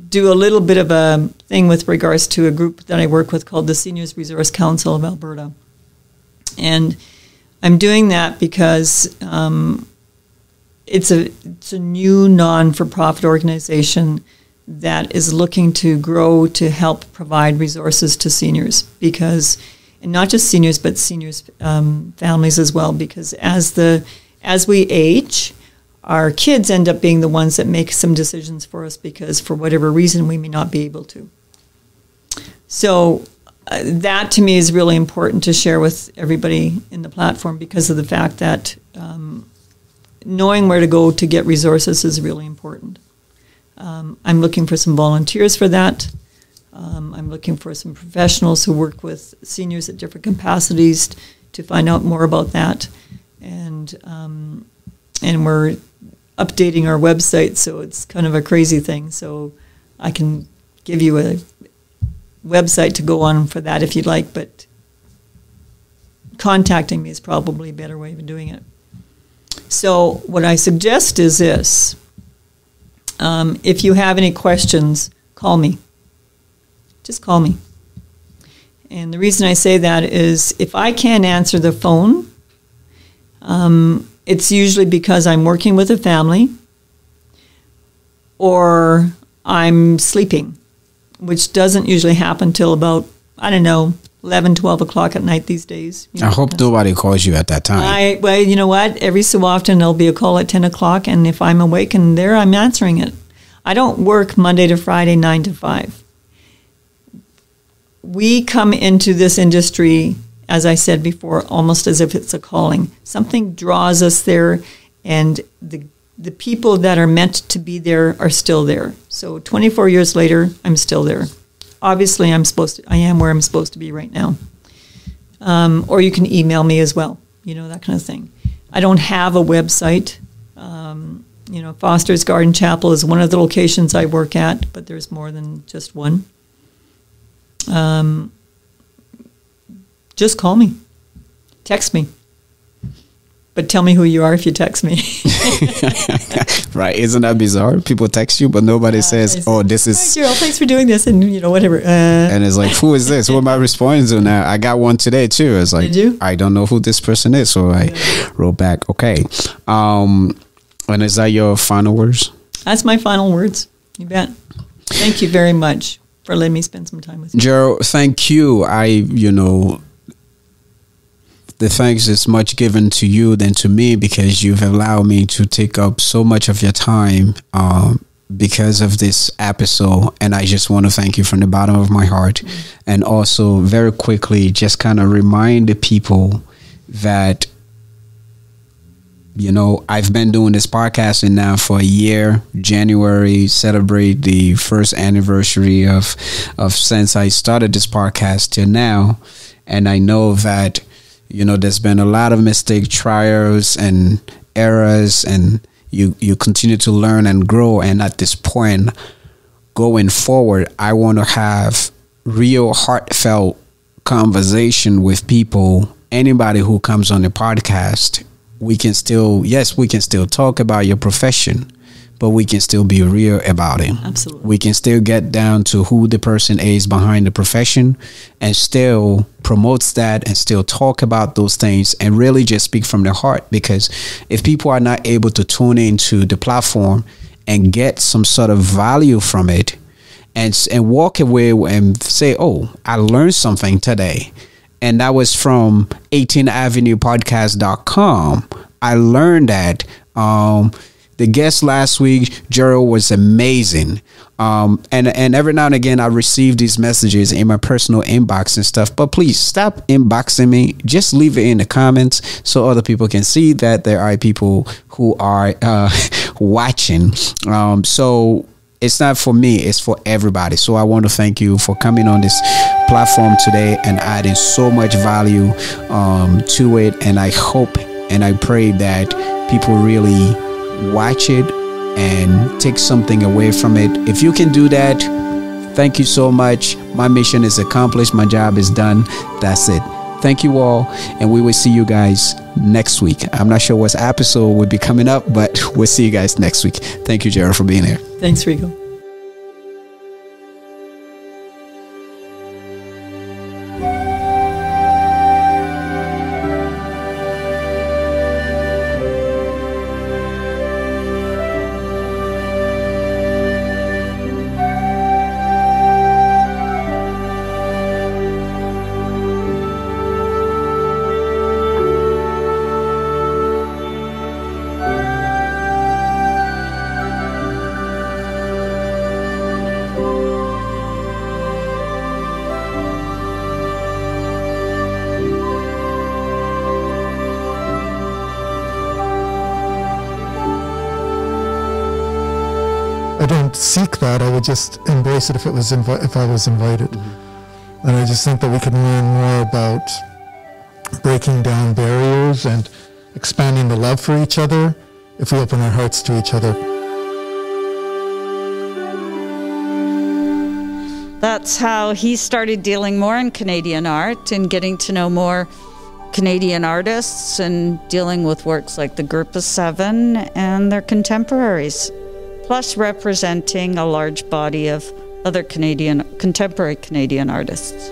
do a little bit of a thing with regards to a group that I work with called the Seniors Resource Council of Alberta. And I'm doing that because it's a new non-for-profit organization that is looking to grow to help provide resources to seniors, and not just seniors, but seniors' families as well, because as we age, our kids end up being the ones that make some decisions for us because for whatever reason we may not be able to. So that to me is really important to share with everybody in the platform because of the fact that knowing where to go to get resources is really important. I'm looking for some volunteers for that. I'm looking for some professionals who work with seniors at different capacities to find out more about that. And we're updating our website, so it's kind of a crazy thing. So I can give you a website to go on for that if you'd like, but contacting me is probably a better way of doing it. So what I suggest is this. If you have any questions, call me. Just call me. And the reason I say that is if I can't answer the phone, it's usually because I'm working with a family or I'm sleeping, which doesn't usually happen till about, 11, 12 o'clock at night these days. I hope nobody calls you at that time. Well, you know what? Every so often there'll be a call at 10 o'clock, and if I'm awake and there, I'm answering it. I don't work Monday to Friday, 9 to 5. We come into this industry, as I said before, almost as if it's a calling. Something draws us there, and the people that are meant to be there are still there. So 24 years later, I'm still there. Obviously, I am where I'm supposed to be right now. Or you can email me as well, that kind of thing. I don't have a website. Foster's Garden Chapel is one of the locations I work at, but there's more than just one. Just call me. Text me. But tell me who you are if you text me. Right. Isn't that bizarre? People text you, but nobody says, oh, this is... Hi, Jaryll, thanks for doing this, and, whatever. And it's like, who is this? Who am I responding to now? I got one today, too. It's like, Did you? I don't know who this person is, so I wrote back, okay. And is that your final words? That's my final words. You bet. Thank you very much for letting me spend some time with you. Jaryll, thank you. The thanks is much given to you than to me, because you've allowed me to take up so much of your time because of this episode. And I just want to thank you from the bottom of my heart. Mm-hmm. And also very quickly, just kind of remind the people that, I've been doing this podcasting now for a year. January celebrate the first anniversary of since I started this podcast till now. And I know that, there's been a lot of mistake, trials and errors, and you continue to learn and grow. And at this point, going forward, I want to have real heartfelt conversation with people. Anybody who comes on the podcast, we can still talk about your profession, but we can still be real about it. Absolutely. We can still get down to who the person is behind the profession and still promotes that and still talk about those things and really just speak from their heart. Because if people are not able to tune into the platform and get some sort of value from it and walk away and say, oh, I learned something today. And that was from 18avenuepodcast.com. I learned that the guest last week, Jaryll, was amazing. And every now and again, I receive these messages in my personal inbox and stuff. But please stop inboxing me. Just leave it in the comments so other people can see that there are people who are watching. So it's not for me, it's for everybody. So I want to thank you for coming on this platform today and adding so much value to it. And I hope and I pray that people really watch it and take something away from it. If you can do that, thank you so much. My mission is accomplished. My job is done. That's it. Thank you all, and we will see you guys next week. I'm not sure what episode will be coming up, but we'll see you guys next week. Thank you, Jaryll, for being here. Thanks, Rico. I don't seek that. I would just embrace it if I was invited. Mm-hmm. And I just think that we can learn more about breaking down barriers and expanding the love for each other if we open our hearts to each other. That's how he started dealing more in Canadian art and getting to know more Canadian artists and dealing with works like the Group of Seven and their contemporaries, plus representing a large body of other contemporary Canadian artists.